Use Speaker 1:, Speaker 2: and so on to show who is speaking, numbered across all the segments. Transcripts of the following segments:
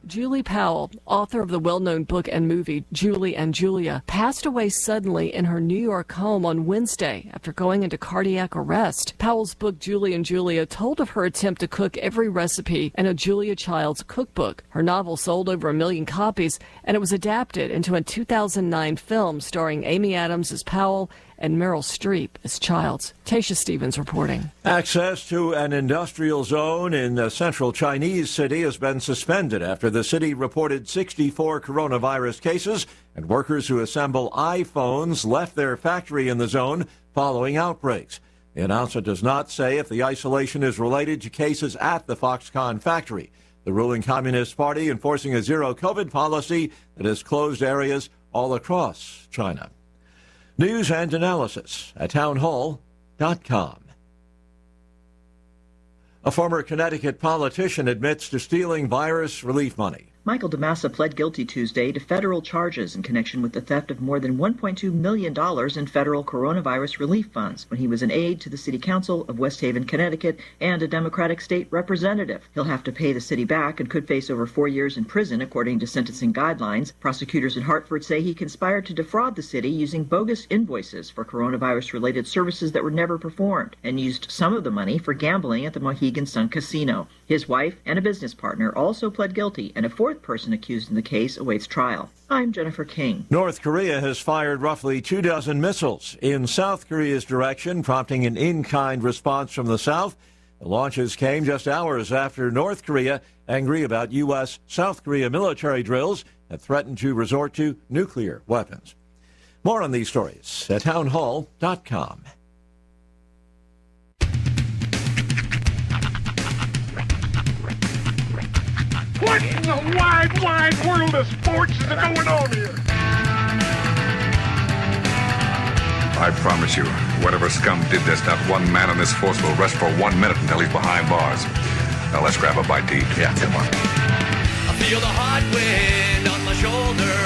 Speaker 1: Julie Powell, author of the well-known book and movie Julie and Julia, passed away suddenly in her New York home on Wednesday after going into cardiac arrest. Powell's book Julie and Julia told of her attempt to cook every recipe in a Julia Child's cookbook. Her novel sold over 1 million copies, and it was adapted into a 2009 film starring Amy Adams as Powell and Meryl Streep as Childs. Tasha Stevens reporting.
Speaker 2: Access to an industrial zone in the central Chinese city has been suspended after the city reported 64 coronavirus cases, and workers who assemble iPhones left their factory in the zone following outbreaks. The announcement does not say if the isolation is related to cases at the Foxconn factory. The ruling Communist Party enforcing a zero-COVID policy that has closed areas all across China. News and analysis at townhall.com. A former Connecticut politician admits to stealing virus relief money.
Speaker 3: Michael DeMassa pled guilty Tuesday to federal charges in connection with the theft of more than $1.2 million in federal coronavirus relief funds when he was an aide to the City Council of West Haven, Connecticut, and a Democratic state representative. He'll have to pay the city back and could face over 4 years in prison, according to sentencing guidelines. Prosecutors in Hartford say he conspired to defraud the city using bogus invoices for coronavirus-related services that were never performed and used some of the money for gambling at the Mohegan Sun Casino. His wife and a business partner also pled guilty, and a fourth person accused in the case awaits trial. I'm Jennifer King.
Speaker 2: North Korea has fired roughly 24 missiles in South Korea's direction, prompting an in-kind response from the South. The launches came just hours after North Korea, angry about U.S.-South Korea military drills that threatened to resort to nuclear weapons. More on these stories at townhall.com.
Speaker 4: What in the wide, wide world of sports is going on here?
Speaker 5: I promise you, whatever scum did this, not one man in this force will rest for 1 minute until he's behind bars. Now let's grab a bite to eat. Yeah, come on.
Speaker 6: I feel the hot wind on my shoulder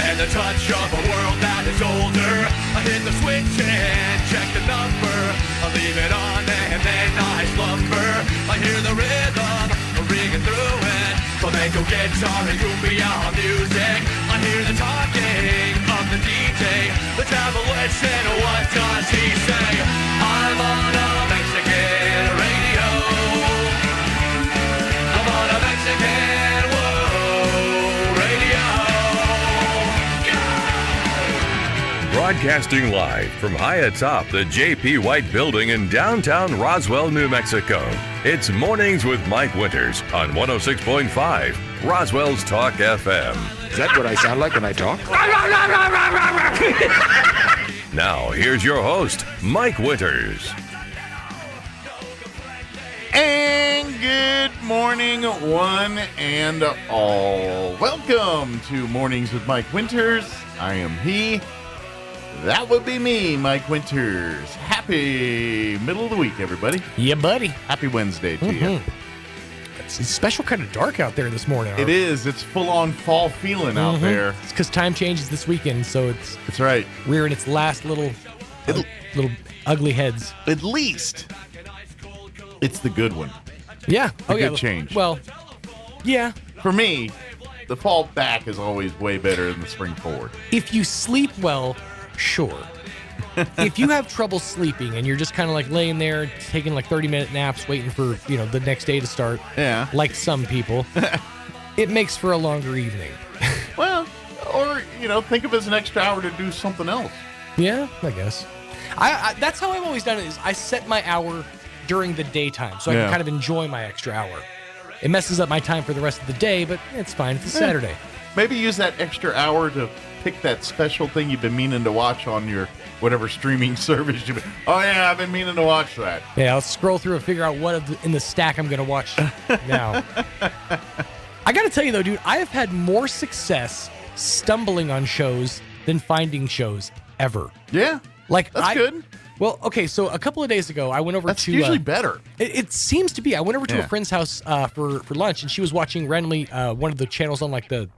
Speaker 6: and the touch of a world that is older. I hit the switch and check the number. I leave it on and then I slumber. I hear the rhythm ringing through it. Flamenco guitar and cumbia music. I hear the talking of the DJ. The travel listen, what does he say? I'm on a Mexican radio. I'm on a Mexican radio.
Speaker 7: Broadcasting live from high atop the J.P. White Building in downtown Roswell, New Mexico. It's Mornings with Mike Winters on 106.5 Roswell's Talk FM.
Speaker 8: Is that what I sound like when I talk?
Speaker 7: Now, here's your host, Mike Winters.
Speaker 9: And good morning, one and all. Welcome to Mornings with Mike Winters. I am he. That would be me, Mike Winters. Happy middle of the week, everybody.
Speaker 10: Yeah, buddy.
Speaker 9: Happy Wednesday to you.
Speaker 10: It's a special kind of dark out there this morning.
Speaker 9: It is. It's full-on fall feeling out there.
Speaker 10: It's because time changes this weekend, so
Speaker 9: That's right.
Speaker 10: rearing its last little ugly heads.
Speaker 9: At least it's the good one.
Speaker 10: Yeah.
Speaker 9: The good change.
Speaker 10: Well, yeah.
Speaker 9: For me, the fall back is always way better than the spring forward.
Speaker 10: If you sleep well, sure. If you have trouble sleeping and you're just kind of like laying there taking like 30-minute naps waiting for, the next day to start, like some people, it makes for a longer evening.
Speaker 9: Well, or, think of it as an extra hour to do something else.
Speaker 10: Yeah, I guess. I that's how I've always done it, is I set my hour during the daytime so I can kind of enjoy my extra hour. It messes up my time for the rest of the day, but it's fine. It's a Saturday.
Speaker 9: Maybe use that extra hour to pick that special thing you've been meaning to watch on your whatever streaming service you've been. Oh, yeah, I've been meaning to watch that.
Speaker 10: Yeah, I'll scroll through and figure out what in the stack I'm going to watch now. I got to tell you, though, dude, I have had more success stumbling on shows than finding shows ever.
Speaker 9: Yeah, that's good.
Speaker 10: Well, okay, so a couple of days ago, I went over
Speaker 9: That's
Speaker 10: to...
Speaker 9: usually better.
Speaker 10: It seems to be. I went over to a friend's house for lunch, and she was watching randomly one of the channels on, like, the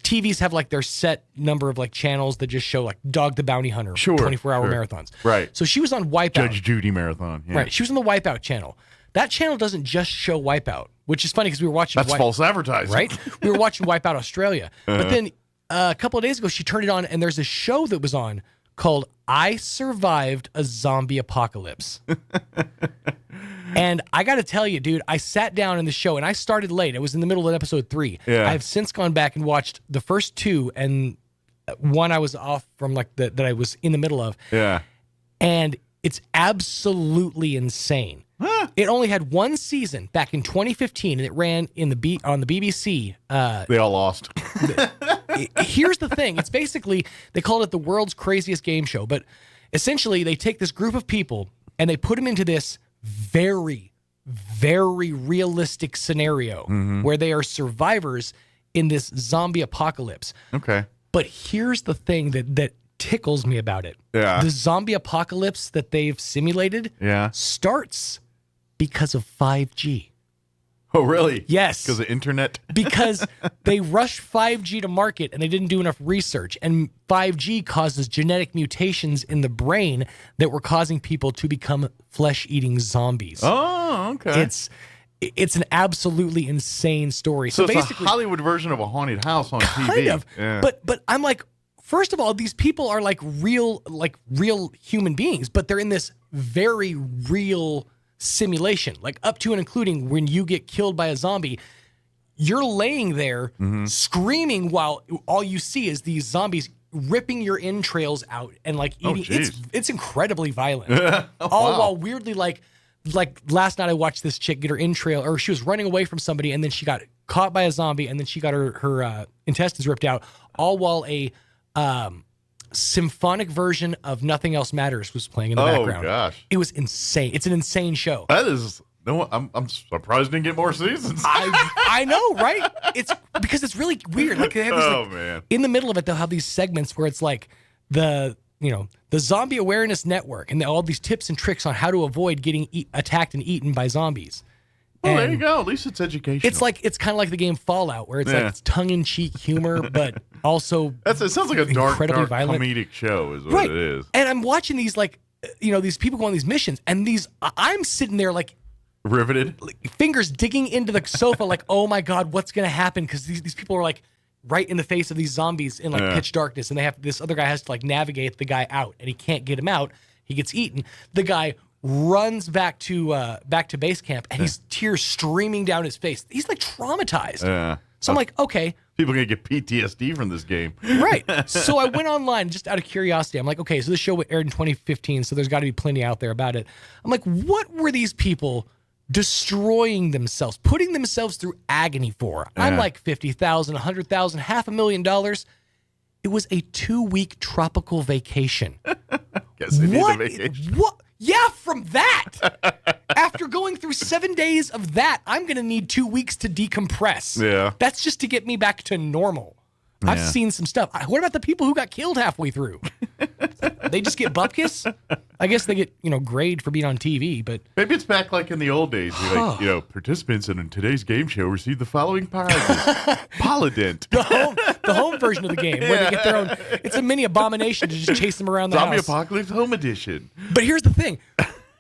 Speaker 10: TVs have, like, their set number of, like, channels that just show, like, Dog the Bounty Hunter, 24-hour marathons.
Speaker 9: Right.
Speaker 10: So she was on Wipeout.
Speaker 9: Judge Judy marathon. Yeah.
Speaker 10: Right. She was on the Wipeout channel. that channel doesn't just show Wipeout, which is funny because we were watching.
Speaker 9: That's false advertising,
Speaker 10: right? We were watching Wipeout Australia, but then a couple of days ago she turned it on, and there's a show that was on called "I Survived a Zombie Apocalypse." And I got to tell you, dude, I sat down in the show and I started late. It was in the middle of episode 3.
Speaker 9: Yeah.
Speaker 10: I've since gone back and watched the first 2, and one I was off from, like that I was in the middle of.
Speaker 9: Yeah.
Speaker 10: And it's absolutely insane.
Speaker 9: Huh.
Speaker 10: It only had one season back in 2015, and it ran on the BBC.
Speaker 9: They all lost.
Speaker 10: Here's the thing. It's basically, they called it the world's craziest game show, but essentially they take this group of people and they put them into this very, very realistic scenario where they are survivors in this zombie apocalypse.
Speaker 9: Okay.
Speaker 10: But here's the thing that tickles me about it.
Speaker 9: Yeah.
Speaker 10: The zombie apocalypse that they've simulated starts because of 5G.
Speaker 9: Oh, really?
Speaker 10: Yes.
Speaker 9: Because of internet?
Speaker 10: Because they rushed 5G to market and they didn't do enough research. And 5G causes genetic mutations in the brain that were causing people to become flesh-eating zombies.
Speaker 9: Oh, okay.
Speaker 10: It's an absolutely insane story.
Speaker 9: So
Speaker 10: basically,
Speaker 9: it's a Hollywood version of a haunted house on TV.
Speaker 10: Kind of.
Speaker 9: Yeah.
Speaker 10: But I'm like, first of all, these people are like real human beings, but they're in this very real simulation, like up to and including when you get killed by a zombie, you're laying there screaming while all you see is these zombies ripping your entrails out and like eating. It's incredibly violent. All while weirdly like last night I watched this chick get her entrail, or she was running away from somebody and then she got caught by a zombie and then she got her intestines ripped out, all while a symphonic version of Nothing Else Matters was playing in the background.
Speaker 9: Oh gosh,
Speaker 10: it was insane. It's an insane show.
Speaker 9: That is. No, I'm surprised it didn't get more seasons.
Speaker 10: I know, right? It's because it's really weird. Like they have these,
Speaker 9: man!
Speaker 10: In the middle of it, they'll have these segments where it's like the Zombie Awareness Network and all these tips and tricks on how to avoid getting attacked and eaten by zombies.
Speaker 9: Well, there you go. At least it's educational.
Speaker 10: It's kind of like the game Fallout, where it's like it's tongue-in-cheek humor, but also
Speaker 9: it sounds like a dark
Speaker 10: violent
Speaker 9: comedic show, is what it is.
Speaker 10: And I'm watching these these people go on these missions, and I'm sitting there like
Speaker 9: riveted,
Speaker 10: fingers digging into the sofa, like, oh my god, what's gonna happen? Because these people are like right in the face of these zombies in like pitch darkness, and this other guy has to like navigate the guy out, and he can't get him out. He gets eaten. The guy runs back to base camp, and he's tears streaming down his face. He's like traumatized. So I'm like, okay,
Speaker 9: people are gonna get PTSD from this game,
Speaker 10: right? So I went online just out of curiosity. I'm like, okay, so this show aired in 2015, so there's got to be plenty out there about it. I'm like, what were these people destroying themselves, putting themselves through agony for? I'm like $50,000, $100,000, $500,000. It was a 2-week tropical vacation.
Speaker 9: Guess they need a vacation.
Speaker 10: What? Yeah, from that. After going through 7 days of that, I'm going to need 2 weeks to decompress.
Speaker 9: Yeah.
Speaker 10: That's just to get me back to normal. I've seen some stuff. What about the people who got killed halfway through? They just get bupkis? I guess they get, grade for being on TV, but...
Speaker 9: Maybe it's back like in the old days. Participants in today's game show receive the following prizes. Polydent.
Speaker 10: The home version of the game, where they get their own... It's a mini abomination to just chase them around the
Speaker 9: Zombie
Speaker 10: house.
Speaker 9: Apocalypse Home Edition.
Speaker 10: But here's the thing.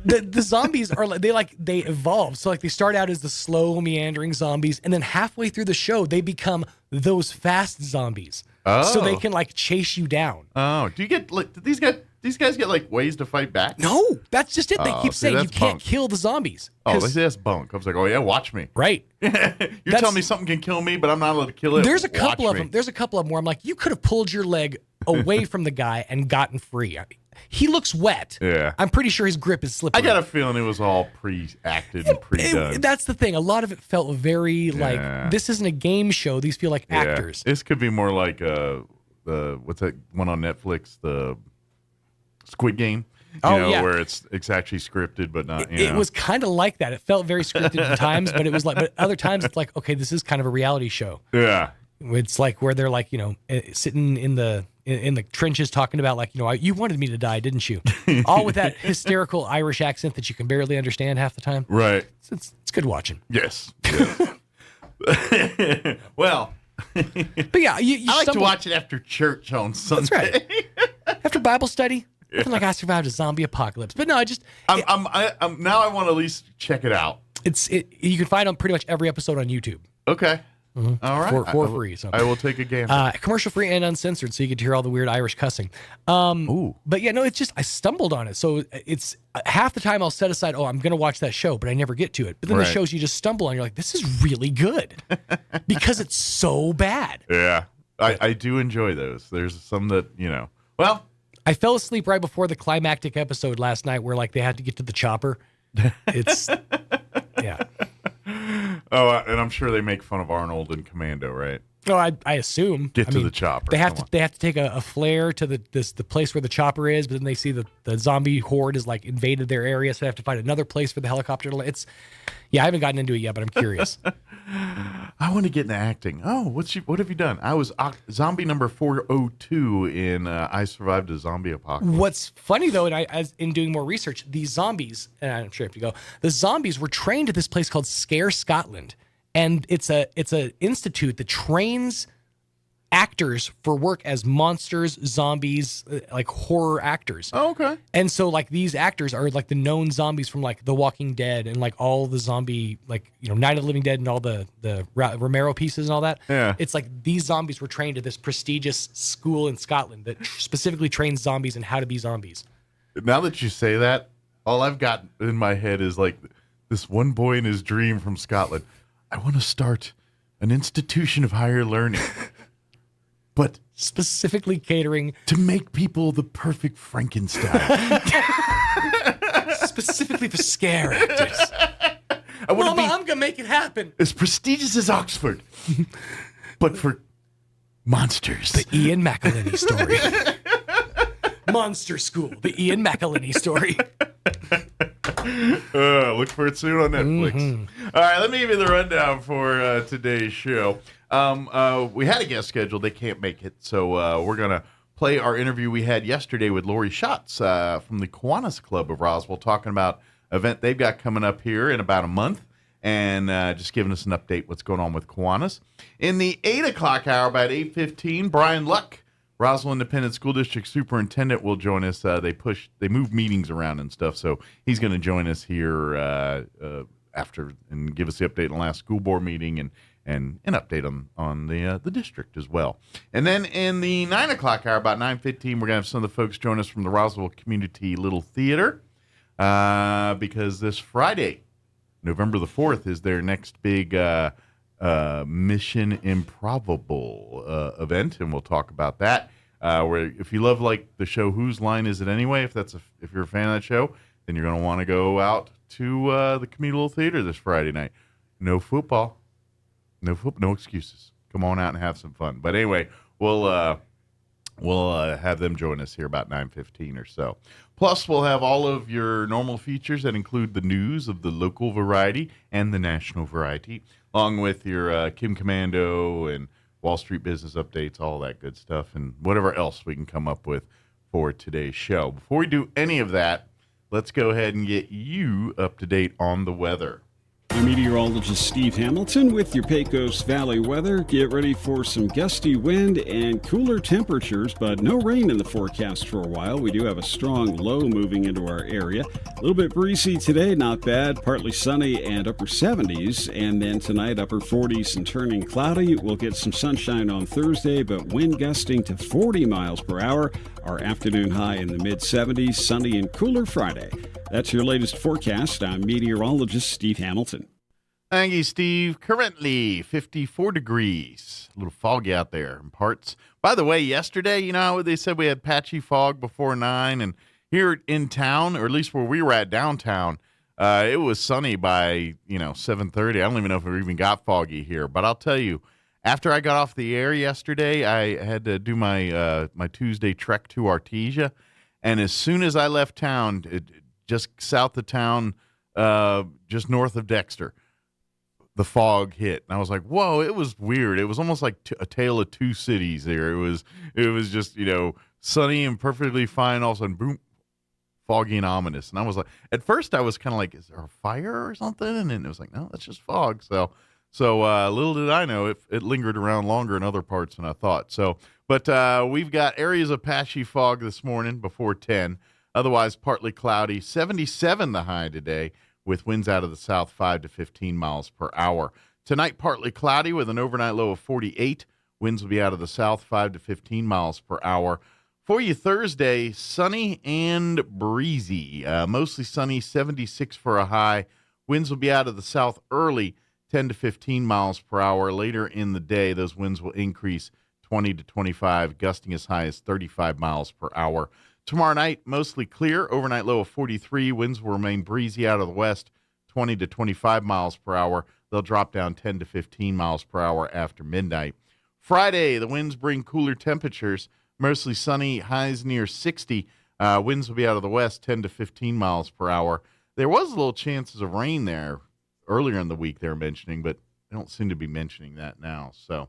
Speaker 10: The zombies are they evolve. So they start out as the slow meandering zombies, and then halfway through the show they become those fast zombies.
Speaker 9: Oh.
Speaker 10: So they can chase you down.
Speaker 9: Oh, do you get do these guys get ways to fight back?
Speaker 10: No, that's just it. They keep saying you can't
Speaker 9: bunk.
Speaker 10: kill the zombies.
Speaker 9: Oh, they say that's bunk. I was like, oh yeah, watch me.
Speaker 10: Right.
Speaker 9: You're telling me something can kill me, but I'm not allowed to kill it.
Speaker 10: There's a couple of them. There's a couple of them where I'm like, you could have pulled your leg away from the guy and gotten free. He looks wet.
Speaker 9: Yeah.
Speaker 10: I'm pretty sure his grip is slippery.
Speaker 9: I got a feeling it was all pre-acted and pre-done.
Speaker 10: That's the thing. A lot of it felt very like, this isn't a game show. These feel like actors.
Speaker 9: This could be more like what's that one on Netflix? The Squid Game. Where it's actually scripted, but not.
Speaker 10: It was kind of like that. It felt very scripted at times, but it was like. But other times, it's like, okay, this is kind of a reality show.
Speaker 9: Yeah.
Speaker 10: It's like where they're like, sitting in the trenches talking about like, you wanted me to die, didn't you? All with that hysterical Irish accent that you can barely understand half the time.
Speaker 9: Right.
Speaker 10: It's good watching.
Speaker 9: Yes. Well.
Speaker 10: But yeah,
Speaker 9: I like to watch it after church on Sunday.
Speaker 10: That's right. After Bible study. I feel like I survived a zombie apocalypse, but no, I'm now I want to at least check it out. You can find on pretty much every episode on YouTube.
Speaker 9: Okay.
Speaker 10: Mm-hmm.
Speaker 9: All right.
Speaker 10: For free. So.
Speaker 9: I will take a game.
Speaker 10: Commercial free and uncensored, so you get to hear all the weird Irish cussing. But yeah, no, it's just I stumbled on it. So it's half the time I'll set aside, I'm going to watch that show, but I never get to it. But then the shows you just stumble on, you're like, this is really good because it's so bad.
Speaker 9: Yeah, I do enjoy those. There's some that, well.
Speaker 10: I fell asleep right before the climactic episode last night where like they had to get to the chopper. It's, yeah.
Speaker 9: Oh, and I'm sure they make fun of Arnold and Commando, right?
Speaker 10: Oh, I assume.
Speaker 9: Get to the chopper.
Speaker 10: They have to take a flare to the place where the chopper is, but then they see the zombie horde has like invaded their area, so they have to find another place for the helicopter to. I haven't gotten into it yet, but I'm curious.
Speaker 9: I want to get into acting. Oh, what have you done? I was zombie number 402 in I Survived a Zombie Apocalypse.
Speaker 10: What's funny though, and as in doing more research, these zombies, and I'm sure I have to go. The zombies were trained at this place called Scare Scotland. And it's a institute that trains actors for work as monsters, zombies, like horror actors.
Speaker 9: Oh, okay.
Speaker 10: And so like these actors are like the known zombies from like The Walking Dead and like all the zombie, like, Night of the Living Dead and all the Romero pieces and all that.
Speaker 9: Yeah.
Speaker 10: It's like these zombies were trained at this prestigious school in Scotland that specifically trains zombies and how to be zombies.
Speaker 9: Now that you say that, all I've got in my head is like this one boy in his dream from Scotland. I want to start an institution of higher learning, but
Speaker 10: specifically catering
Speaker 9: to make people the perfect Frankenstein.
Speaker 10: Specifically for scare actors. Mama, I'm going to make it happen.
Speaker 9: As prestigious as Oxford, but for monsters.
Speaker 10: The Ian McElhinney story. Monster School, the Ian McElhinney story.
Speaker 9: Look for it soon on Netflix. Mm-hmm. All right, let me give you the rundown for today's show. We had a guest scheduled. They can't make it, so we're going to play our interview we had yesterday with Lori Schatz from the Kiwanis Club of Roswell, talking about an event they've got coming up here in about a month, and just giving us an update what's going on with Kiwanis. In the 8 o'clock hour, about 8:15, Brian Luck, Roswell Independent School District Superintendent, will join us. They move meetings around and stuff, so he's going to join us here after and give us the update on the last school board meeting and an update on the district as well. And then in the 9 o'clock hour, about 9:15, we're going to have some of the folks join us from the Roswell Community Little Theater because this Friday, November the 4th, is their next big Mission Improbable event, and we'll talk about that. Where if you love like the show Whose Line Is It Anyway, if you're a fan of that show, then you're going to want to go out to the Community Little Theater this Friday night. No football, no excuses. Come on out and have some fun. But anyway, we'll have them join us here about 9:15 or so. Plus, we'll have all of your normal features that include the news of the local variety and the national variety, along with your Kim Commando and Wall Street business updates, all that good stuff, and whatever else we can come up with for today's show. Before we do any of that, let's go ahead and get you up to date on the weather.
Speaker 11: I'm meteorologist Steve Hamilton with your Pecos Valley weather. Get ready for some gusty wind and cooler temperatures, but no rain in the forecast for a while. We do have a strong low moving into our area. A little bit breezy today, not bad. Partly sunny and upper 70s. And then tonight, upper 40s and turning cloudy. We'll get some sunshine on Thursday, but wind gusting to 40 miles per hour. Our afternoon high in the mid-70s, sunny and cooler Friday. That's your latest forecast. I'm meteorologist Steve Hamilton.
Speaker 9: Thank you, Steve. Currently 54 degrees. A little foggy out there in parts. By the way, yesterday, you know how they said we had patchy fog before 9, and here in town, or at least where we were at downtown, it was sunny by 7:30. I don't even know if it even got foggy here, but I'll tell you, after I got off the air yesterday, I had to do my my Tuesday trek to Artesia, and as soon as I left town, just south of town, just north of Dexter, the fog hit, and I was like, "Whoa!" It was weird. It was almost like a tale of two cities. There, it was just sunny and perfectly fine. All of a sudden, boom, foggy and ominous. And I was like, at first, I was kind of like, "Is there a fire or something?" And then it was like, "No, that's just fog." So little did I know it lingered around longer in other parts than I thought. So, but we've got areas of patchy fog this morning before 10. Otherwise, partly cloudy. 77 the high today. with winds out of the south 5 to 15 miles per hour. Tonight, partly cloudy with an overnight low of 48. Winds will be out of the south 5 to 15 miles per hour. For you Thursday, sunny and breezy. Mostly sunny, 76 for a high. Winds will be out of the south early, 10 to 15 miles per hour. Later in the day, those winds will increase 20 to 25, gusting as high as 35 miles per hour. Tomorrow night, mostly clear, overnight low of 43. Winds will remain breezy out of the west, 20 to 25 miles per hour. They'll drop down 10 to 15 miles per hour after midnight. Friday, the winds bring cooler temperatures, mostly sunny, highs near 60. Winds will be out of the west, 10 to 15 miles per hour. There was a little chances of rain there earlier in the week they were mentioning, but they don't seem to be mentioning that now. So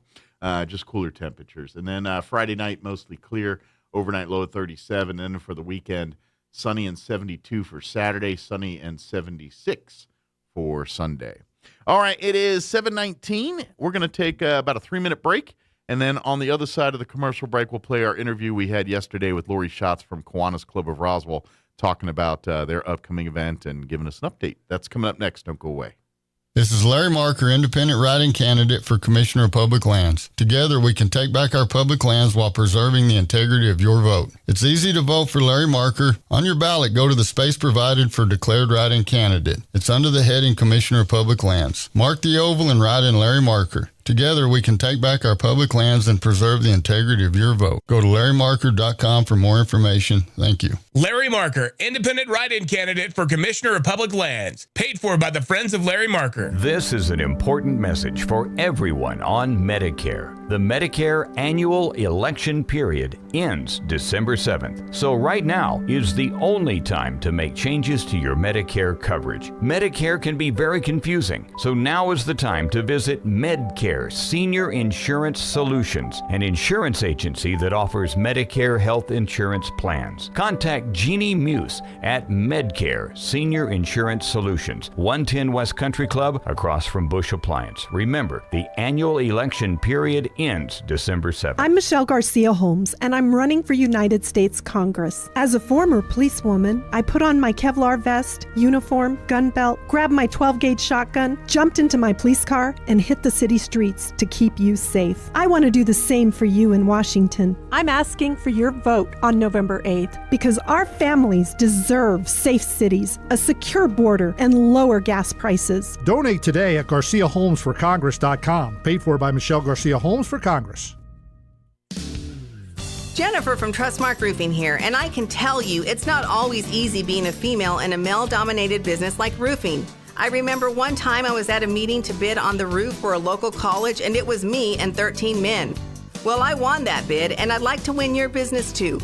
Speaker 9: just cooler temperatures. And then Friday night, mostly clear, overnight low of 37. And then for the weekend, sunny and 72 for Saturday, sunny and 76 for Sunday. All right, it is 7:19. We're going to take about a 3-minute break. And then on the other side of the commercial break, we'll play our interview we had yesterday with Lori Schatz from Kiwanis Club of Roswell, talking about their upcoming event and giving us an update. That's coming up next. Don't go away.
Speaker 12: This is Larry Marker, independent write-in candidate for Commissioner of Public Lands. Together, we can take back our public lands while preserving the integrity of your vote. It's easy to vote for Larry Marker. On your ballot, go to the space provided for declared write-in candidate. It's under the heading Commissioner of Public Lands. Mark the oval and write in Larry Marker. Together, we can take back our public lands and preserve the integrity of your vote. Go to LarryMarker.com for more information. Thank you.
Speaker 13: Larry Marker, independent write-in candidate for Commissioner of Public Lands. Paid for by the Friends of Larry Marker.
Speaker 14: This is an important message for everyone on Medicare. The Medicare annual election period ends December 7th. So right now is the only time to make changes to your Medicare coverage. Medicare can be very confusing. So now is the time to visit Medcare Senior Insurance Solutions, an insurance agency that offers Medicare health insurance plans. Contact Jeannie Muse at Medcare Senior Insurance Solutions, 110 West Country Club, across from Bush Appliance. Remember, the annual election period ends December 7th.
Speaker 15: I'm Michelle Garcia Holmes, and I'm running for United States Congress. As a former policewoman, I put on my Kevlar vest, uniform, gun belt, grabbed my 12-gauge shotgun, jumped into my police car, and hit the city streets to keep you safe. I want to do the same for you in Washington. I'm asking for your vote on November 8th because our families deserve safe cities, a secure border, and lower gas prices.
Speaker 16: Donate today at GarciaHolmesForCongress.com. Paid for by Michelle Garcia Holmes for Congress.
Speaker 17: Jennifer from Trustmark Roofing here, and I can tell you it's not always easy being a female in a male-dominated business like roofing. I remember one time I was at a meeting to bid on the roof for a local college, and it was me and 13 men. Well, I won that bid, and I'd like to win your business too.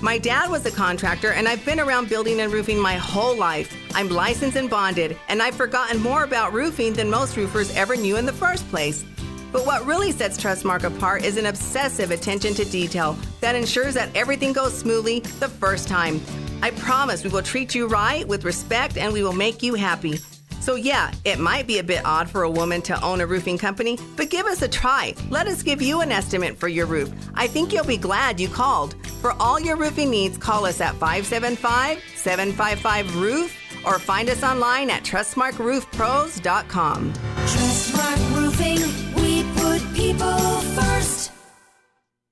Speaker 17: My dad was a contractor, and I've been around building and roofing my whole life. I'm licensed and bonded, and I've forgotten more about roofing than most roofers ever knew in the first place. But what really sets Trustmark apart is an obsessive attention to detail that ensures that everything goes smoothly the first time. I promise we will treat you right with respect, and we will make you happy. So yeah, it might be a bit odd for a woman to own a roofing company, but give us a try. Let us give you an estimate for your roof. I think you'll be glad you called. For all your roofing needs, call us at 575-755-ROOF or find us online at TrustmarkRoofPros.com.
Speaker 18: Trustmark Roofing, we put people first.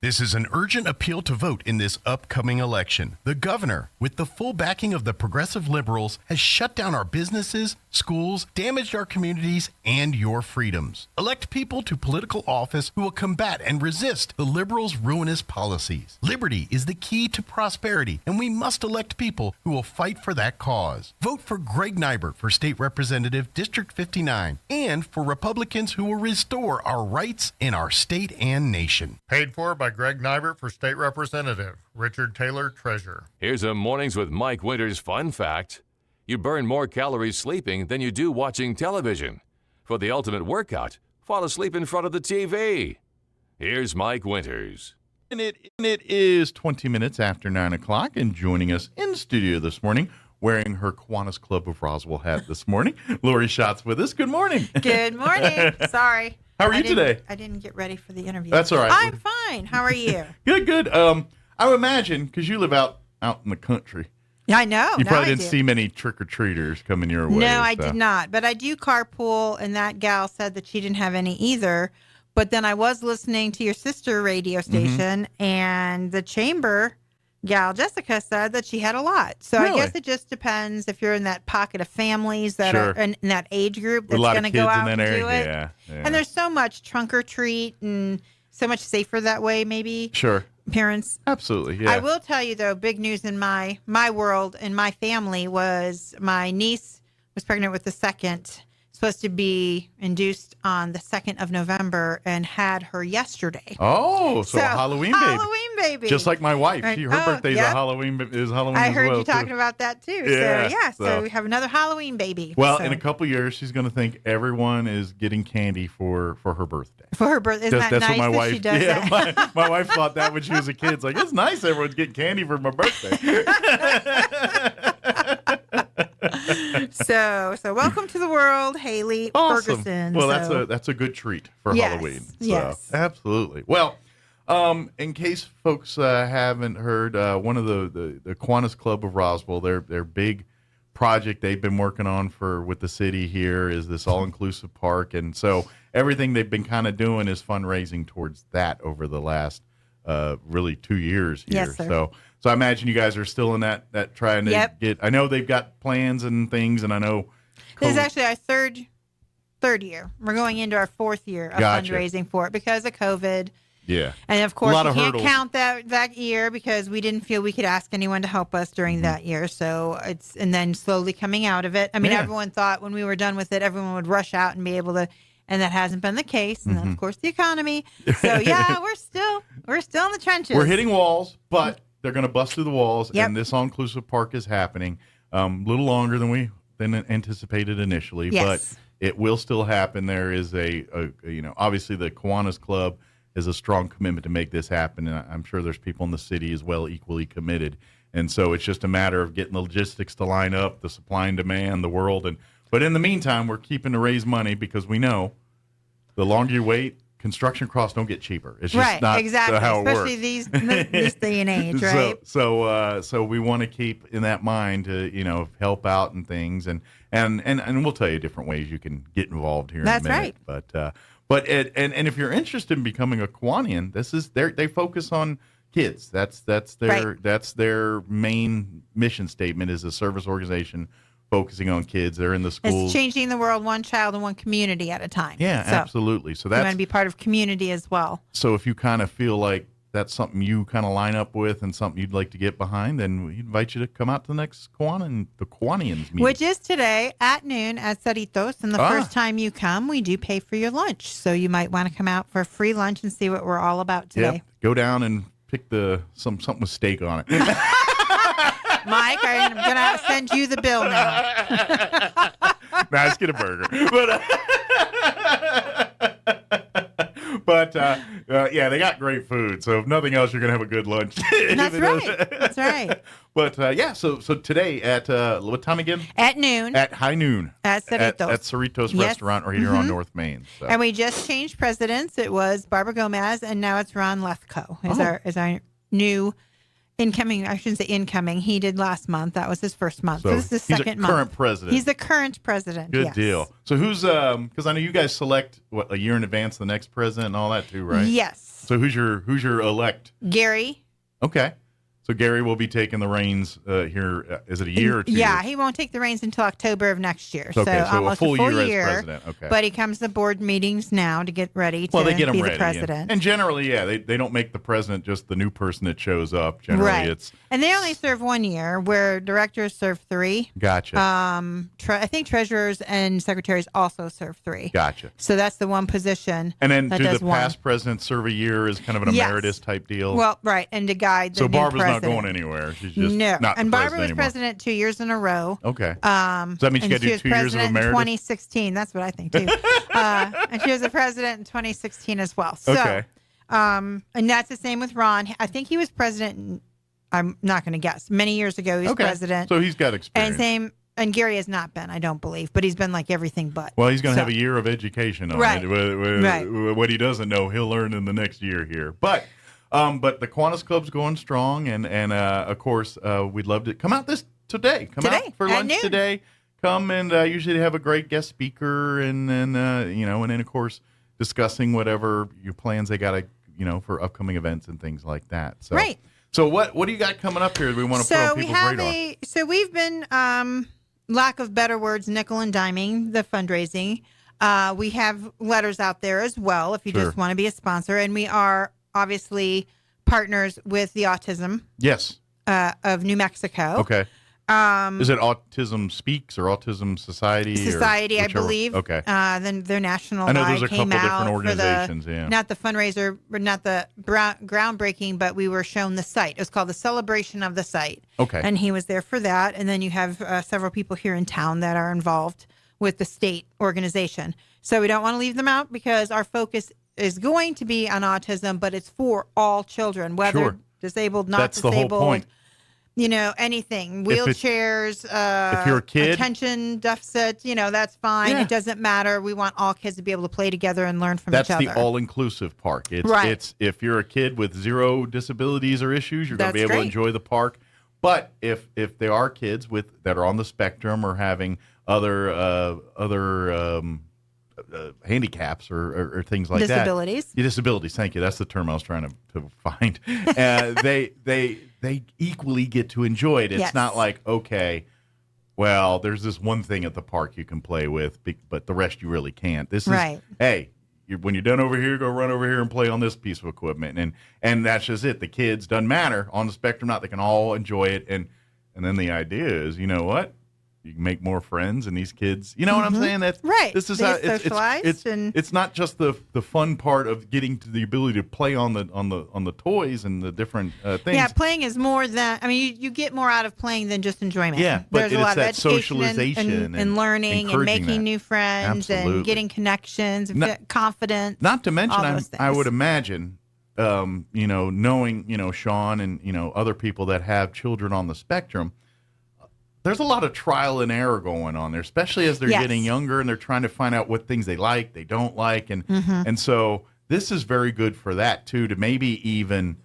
Speaker 19: This is an urgent appeal to vote in this upcoming election. The governor, with the full backing of the progressive liberals, has shut down our businesses, schools, damaged our communities, and your freedoms. Elect people to political office who will combat and resist the liberals' ruinous policies. Liberty is the key to prosperity, and we must elect people who will fight for that cause. Vote for Greg Nybert for State Representative District 59, and for Republicans who will restore our rights in our state and nation.
Speaker 20: Paid for by Greg Nybert for State Representative. Richard Taylor, Treasurer.
Speaker 7: Here's a Mornings with Mike Winters fun fact. You burn more calories sleeping than you do watching television. For the ultimate workout, fall asleep in front of the TV. Here's Mike Winters.
Speaker 9: And it is 20 minutes after 9 o'clock, and joining us in studio this morning, wearing her Kiwanis Club of Roswell hat this morning, Lori Schatz with us. Good morning.
Speaker 21: Good morning. Sorry.
Speaker 9: How are you today?
Speaker 21: I didn't get ready for the interview.
Speaker 9: That's all right.
Speaker 21: I'm fine. How are you?
Speaker 9: Good. I would imagine, because you live out in the country,
Speaker 21: I know.
Speaker 9: You
Speaker 21: now
Speaker 9: probably
Speaker 21: I
Speaker 9: didn't
Speaker 21: do.
Speaker 9: see many trick-or-treaters coming your way.
Speaker 21: No, I did not. But I do carpool, and that gal said that she didn't have any either. But then I was listening to your sister radio station, and the chamber gal, Jessica, said that she had a lot. So I guess it just depends if you're in that pocket of families that are in that age group that's going to go out and do it.
Speaker 9: Yeah.
Speaker 21: And there's so much trunk or treat and so much safer that way, maybe.
Speaker 9: Sure.
Speaker 21: Parents.
Speaker 9: Absolutely, yeah.
Speaker 21: I will tell you, though, big news in my world and my family was my niece was pregnant with the second, supposed to be induced on the 2nd of November and had her yesterday.
Speaker 9: Oh, so a Halloween baby.
Speaker 21: Halloween baby.
Speaker 9: Just like my wife.
Speaker 21: Right.
Speaker 9: Her birthday's a Halloween is Halloween
Speaker 21: I
Speaker 9: as
Speaker 21: heard
Speaker 9: well,
Speaker 21: you talking about that, too.
Speaker 9: Yeah,
Speaker 21: So we have another Halloween baby.
Speaker 9: Well,
Speaker 21: so.
Speaker 9: in a couple years, she's going to think everyone is getting candy for her birthday.
Speaker 21: For her birthday. Isn't that
Speaker 9: that's
Speaker 21: nice
Speaker 9: what my
Speaker 21: that
Speaker 9: wife,
Speaker 21: she does that?
Speaker 9: My wife thought that when she was a kid. It's like, it's nice everyone's getting candy for my birthday.
Speaker 21: So welcome to the world, Haley Ferguson.
Speaker 9: Well, that's a good treat for Halloween. So,
Speaker 21: yes.
Speaker 9: Absolutely. Well, in case folks haven't heard, one of the Kiwanis Club of Roswell, their big project they've been working on with the city here is this all-inclusive park, and so everything they've been kind of doing is fundraising towards that over the last really 2 years here.
Speaker 21: Yes, sir.
Speaker 9: So I imagine you guys are still in that trying to get. I know they've got plans and things, and I know
Speaker 21: this is actually our third year. We're going into our 4th year of fundraising for it because of COVID.
Speaker 9: Yeah.
Speaker 21: And of course, you can't count that year because we didn't feel we could ask anyone to help us during that year. So and then slowly coming out of it. I mean, everyone thought when we were done with it, everyone would rush out and be able to, and that hasn't been the case. And then of course the economy. So we're still in the trenches.
Speaker 9: We're hitting walls, but they're going to bust through the walls, and this all-inclusive park is happening. A little longer than anticipated initially, but it will still happen. There is obviously the Kiwanis Club is a strong commitment to make this happen, and I'm sure there's people in the city as well equally committed. And so it's just a matter of getting the logistics to line up, the supply and demand, the world. But in the meantime, we're keeping to raise money because we know the longer you wait, construction costs don't get cheaper. It's just not how it works.
Speaker 21: Especially this day and age, right?
Speaker 9: So we want to keep in that mind to help out and things, and we'll tell you different ways you can get involved here.
Speaker 21: That's
Speaker 9: in a minute.
Speaker 21: right.
Speaker 9: But if you're interested in becoming a Kiwanian, they focus on kids. That's their main mission statement is a service organization focusing on kids. They're in the schools.
Speaker 21: It's changing the world one child and one community at a time.
Speaker 9: Yeah, absolutely. So
Speaker 21: you want to be part of community as well.
Speaker 9: So if you kind of feel like that's something you kind of line up with and something you'd like to get behind, then we invite you to come out to the next Kiwanians meeting.
Speaker 21: Which is today at noon at Cerritos. And the first time you come, we do pay for your lunch. So you might want to come out for a free lunch and see what we're all about today.
Speaker 9: Yep. Go down and pick something with steak on it.
Speaker 21: Mike, I'm going to send you the bill now.
Speaker 9: Nah, just get a burger. But they got great food. So if nothing else, you're going to have a good lunch.
Speaker 21: That's right. That's right.
Speaker 9: But so today at what time again?
Speaker 21: At noon.
Speaker 9: At high noon.
Speaker 21: At Cerritos.
Speaker 9: At Cerritos Restaurant right here on North Main. So.
Speaker 21: And we just changed presidents. It was Barbara Gomez, and now it's Ron Lethko is our new incoming. I shouldn't say incoming. He did last month. That was his first month. So this is the second month.
Speaker 9: Current president.
Speaker 21: He's the current president.
Speaker 9: Good deal. So who's because I know you guys select a year in advance the next president and all that too, right?
Speaker 21: Yes.
Speaker 9: So who's your elect?
Speaker 21: Gary.
Speaker 9: Okay. So Gary will be taking the reins here. Is it a year or 2 years?
Speaker 21: Yeah, he won't take the reins until October of next year.
Speaker 9: Okay, so
Speaker 21: almost
Speaker 9: a full
Speaker 21: year
Speaker 9: as president. Okay.
Speaker 21: But he comes to board meetings now to get ready to
Speaker 9: they get him
Speaker 21: be
Speaker 9: ready,
Speaker 21: the president.
Speaker 9: And generally, they don't make the president just the new person that shows up. Generally, it's
Speaker 21: and they only serve 1 year, where directors serve 3.
Speaker 9: Gotcha.
Speaker 21: I think treasurers and secretaries also serve 3.
Speaker 9: Gotcha.
Speaker 21: So that's the one position.
Speaker 9: And then
Speaker 21: that
Speaker 9: do
Speaker 21: does
Speaker 9: the past presidents serve a year as kind of an emeritus type deal?
Speaker 21: Well, right, and to guide the
Speaker 9: so
Speaker 21: new
Speaker 9: Barbara's
Speaker 21: president.
Speaker 9: not going anywhere. She's just
Speaker 21: no.
Speaker 9: not
Speaker 21: And
Speaker 9: the
Speaker 21: Barbara was
Speaker 9: anymore.
Speaker 21: president 2 years in a row.
Speaker 9: Okay. So that means you got to do 2 years of
Speaker 21: in
Speaker 9: emeritus?
Speaker 21: 2016. That's what I think, too. And she was the president in 2016 as well. So,
Speaker 9: okay.
Speaker 21: And that's the same with Ron. I think he was president, I'm not going to guess, many years ago he was president.
Speaker 9: So he's got experience.
Speaker 21: And Gary has not been, I don't believe, but he's been like everything but.
Speaker 9: Well, he's going to have a year of education on
Speaker 21: right.
Speaker 9: it.
Speaker 21: Right.
Speaker 9: What he doesn't know, he'll learn in the next year here. But the Kiwanis Club's going strong, and of course, we'd love to come out this today. Come out for lunch
Speaker 21: noon.
Speaker 9: today. Come and usually they have a great guest speaker, and then and then of course discussing whatever your plans they got for upcoming events and things like that. So,
Speaker 21: right.
Speaker 9: So what do you got coming up here that we want to put on people's radar?
Speaker 21: So we've been, lack of better words, nickel and diming the fundraising. We have letters out there as well if you just want to be a sponsor. And we are obviously partners with the Autism of New Mexico.
Speaker 9: Okay. Is it Autism Speaks or Autism Society?
Speaker 21: I believe.
Speaker 9: Okay.
Speaker 21: Then their national.
Speaker 9: I know there's a
Speaker 21: came
Speaker 9: couple
Speaker 21: out
Speaker 9: different organizations.
Speaker 21: For not the fundraiser, not the groundbreaking, but we were shown the site. It was called the Celebration of the Site.
Speaker 9: Okay.
Speaker 21: And he was there for that. And then you have several people here in town that are involved with the state organization. So we don't want to leave them out because our focus is going to be on autism, but it's for all children, whether disabled, not
Speaker 9: That's
Speaker 21: disabled.
Speaker 9: The whole point.
Speaker 21: Anything, wheelchairs,
Speaker 9: if you're a kid,
Speaker 21: attention deficit, that's fine.
Speaker 9: Yeah.
Speaker 21: It doesn't matter. We want all kids to be able to play together and learn from each other.
Speaker 9: That's the all-inclusive park. It's if you're a kid with 0 disabilities or issues, you're going to be able to enjoy the park. But if there are kids that are on the spectrum or having other handicaps or things like
Speaker 21: disabilities.
Speaker 9: that. Disabilities. Thank you. That's the term I was trying to find. They equally get to enjoy it. It's not like, okay, well, there's this one thing at the park you can play with, but the rest you really can't. This is, hey, when you're done over here, go run over here and play on this piece of equipment. And that's just it. The kids, doesn't matter on the spectrum, they can all enjoy it. And then the idea is, you know what? You can make more friends, and these kids, you know what I'm saying? That's
Speaker 21: right.
Speaker 9: This is
Speaker 21: they
Speaker 9: how
Speaker 21: it's
Speaker 9: not just the fun part of getting to the ability to play on the toys and the different things.
Speaker 21: Yeah, playing is more than you get more out of playing than just enjoyment.
Speaker 9: Yeah, but
Speaker 21: there's a lot of
Speaker 9: that
Speaker 21: education
Speaker 9: socialization
Speaker 21: and learning and making new friends and getting connections, and confidence.
Speaker 9: Not to mention, I would imagine, knowing Sean and other people that have children on the spectrum. There's a lot of trial and error going on there, especially as they're getting younger and they're trying to find out what things they like, they don't like. And so this is very good for that, too, to maybe even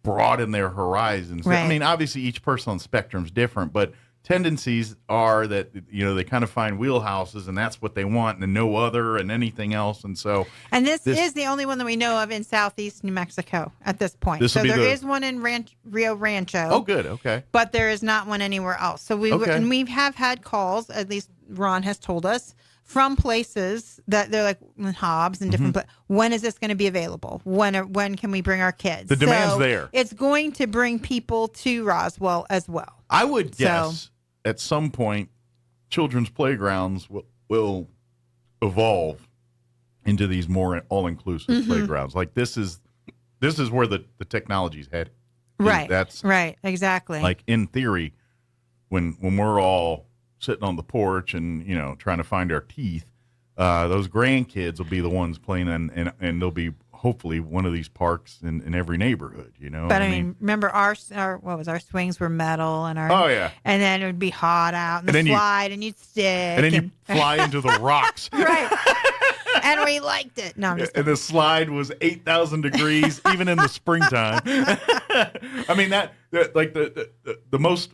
Speaker 9: broaden their horizons.
Speaker 21: Right.
Speaker 9: I mean, obviously, each person on the spectrum is different, but tendencies are that, they kind of find wheelhouses and that's what they want and no other and anything else. And so.
Speaker 21: And this is the only one that we know of in southeast New Mexico at this point. So there is one in Rio Rancho.
Speaker 9: Oh, good. Okay.
Speaker 21: But there is not one anywhere else. So we have had calls, at least Ron has told us, from places that they're like Hobbs and different places. When is this going to be available? When can we bring our kids?
Speaker 9: The demand's there.
Speaker 21: It's going to bring people to Roswell as well.
Speaker 9: I would guess at some point, children's playgrounds will evolve into these more all-inclusive playgrounds. Like this is where the technology's headed.
Speaker 21: Right.
Speaker 9: That's
Speaker 21: right. Exactly.
Speaker 9: Like in theory, when we're all sitting on the porch and trying to find our teeth, those grandkids will be the ones playing, and they'll be hopefully one of these parks in every neighborhood.
Speaker 21: But I mean, remember our swings were metal and our and then it would be hot out and slide and you'd stick
Speaker 9: and then you fly into the rocks.
Speaker 21: Right. And we liked it. No, I'm just
Speaker 9: kidding. And the slide was 8,000 degrees even in the springtime. I mean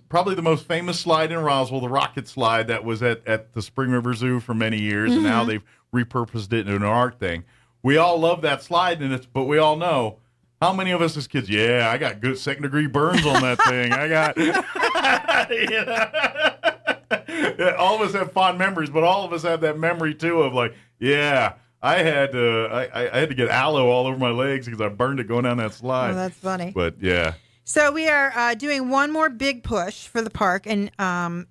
Speaker 9: probably the most famous slide in Roswell, the rocket slide that was at the Spring River Zoo for many years, and now they've repurposed it into an art thing. We all love that slide, but we all know how many of us as kids. Yeah, I got good 2nd-degree burns on that thing. I got. All of us have fond memories, but all of us have that memory too of like, yeah, I had to get aloe all over my legs because I burned it going down that slide.
Speaker 21: Oh, that's funny.
Speaker 9: But yeah.
Speaker 21: So we are doing one more big push for the park, and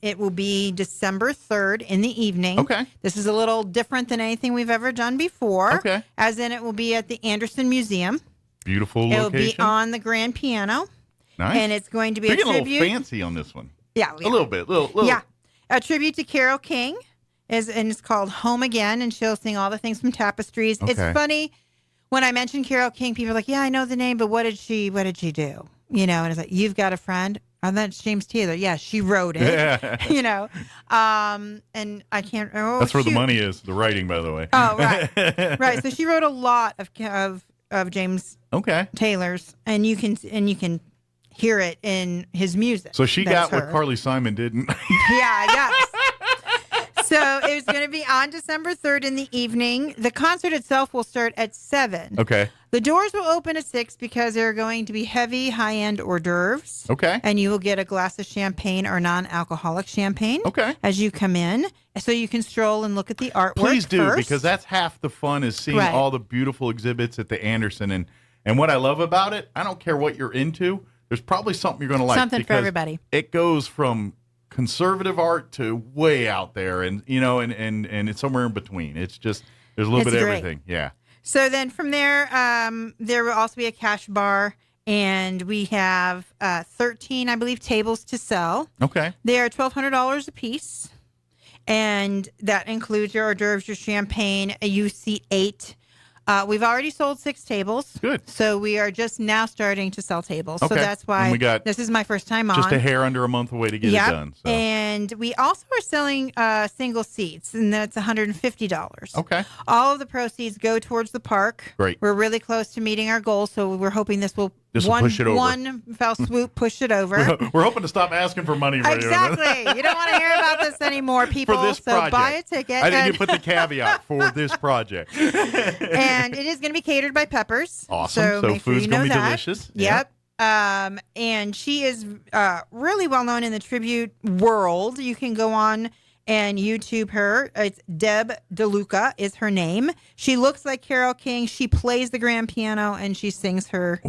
Speaker 21: it will be December 3rd in the evening.
Speaker 9: Okay.
Speaker 21: This is a little different than anything we've ever done before.
Speaker 9: Okay.
Speaker 21: As in, it will be at the Anderson Museum.
Speaker 9: Beautiful location.
Speaker 21: It will be on the grand piano.
Speaker 9: Nice.
Speaker 21: And it's going to be
Speaker 9: a
Speaker 21: tribute.
Speaker 9: A little fancy on this one.
Speaker 21: Yeah.
Speaker 9: A little bit.
Speaker 21: Yeah. A tribute to Carole King, and it's called Home Again, and she'll sing all the things from Tapestries. Okay. It's funny when I mention Carole King, people are like, "Yeah, I know the name, but what did she do?" And it's like, "You've Got a Friend." And that's James Taylor. Yeah, she wrote it. Yeah. And I can't.
Speaker 9: That's where the money is. The writing, by the way.
Speaker 21: Oh, right, right. So she wrote a lot of James.
Speaker 9: Okay.
Speaker 21: Taylor's, and you can hear it in his music.
Speaker 9: So she got what Carly Simon didn't.
Speaker 21: Yeah, yes. So it was going to be on December 3rd in the evening. The concert itself will start at 7.
Speaker 9: Okay.
Speaker 21: The doors will open at 6 because there are going to be heavy, high-end hors d'oeuvres.
Speaker 9: Okay.
Speaker 21: And you will get a glass of champagne or non-alcoholic champagne.
Speaker 9: Okay.
Speaker 21: As you come in. So you can stroll and look at the artwork
Speaker 9: Please do,
Speaker 21: first.
Speaker 9: because that's half the fun is seeing
Speaker 21: Right.
Speaker 9: all the beautiful exhibits at the Anderson. And what I love about it, I don't care what you're into, there's probably something you're going to like.
Speaker 21: Something for everybody.
Speaker 9: It goes from conservative art to way out there, and it's somewhere in between. It's just there's a little bit of
Speaker 21: great.
Speaker 9: everything. Yeah.
Speaker 21: So then from there, there will also be a cash bar, and we have 13, I believe, tables to sell.
Speaker 9: Okay.
Speaker 21: They are $1,200 a piece, and that includes your hors d'oeuvres, your champagne. You seat 8. We've already sold 6 tables.
Speaker 9: Good.
Speaker 21: So we are just now starting to sell tables.
Speaker 9: Okay.
Speaker 21: So that's why
Speaker 9: And we got
Speaker 21: this is my first time on.
Speaker 9: just a hair under a month away to get it done. So.
Speaker 21: And we also are selling single seats, and that's $150.
Speaker 9: Okay.
Speaker 21: All of the proceeds go towards the park.
Speaker 9: Great.
Speaker 21: We're really close to meeting our goal, so we're hoping this will
Speaker 9: push it over.
Speaker 21: one fell swoop push it over.
Speaker 9: We're hoping to stop asking for money.
Speaker 21: Exactly. You don't want to hear about this anymore, people.
Speaker 9: For this
Speaker 21: so
Speaker 9: project.
Speaker 21: buy a ticket.
Speaker 9: I think you put the caveat for this project.
Speaker 21: And it is going to be catered by Peppers.
Speaker 9: Awesome.
Speaker 21: So make sure
Speaker 9: food's
Speaker 21: you know
Speaker 9: going to be
Speaker 21: that.
Speaker 9: delicious.
Speaker 21: Yep. And she is really well known in the tribute world. You can go on and YouTube her. It's Deb DeLuca is her name. She looks like Carole King. She plays the grand piano and she sings her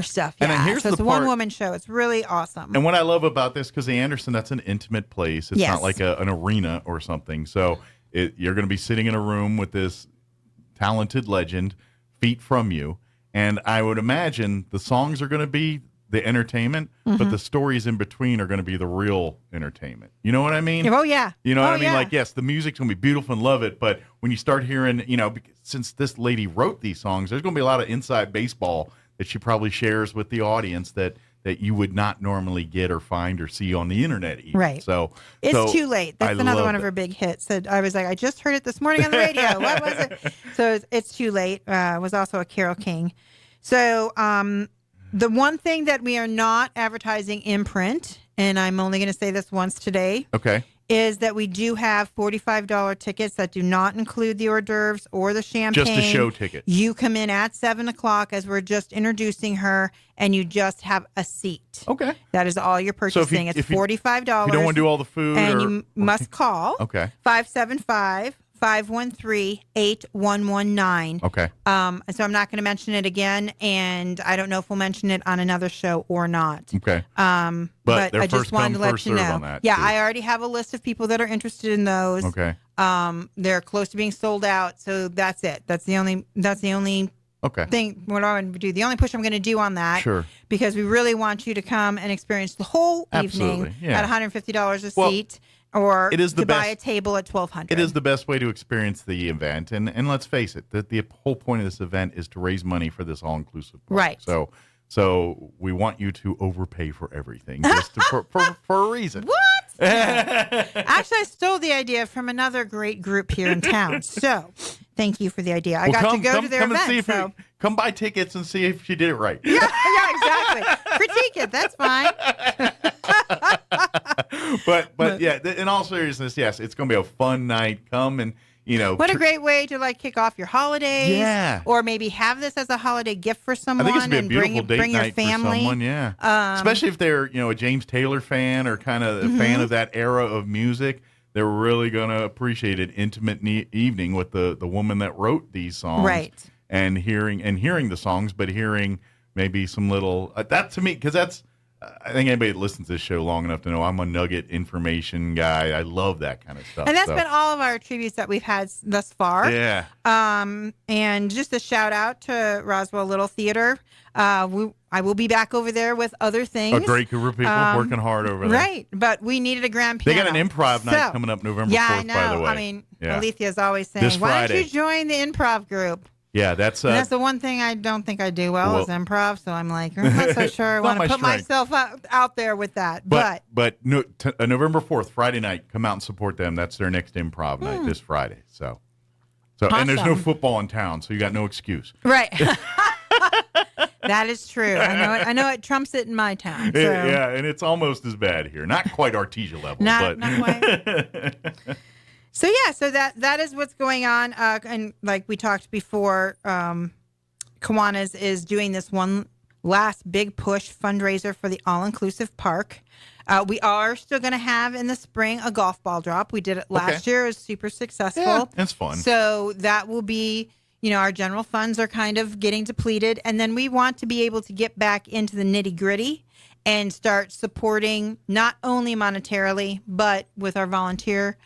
Speaker 21: stuff.
Speaker 9: And
Speaker 21: Yeah.
Speaker 9: then here's
Speaker 21: so it's
Speaker 9: the
Speaker 21: a
Speaker 9: part-
Speaker 21: one-woman show. It's really awesome.
Speaker 9: And what I love about this, because the Anderson, that's an intimate place. It's
Speaker 21: Yes.
Speaker 9: not like an arena or something. So you're going to be sitting in a room with this talented legend, feet from you. And I would imagine the songs are going to be the entertainment, but the stories in between are going to be the real entertainment. You know what I mean?
Speaker 21: Oh, yeah.
Speaker 9: You know what I mean?
Speaker 21: Yeah.
Speaker 9: Like, yes, the music's going to be beautiful and love it, but when you start hearing, since this lady wrote these songs, there's going to be a lot of inside baseball that she probably shares with the audience that you would not normally get or find or see on the internet even.
Speaker 21: Right.
Speaker 9: So
Speaker 21: It's Too Late. That's another one of her big hits. I was like, I just heard it this morning on the radio. What was it? So It's Too Late was also a Carole King. So the one thing that we are not advertising in print, and I'm only going to say this once today, is that we do have $45 tickets that do not include the hors d'oeuvres or the champagne.
Speaker 9: Just a show ticket.
Speaker 21: You come in at 7 o'clock as we're just introducing her, and you just have a seat.
Speaker 9: Okay.
Speaker 21: That is all you're purchasing. It's $45.
Speaker 9: You don't want to do all the food.
Speaker 21: And you must call 575-513-8119.
Speaker 9: Okay.
Speaker 21: So I'm not going to mention it again, and I don't know if we'll mention it on another show or not.
Speaker 9: Okay.
Speaker 21: But
Speaker 9: they're
Speaker 21: I just
Speaker 9: first
Speaker 21: wanted
Speaker 9: come,
Speaker 21: to let
Speaker 9: first
Speaker 21: you
Speaker 9: serve
Speaker 21: know.
Speaker 9: on that,
Speaker 21: Yeah,
Speaker 9: too.
Speaker 21: I already have a list of people that are interested in those.
Speaker 9: Okay.
Speaker 21: They're close to being sold out, so that's it. That's the only thing. What I would do, the only push I'm going to do on that, because we really want you to come and experience the whole evening at $150 a seat, or
Speaker 9: it is the
Speaker 21: to buy
Speaker 9: best-
Speaker 21: a table at $1,200.
Speaker 9: It is the best way to experience the event. And let's face it, the whole point of this event is to raise money for this all-inclusive park.
Speaker 21: Right.
Speaker 9: So we want you to overpay for everything just for a reason.
Speaker 21: What? Actually, I stole the idea from another great group here in town. So thank you for the idea. I got to go to their
Speaker 9: come
Speaker 21: event.
Speaker 9: And see if come buy tickets and see if she did it right.
Speaker 21: Yeah, exactly. Critique it. That's fine.
Speaker 9: But yeah, in all seriousness, yes, it's going to be a fun night. Come and
Speaker 21: What a great way to kick off your holidays.
Speaker 9: Yeah.
Speaker 21: Or maybe have this as a holiday gift for someone.
Speaker 9: I think it's gonna be a
Speaker 21: and
Speaker 9: beautiful date
Speaker 21: bring your
Speaker 9: night
Speaker 21: family.
Speaker 9: for someone. Yeah, especially if they're a James Taylor fan or kind of a fan of that era of music. They're really going to appreciate an intimate evening with the woman that wrote these songs,
Speaker 21: right?
Speaker 9: And hearing the songs, but hearing maybe some little that to me, because that's. I think anybody that listens to this show long enough to know I'm a nugget information guy. I love that kind of stuff.
Speaker 21: And that's been all of our tributes that we've had thus far.
Speaker 9: Yeah.
Speaker 21: And just a shout out to Roswell Little Theater. I will be back over there with other things.
Speaker 9: A great group of people working hard over there.
Speaker 21: Right. But we needed a grand piano.
Speaker 9: They got an improv night coming up November 4th,
Speaker 21: I know.
Speaker 9: by the way.
Speaker 21: I mean, Alethea's always saying,
Speaker 9: This
Speaker 21: why
Speaker 9: Friday.
Speaker 21: don't you join the improv group?
Speaker 9: Yeah, that's
Speaker 21: the one thing I don't think I do well is improv. So I'm like, I'm not so sure I want to put myself out there with that. But
Speaker 9: November 4th, Friday night, come out and support them. That's their next improv night this Friday. So
Speaker 21: awesome.
Speaker 9: And there's no football in town, so you got no excuse.
Speaker 21: Right. That is true. I know it trumps it in my town. So.
Speaker 9: Yeah, and it's almost as bad here. Not quite Artesia level, but
Speaker 21: not quite. So that is what's going on. And like we talked before, Kiwanis is doing this one last big push fundraiser for the all-inclusive park. We are still going to have in the spring a golf ball drop. We did it last year. It was super successful.
Speaker 9: Yeah, it's fun.
Speaker 21: So that will be, our general funds are kind of getting depleted. And then we want to be able to get back into the nitty-gritty and start supporting not only monetarily, but with our volunteers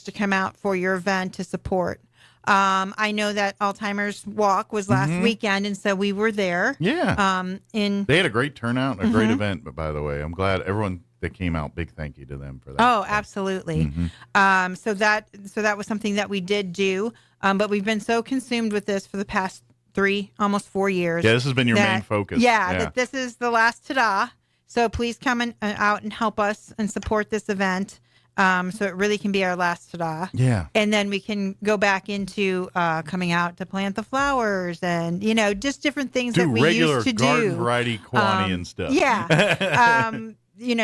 Speaker 21: to come out for your event to support. I know that Alzheimer's Walk was last weekend, and so we were there.
Speaker 9: Yeah. They had a great turnout, a great event, but by the way, I'm glad everyone that came out, big thank you to them for that.
Speaker 21: Oh, absolutely. So that was something that we did do, but we've been so consumed with this for the past 3, almost 4 years.
Speaker 9: Yeah, this has been your main focus.
Speaker 21: Yeah, that this is the last ta-da. So please come out and help us and support this event. So it really can be our last ta-da.
Speaker 9: Yeah.
Speaker 21: And then we can go back into coming out to plant the flowers and, just different things that we used to do.
Speaker 9: Garden variety Kiwani stuff.
Speaker 21: Yeah.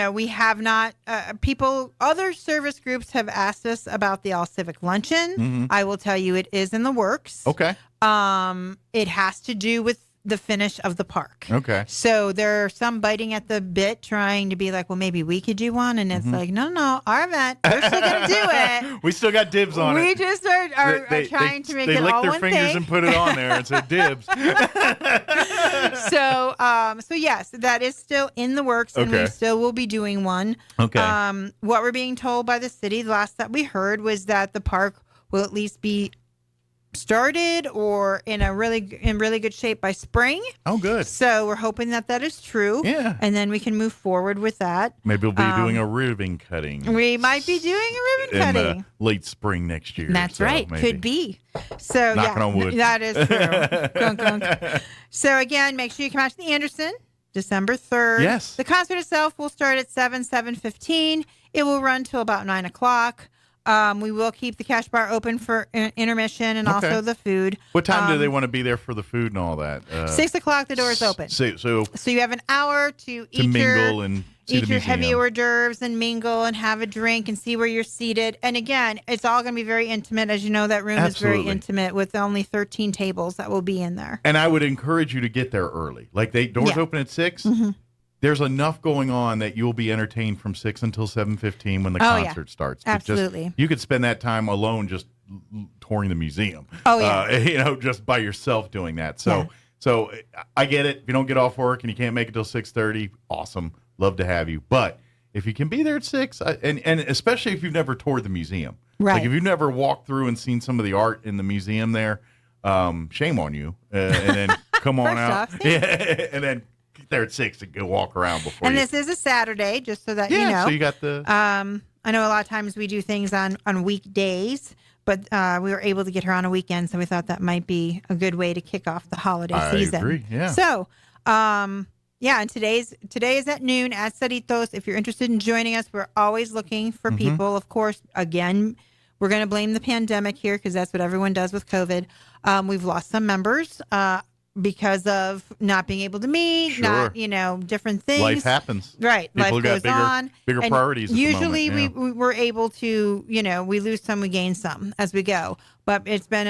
Speaker 21: We have not, other service groups have asked us about the All Civic Luncheon. I will tell you it is in the works.
Speaker 9: Okay.
Speaker 21: It has to do with the finish of the park.
Speaker 9: Okay.
Speaker 21: So there are some biting at the bit trying to be like, well, maybe we could do one. And it's like, no, our event, we're still going to do it.
Speaker 9: We still got dibs on it.
Speaker 21: We just are trying to make it all one thing.
Speaker 9: They licked their fingers and put it on there and said dibs.
Speaker 21: So yes, that is still in the works, and we still will be doing one.
Speaker 9: Okay.
Speaker 21: What we're being told by the city, the last that we heard, was that the park will at least be started or in really good shape by spring.
Speaker 9: Oh, good.
Speaker 21: So we're hoping that is true.
Speaker 9: Yeah.
Speaker 21: And then we can move forward with that.
Speaker 9: Maybe we'll be doing a ribbon cutting.
Speaker 21: We might be doing a ribbon cutting.
Speaker 9: In late spring next year.
Speaker 21: That's right.
Speaker 9: Maybe.
Speaker 21: Could be. So
Speaker 9: Knocking on wood.
Speaker 21: That is true. Gunk, gunk. So again, make sure you come out to the Anderson, December 3rd.
Speaker 9: Yes.
Speaker 21: The concert itself will start at 7:15. It will run till about 9 o'clock. We will keep the cash bar open for intermission and also the food.
Speaker 9: What time do they want to be there for the food and all that?
Speaker 21: 6 o'clock, the doors open.
Speaker 9: So
Speaker 21: you have an hour to eat
Speaker 9: mingle and see
Speaker 21: eat your heavy hors d'oeuvres and mingle and have a drink and see where you're seated. And again, it's all going to be very intimate. As you know, that room is very intimate with only 13 tables that will be in there.
Speaker 9: And I would encourage you to get there early. Like doors open at 6. There's enough going on that you'll be entertained from 6 until 7:15 when the concert starts.
Speaker 21: Absolutely.
Speaker 9: You could spend that time alone just touring the museum.
Speaker 21: Oh, yeah.
Speaker 9: Just by yourself doing that. So I get it. If you don't get off work and you can't make it till 6:30, awesome. Love to have you. But if you can be there at 6, and especially if you've never toured the museum.
Speaker 21: Right.
Speaker 9: Like if you've never walked through and seen some of the art in the museum there, shame on you. And then come on out. And then there at 6 to go walk around before.
Speaker 21: And this is a Saturday, just so that you know.
Speaker 9: So you got the.
Speaker 21: I know a lot of times we do things on weekdays, but we were able to get her on a weekend, so we thought that might be a good way to kick off the holiday season.
Speaker 9: I agree. Yeah.
Speaker 21: So, and today is at noon at Cerritos. If you're interested in joining us, we're always looking for people. Of course, again, we're going to blame the pandemic here because that's what everyone does with COVID. We've lost some members. Because of not being able to meet, different things.
Speaker 9: Life happens.
Speaker 21: Right.
Speaker 9: People
Speaker 21: Life goes on.
Speaker 9: Bigger priorities
Speaker 21: Usually
Speaker 9: at the moment.
Speaker 21: we were able to, we lose some, we gain some as we go. But it's been,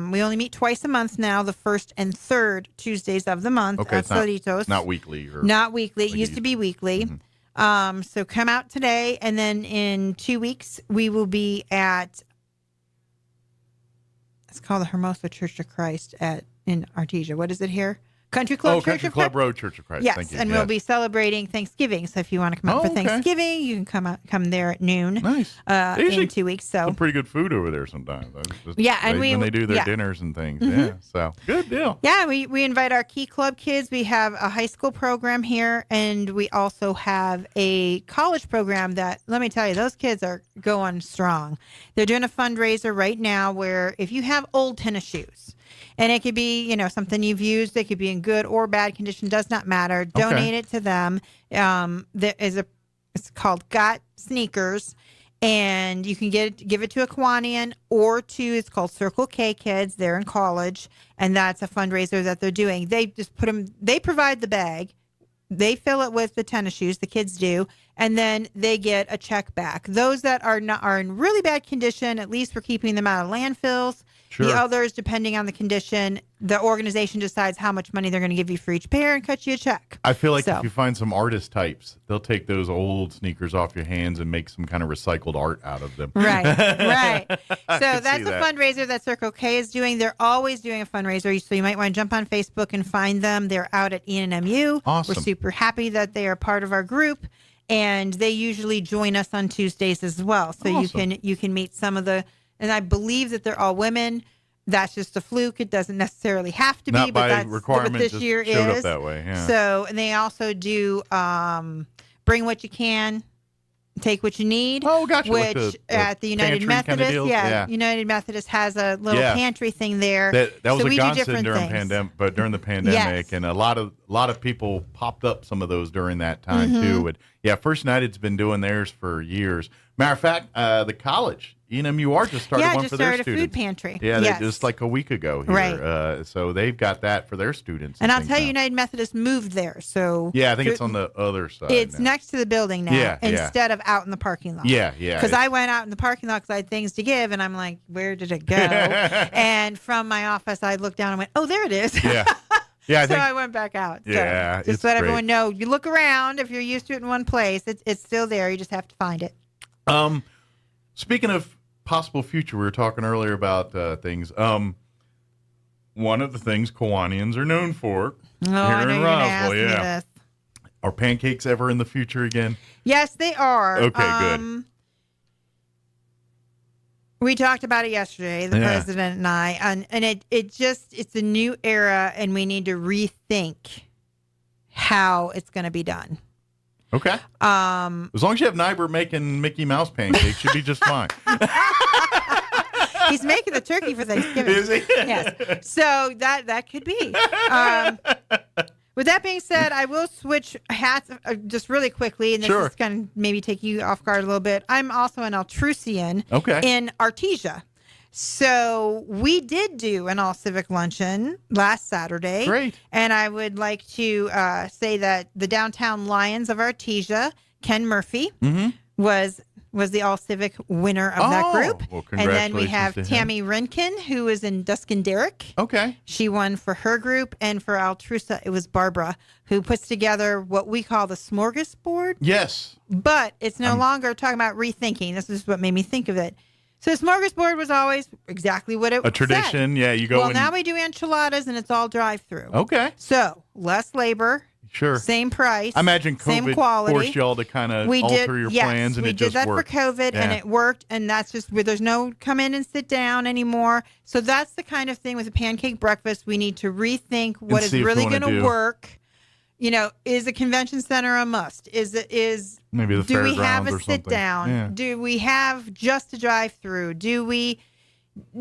Speaker 21: we only meet twice a month now, the first and third Tuesdays of the month at Cerritos.
Speaker 9: Not weekly.
Speaker 21: Not weekly. It used to be weekly. So come out today, and then in 2 weeks, we will be at, it's called the Hermosa Church of Christ in Artesia. What is it here? Country Club Church
Speaker 9: Country
Speaker 21: of
Speaker 9: Club
Speaker 21: Christ?
Speaker 9: Road Church of Christ.
Speaker 21: Yes,
Speaker 9: Thank you.
Speaker 21: and we'll be celebrating Thanksgiving. So if you want to come out for Thanksgiving, you can come there at noon.
Speaker 9: Nice.
Speaker 21: In 2 weeks. So
Speaker 9: some pretty good food over there sometimes.
Speaker 21: And
Speaker 9: when they do their dinners and things. Yeah. So good deal.
Speaker 21: Yeah, we invite our Key Club kids. We have a high school program here, and we also have a college program that, let me tell you, those kids are going strong. They're doing a fundraiser right now where if you have old tennis shoes, and it could be, something you've used. It could be in good or bad condition. Does not matter. Donate it to them. It's called Got Sneakers, And you can give it to a Kiwanian or to, it's called Circle K Kids. They're in college, and that's a fundraiser that they're doing. They just they provide the bag. They fill it with the tennis shoes, the kids do, and then they get a check back. Those that are in really bad condition, at least we're keeping them out of landfills. Sure. The others, depending on the condition, the organization decides how much money they're going to give you for each pair and cut you a check.
Speaker 9: I feel like if you find some artist types, they'll take those old sneakers off your hands and make some kind of recycled art out of them.
Speaker 21: Right, right. So that's a fundraiser that Circle K is doing. They're always doing a fundraiser, so you might want to jump on Facebook and find them. They're out at ENMU.
Speaker 9: Awesome.
Speaker 21: We're super happy that they are part of our group, and they usually join us on Tuesdays as well. So
Speaker 9: awesome.
Speaker 21: you can meet some of the, and I believe that they're all women. That's just a fluke. It doesn't necessarily have to be, but that's what this year is.
Speaker 9: Up that way. Yeah.
Speaker 21: So, and they also do bring what you can, take what you need.
Speaker 9: Oh, gotcha.
Speaker 21: Which at the United Methodist, United Methodist has a little pantry thing there.
Speaker 9: That was
Speaker 21: so
Speaker 9: a godsend during the pandemic, and a lot of people popped up some of those during that time too. And First United's been doing theirs for years. Matter of fact, the college. ENMUR just started one for their students.
Speaker 21: a food pantry.
Speaker 9: Yeah, just like a week ago here.
Speaker 21: Right.
Speaker 9: So they've got that for their students.
Speaker 21: And I'll tell you, United Methodist moved there. So
Speaker 9: I think it's on the other side.
Speaker 21: It's
Speaker 9: now.
Speaker 21: next to the building now instead of out in the parking lot.
Speaker 9: Yeah.
Speaker 21: Because I went out in the parking lot because I had things to give, and I'm like, where did it go? And from my office, I looked down and went, oh, there it is.
Speaker 9: Yeah. Yeah,
Speaker 21: I went back out.
Speaker 9: Yeah,
Speaker 21: so just let everyone know. You look around. If you're used to it in one place, it's still there. You just have to find it.
Speaker 9: Speaking of possible future, we were talking earlier about things. One of the things Kiwanians are known for here in Roswell, are pancakes ever in the future again?
Speaker 21: Yes, they are.
Speaker 9: Okay, good.
Speaker 21: We talked about it yesterday, the president and I, and it's a new era, and we need to rethink how it's going to be done.
Speaker 9: Okay. As long as you have Nyber making Mickey Mouse pancakes, you'll be just fine.
Speaker 21: He's making the turkey for Thanksgiving.
Speaker 9: Is he?
Speaker 21: Yes. So that could be. With that being said, I will switch hats just really quickly, and this is going to maybe take you off guard a little bit. I'm also an Altrusian in Artesia. So we did do an all-civic luncheon last Saturday.
Speaker 9: Great.
Speaker 21: And I would like to say that the Downtown Lions of Artesia, Ken Murphy, was the all-civic winner of that group.
Speaker 9: Well,
Speaker 21: and then we have Tammy Rinkin, who is in Duskin Derrick.
Speaker 9: Okay.
Speaker 21: She won for her group. And for Altrusa, it was Barbara, who puts together what we call the smorgasbord.
Speaker 9: Yes.
Speaker 21: But it's no longer talking about rethinking. This is what made me think of it. So smorgasbord was always exactly what it was.
Speaker 9: A tradition, you go.
Speaker 21: Well, now we do enchiladas, and it's all drive-through.
Speaker 9: Okay.
Speaker 21: So less labor.
Speaker 9: Sure.
Speaker 21: Same price.
Speaker 9: I imagine COVID
Speaker 21: same quality.
Speaker 9: forced y'all to kind of alter your plans, and it just worked.
Speaker 21: We did that for COVID, and it worked, and that's just where there's no come in and sit down anymore. So that's the kind of thing with a pancake breakfast. We need to rethink what is really going to work. You know, is a convention center a must?
Speaker 9: Maybe the
Speaker 21: do we have a
Speaker 9: or
Speaker 21: sit down?
Speaker 9: Yeah.
Speaker 21: Do we have just a drive through? Do we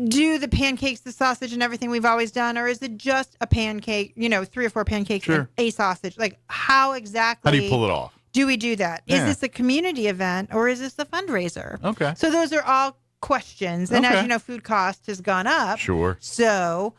Speaker 21: do the pancakes, the sausage, and everything we've always done, or is it just a pancake? 3 or 4 pancakes and a sausage. Like how exactly?
Speaker 9: How do you pull it off?
Speaker 21: Do we do that?
Speaker 9: Yeah.
Speaker 21: Is this a community event or is this a fundraiser?
Speaker 9: Okay.
Speaker 21: So those are all questions, and as you know, food cost has gone up.
Speaker 9: Sure.
Speaker 21: So.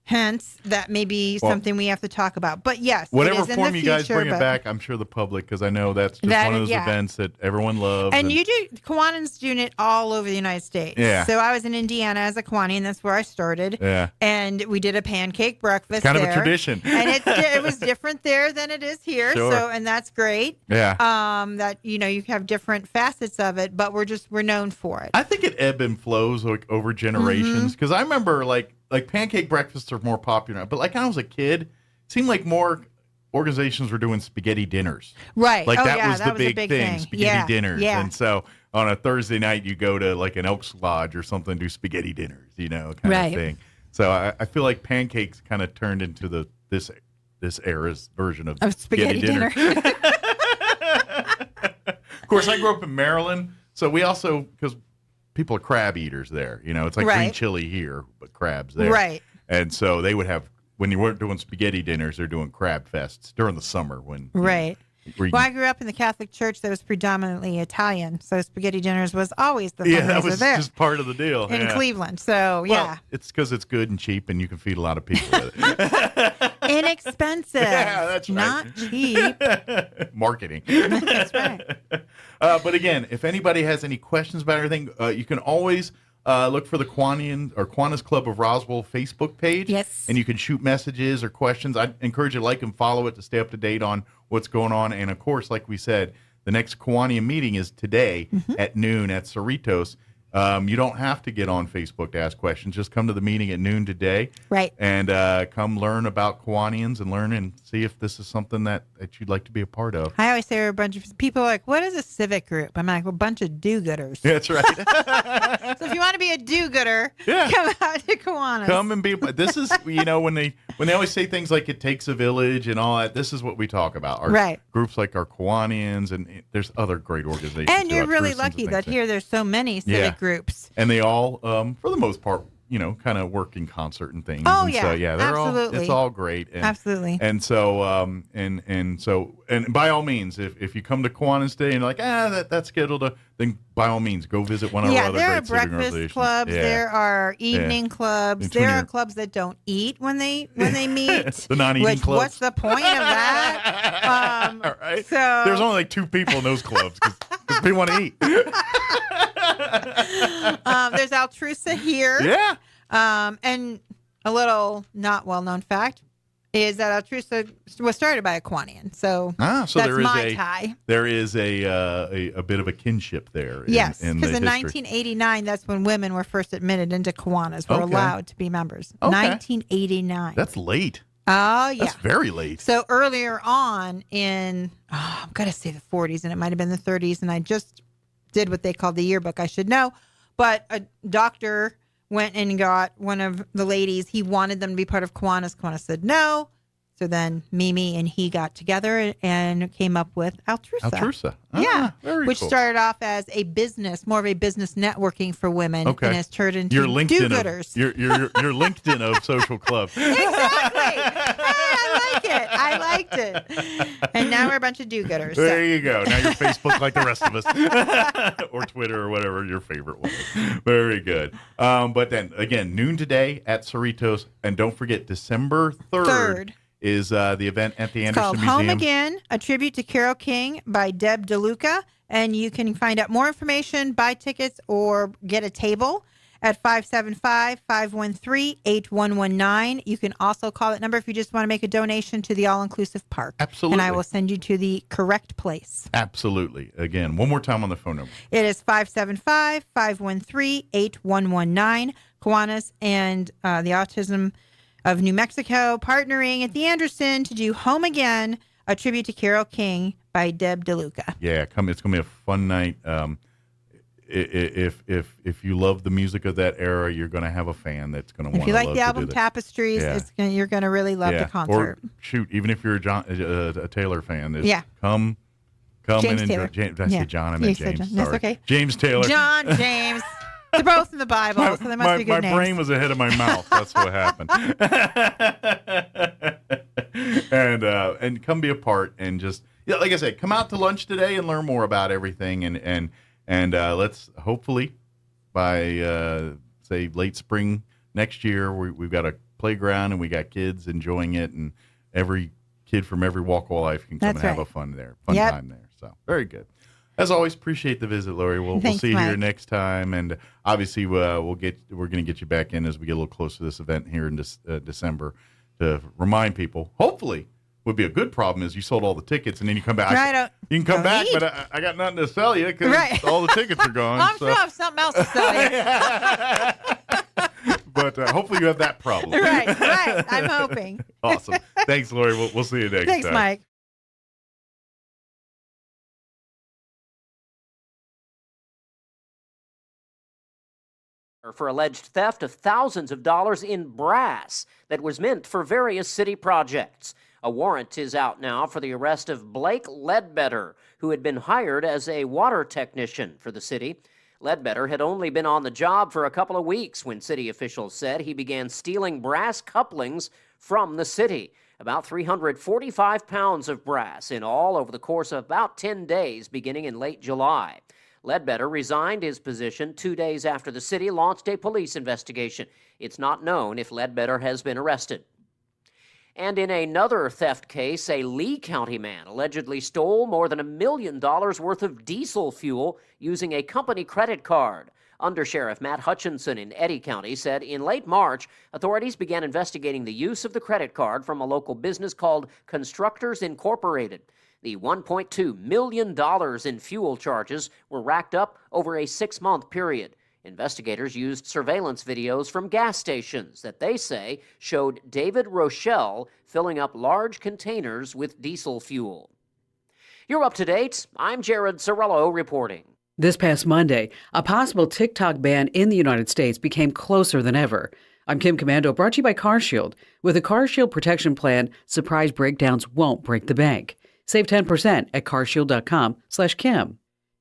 Speaker 21: Hence, that may be something we have to talk about. But yes,
Speaker 9: whatever
Speaker 21: it is
Speaker 9: form
Speaker 21: in the
Speaker 9: you guys
Speaker 21: future,
Speaker 9: bring it back, I'm sure the public, because I know that's just one of those events that everyone loves.
Speaker 21: And you do, Kiwanians doing it all over the United States.
Speaker 9: Yeah.
Speaker 21: So I was in Indiana as a Kiwanian. That's where I started.
Speaker 9: Yeah.
Speaker 21: And we did a pancake breakfast
Speaker 9: It's kind
Speaker 21: there.
Speaker 9: of a tradition.
Speaker 21: And it was different there than it is here.
Speaker 9: Sure.
Speaker 21: So, and that's great.
Speaker 9: Yeah.
Speaker 21: That, you have different facets of it, but we're known for it.
Speaker 9: I think it ebb and flows over generations, because I remember like pancake breakfasts are more popular, but like when I was a kid, it seemed like more organizations were doing spaghetti dinners.
Speaker 21: Right.
Speaker 9: Like that was
Speaker 21: a
Speaker 9: the big thing, spaghetti dinners.
Speaker 21: Yeah.
Speaker 9: And so on a Thursday night, you go to like an Elks Lodge or something, do spaghetti dinners, kind of thing. So I feel like pancakes kind of turned into this era's version of spaghetti dinner. Of course, I grew up in Maryland, so we also, because people are crab eaters there. It's like green chili here, but crabs there.
Speaker 21: Right.
Speaker 9: And so they would have, when you weren't doing spaghetti dinners, they're doing crab fests during the summer when
Speaker 21: Well, I grew up in the Catholic Church that was predominantly Italian, so spaghetti dinners was always the fundraiser
Speaker 9: that was
Speaker 21: there.
Speaker 9: just part of the deal.
Speaker 21: In Cleveland, so yeah.
Speaker 9: Well, it's because it's good and cheap, and you can feed a lot of people with it.
Speaker 21: Inexpensive.
Speaker 9: Yeah, that's right.
Speaker 21: Not cheap.
Speaker 9: Marketing.
Speaker 21: That's right.
Speaker 9: But again, if anybody has any questions about everything, you can always look for the Kiwanis Club of Roswell Facebook page.
Speaker 21: Yes.
Speaker 9: And you can shoot messages or questions. I encourage you to like and follow it to stay up to date on what's going on. And of course, like we said, the next Kiwanian meeting is today at noon at Cerritos. You don't have to get on Facebook to ask questions. Just come to the meeting at noon today.
Speaker 21: Right.
Speaker 9: And come learn about Kiwanians and learn and see if this is something that you'd like to be a part of.
Speaker 21: I always say a bunch of people are like, what is a civic group? I'm like, a bunch of do-gooders.
Speaker 9: That's right.
Speaker 21: So if you want to be a do-gooder, come out to Kiwanis.
Speaker 9: Come and be. This is, when they always say things like it takes a village and all that, this is what we talk about. Our groups like our Kiwanians, and there's other great organizations.
Speaker 21: And you're really lucky that here there's so many civic groups.
Speaker 9: And they all, for the most part, kind of work in concert and things.
Speaker 21: Oh,
Speaker 9: and
Speaker 21: yeah.
Speaker 9: So, yeah, they're
Speaker 21: absolutely.
Speaker 9: It's all great. And,
Speaker 21: absolutely.
Speaker 9: And so, and by all means, if you come to Kiwanis Day and you're like, that's scheduled, then by all means, go visit one of our other great civic organizations.
Speaker 21: There are breakfast clubs. Yeah. There are evening clubs. There are clubs that don't eat when they meet.
Speaker 9: The non-eating clubs.
Speaker 21: What's the point of that?
Speaker 9: All right.
Speaker 21: So
Speaker 9: there's only like 2 people in those clubs because they want to eat.
Speaker 21: There's Altrusa here.
Speaker 9: Yeah.
Speaker 21: And a little not well-known fact is that Altrusa was started by a Kiwanian. So, that's
Speaker 9: there is
Speaker 21: my tie.
Speaker 9: There is a bit of a kinship there.
Speaker 21: Yes, because in 1989, that's when women were first admitted into Kiwanis, were allowed to be members. Okay. 1989.
Speaker 9: That's late.
Speaker 21: Oh, yeah.
Speaker 9: That's very late.
Speaker 21: So earlier on in, I'm going to say the 40s, and it might have been the 30s, and I just did what they called the yearbook. I should know. But a doctor went and got one of the ladies. He wanted them to be part of Kiwanis. Kiwanis said no. So then Mimi and he got together and came up with Altrusa.
Speaker 9: Altrusa.
Speaker 21: Which started off as a business, more of a business networking for women, and has turned into do-gooders.
Speaker 9: Your LinkedIn of social clubs.
Speaker 21: Exactly. I liked it. And now we're a bunch of do-gooders.
Speaker 9: There you go. Now you're Facebook like the rest of us. Or Twitter or whatever your favorite one is. Very good. But then, again, noon today at Cerritos. And don't forget, December 3rd. Is the event at the Anderson Museum.
Speaker 21: It's called Home Again, a tribute to Carole King by Deb DeLuca. And you can find out more information, buy tickets, or get a table at 575-513-8119. You can also call that number if you just want to make a donation to the all-inclusive park.
Speaker 9: Absolutely.
Speaker 21: And I will send you to the correct place.
Speaker 9: Absolutely. Again, one more time on the phone number.
Speaker 21: It is 575-513-8119. Kiwanis and the Autism of New Mexico partnering at the Anderson to do Home Again, a tribute to Carole King by Deb DeLuca.
Speaker 9: Yeah, it's going to be a fun night. If you love the music of that era, you're going to have a fan that's going to want to.
Speaker 21: If you like the album Tapestries, you're going to really love the concert.
Speaker 9: Or shoot, even if you're a Taylor fan, come
Speaker 21: James
Speaker 9: and enjoy.
Speaker 21: Taylor.
Speaker 9: Did I say John? I meant James.
Speaker 21: That's okay.
Speaker 9: James Taylor.
Speaker 21: John, James. They're both in the Bible, so they must be good names.
Speaker 9: My brain was ahead of my mouth. That's what happened. And come be a part and just like I said, come out to lunch today and learn more about everything and let's hopefully by say late spring next year we've got a playground and we got kids enjoying it and every kid from every walk of life can come have a fun time there. So very good. As always, appreciate the visit, Lori. We'll see you here next time, and obviously we're going to get you back in as we get a little closer to this event here in December to remind people. Hopefully, would be a good problem is you sold all the tickets and then you come back. You can come back, but I got nothing to sell you because all the tickets are gone.
Speaker 21: I'm sure I have something else to sell you.
Speaker 9: But hopefully you have that problem.
Speaker 21: Right. I'm hoping.
Speaker 9: Awesome. Thanks, Lori. We'll see you next time.
Speaker 21: Thanks, Mike.
Speaker 1: For alleged theft of thousands of dollars in brass that was meant for various city projects. A warrant is out now for the arrest of Blake Ledbetter, who had been hired as a water technician for the city. Ledbetter had only been on the job for a couple of weeks when city officials said he began stealing brass couplings from the city. about 345 pounds of brass in all over the course of about 10 days beginning in late July. Ledbetter resigned his position 2 days after the city launched a police investigation. It's not known if Ledbetter has been arrested. And in another theft case, a Lee County man allegedly stole more than $1 million worth of diesel fuel using a company credit card. Undersheriff Matt Hutchinson in Eddy County said in late March, authorities began investigating the use of the credit card from a local business called Constructors Incorporated. The $1.2 million in fuel charges were racked up over a 6-month period. Investigators used surveillance videos from gas stations that they say showed David Rochelle filling up large containers with diesel fuel. You're up to date. I'm Jared Sorello reporting.
Speaker 3: This past Monday, a possible TikTok ban in the United States became closer than ever. I'm Kim Commando, brought to you by CarShield. With a CarShield protection plan, surprise breakdowns won't break the bank. Save 10% at carshield.com/Kim.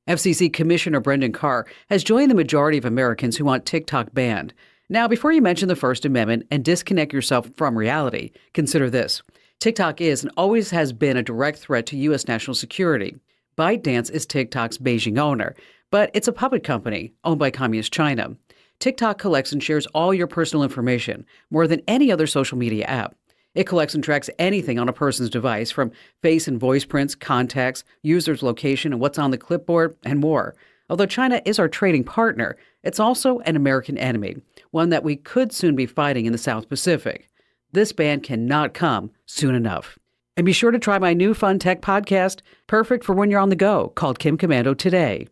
Speaker 3: FCC Commissioner Brendan Carr has joined the majority of Americans who want TikTok banned. Now, before you mention the First Amendment and disconnect yourself from reality, consider this. TikTok is and always has been a direct threat to U.S. national security. ByteDance is TikTok's Beijing owner, but it's a public company owned by Communist China. TikTok collects and shares all your personal information, more than any other social media app. It collects and tracks anything on a person's device, from face and voice prints, contacts, users' location, and what's on the clipboard, and more. Although China is our trading partner, it's also an American enemy, one that we could soon be fighting in the South Pacific. This ban cannot come soon enough. And be sure to try my new fun tech podcast, perfect for when you're on the go, called Kim Commando Today.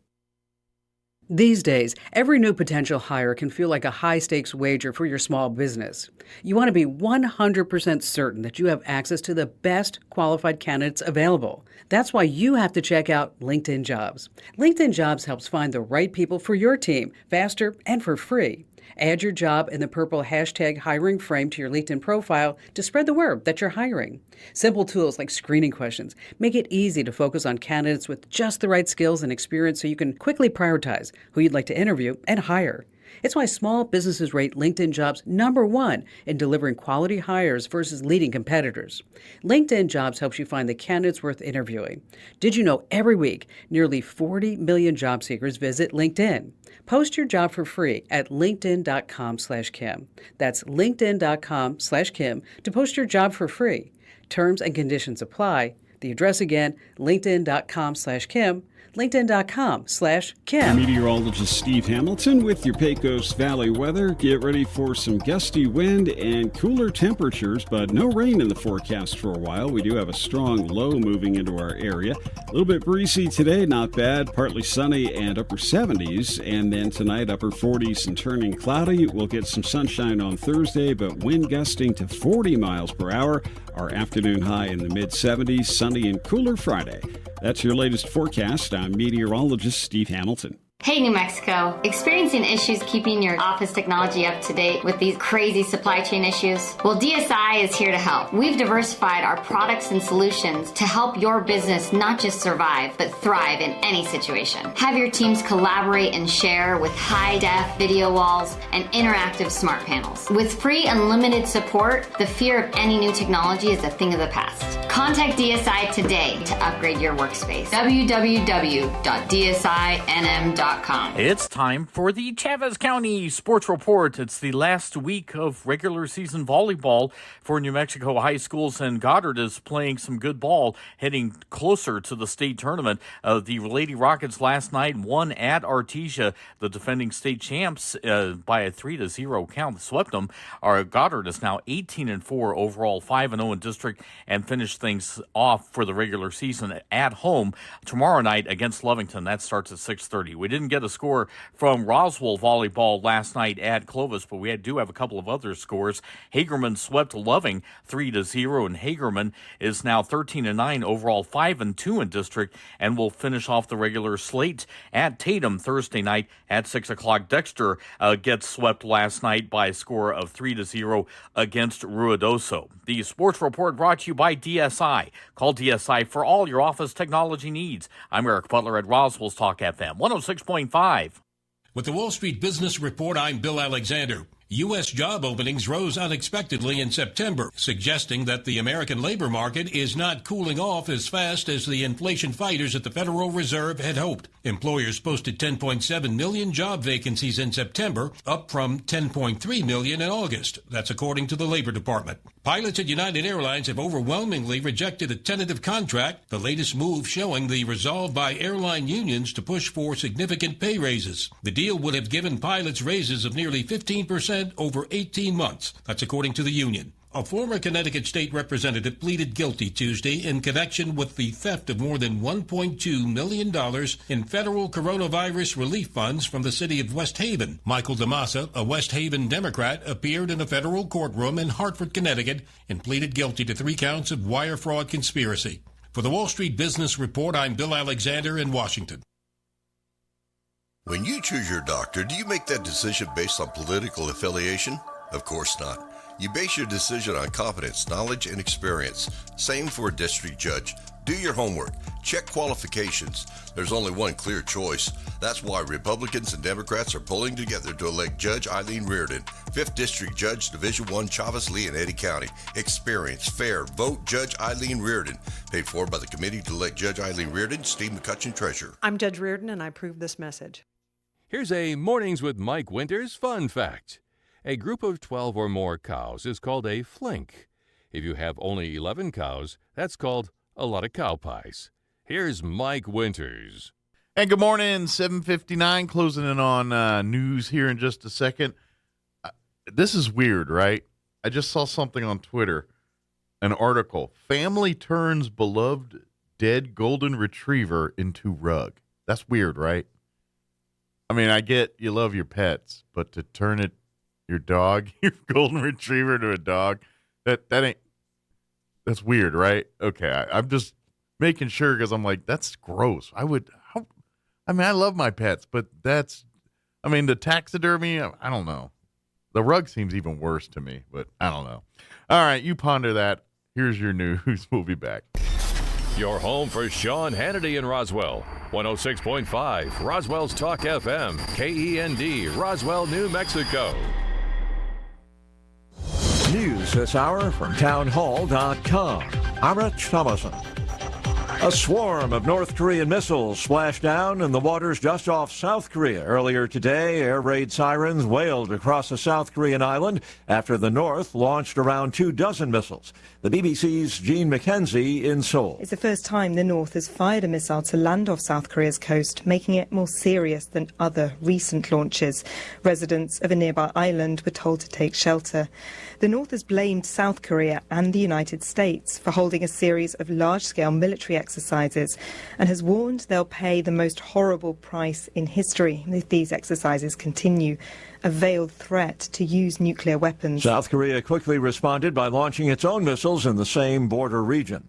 Speaker 3: These days, every new potential hire can feel like a high-stakes wager for your small business. You want to be 100% certain that you have access to the best qualified candidates available. That's why you have to check out LinkedIn Jobs. LinkedIn Jobs helps find the right people for your team faster and for free. Add your job in the purple hashtag hiring frame to your LinkedIn profile to spread the word that you're hiring. Simple tools like screening questions make it easy to focus on candidates with just the right skills and experience so you can quickly prioritize who you'd like to interview and hire. It's why small businesses rate LinkedIn Jobs #1 in delivering quality hires versus leading competitors. LinkedIn Jobs helps you find the candidates worth interviewing. Did you know every week, nearly 40 million job seekers visit LinkedIn? Post your job for free at linkedin.com/Kim. That's linkedin.com/Kim to post your job for free. Terms and conditions apply. The address again, linkedin.com/Kim. LinkedIn.com/Kim.
Speaker 11: Meteorologist Steve Hamilton with your Pecos Valley weather. Get ready for some gusty wind and cooler temperatures, but no rain in the forecast for a while. We do have a strong low moving into our area. A little bit breezy today, not bad. Partly sunny and upper 70s. And then tonight, upper 40s and turning cloudy. We'll get some sunshine on Thursday, but wind gusting to 40 miles per hour. Our afternoon high in the mid-70s, sunny and cooler Friday. That's your latest forecast. I'm meteorologist Steve Hamilton.
Speaker 22: Hey, New Mexico. Experiencing issues keeping your office technology up to date with these crazy supply chain issues? Well, DSI is here to help. We've diversified our products and solutions to help your business not just survive, but thrive in any situation. Have your teams collaborate and share with high-def video walls and interactive smart panels. With free unlimited support, the fear of any new technology is a thing of the past. Contact DSI today to upgrade your workspace. www.dsinm.com.
Speaker 23: It's time for the Chavez County Sports Report. It's the last week of regular season volleyball for New Mexico high schools, and Goddard is playing some good ball, heading closer to the state tournament. The Lady Rockets last night won at Artesia, the defending state champs, by a 3-0 count. Swept them. Goddard is now 18-4 overall, 5-0 in district, and finished things off for the regular season at home tomorrow night against Lovington. That starts at 6:30. We didn't get a score from Roswell volleyball last night at Clovis, but we do have a couple of other scores. Hagerman swept Loving 3-0, and Hagerman is now 13-9 overall, 5-2 in district, and will finish off the regular slate at Tatum Thursday night at 6 o'clock. Dexter gets swept last night by a score of 3-0 against Ruidoso. The Sports Report brought to you by DSI. Call DSI for all your office technology needs. I'm Eric Butler at Roswell's Talk FM 106.5.
Speaker 24: With the Wall Street Business Report, I'm Bill Alexander.
Speaker 2: U.S. job openings rose unexpectedly in September, suggesting that the American labor market is not cooling off as fast as the inflation fighters at the Federal Reserve had hoped. Employers posted 10.7 million job vacancies in September, up from 10.3 million in August. That's according to the Labor Department. Pilots at United Airlines have overwhelmingly rejected a tentative contract, the latest move showing the resolve by airline unions to push for significant pay raises. The deal would have given pilots raises of nearly 15% over 18 months. That's according to the union. A former Connecticut state representative pleaded guilty Tuesday in connection with the theft of more than $1.2 million in federal coronavirus relief funds from the city of West Haven. Michael DeMassa, a West Haven Democrat, appeared in a federal courtroom in Hartford, Connecticut, and pleaded guilty to 3 counts of wire fraud conspiracy. For the Wall Street Business Report, I'm Bill Alexander in Washington.
Speaker 4: When you choose your doctor, do you make that decision based on political affiliation? Of course not. You base your decision on competence, knowledge, and experience. Same for a district judge. Do your homework. Check qualifications. There's only one clear choice. That's why Republicans and Democrats are pulling together to elect Judge Eileen Reardon, 5th District Judge, Division I, Chavez, Lee, and Eddy County. Experience, fair, vote Judge Eileen Reardon. Paid for by the committee to elect Judge Eileen Reardon, Steve McCutcheon, Treasurer.
Speaker 5: I'm Judge Reardon, and I approve this message.
Speaker 7: Here's a Mornings with Mike Winters fun fact. A group of 12 or more cows is called a flink. If you have only 11 cows, that's called a lot of cow pies. Here's Mike Winters.
Speaker 9: And good morning, 7:59, closing in on news here in just a second. This is weird, right? I just saw something on Twitter, an article. Family turns beloved dead golden retriever into rug. That's weird, right? I mean, I get you love your pets, but to turn it, your dog, your golden retriever to a dog, that ain't, that's weird, right? Okay, I'm just making sure because I'm like, that's gross. I love my pets, but the taxidermy, I don't know. The rug seems even worse to me, but I don't know. All right, you ponder that. Here's your news. We'll be back.
Speaker 7: Your home for Sean Hannity in Roswell. 106.5 Roswell's Talk FM, KEND, Roswell, New Mexico.
Speaker 24: News this hour from townhall.com. I'm Rich Thomason. A swarm of North Korean missiles splashed down in the waters just off South Korea. Earlier today, air raid sirens wailed across a South Korean island after the North launched around 24 missiles. The BBC's Jean McKenzie in Seoul.
Speaker 25: It's the first time the North has fired a missile to land off South Korea's coast, making it more serious than other recent launches. Residents of a nearby island were told to take shelter. The North has blamed South Korea and the United States for holding a series of large-scale military exercises and has warned they'll pay the most horrible price in history if these exercises continue. A veiled threat to use nuclear weapons.
Speaker 24: South Korea quickly responded by launching its own missiles in the same border region.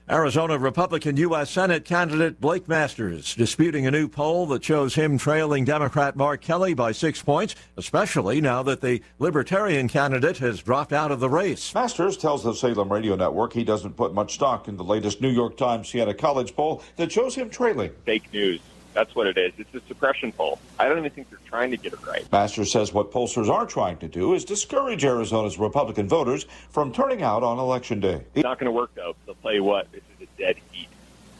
Speaker 24: Arizona Republican U.S. Senate candidate Blake Masters disputing a new poll that shows him trailing Democrat Mark Kelly by 6 points, especially now that the Libertarian candidate has dropped out of the race.
Speaker 26: Masters tells the Salem Radio Network he doesn't put much stock in the latest New York Times Siena College poll that shows him trailing.
Speaker 27: Fake news. That's what it is. It's a suppression poll. I don't even think they're trying to get it right.
Speaker 26: Masters says what pollsters are trying to do is discourage Arizona's Republican voters from turning out on Election Day.
Speaker 27: It's not going to work, though, because I'll tell you what, this is a dead heat.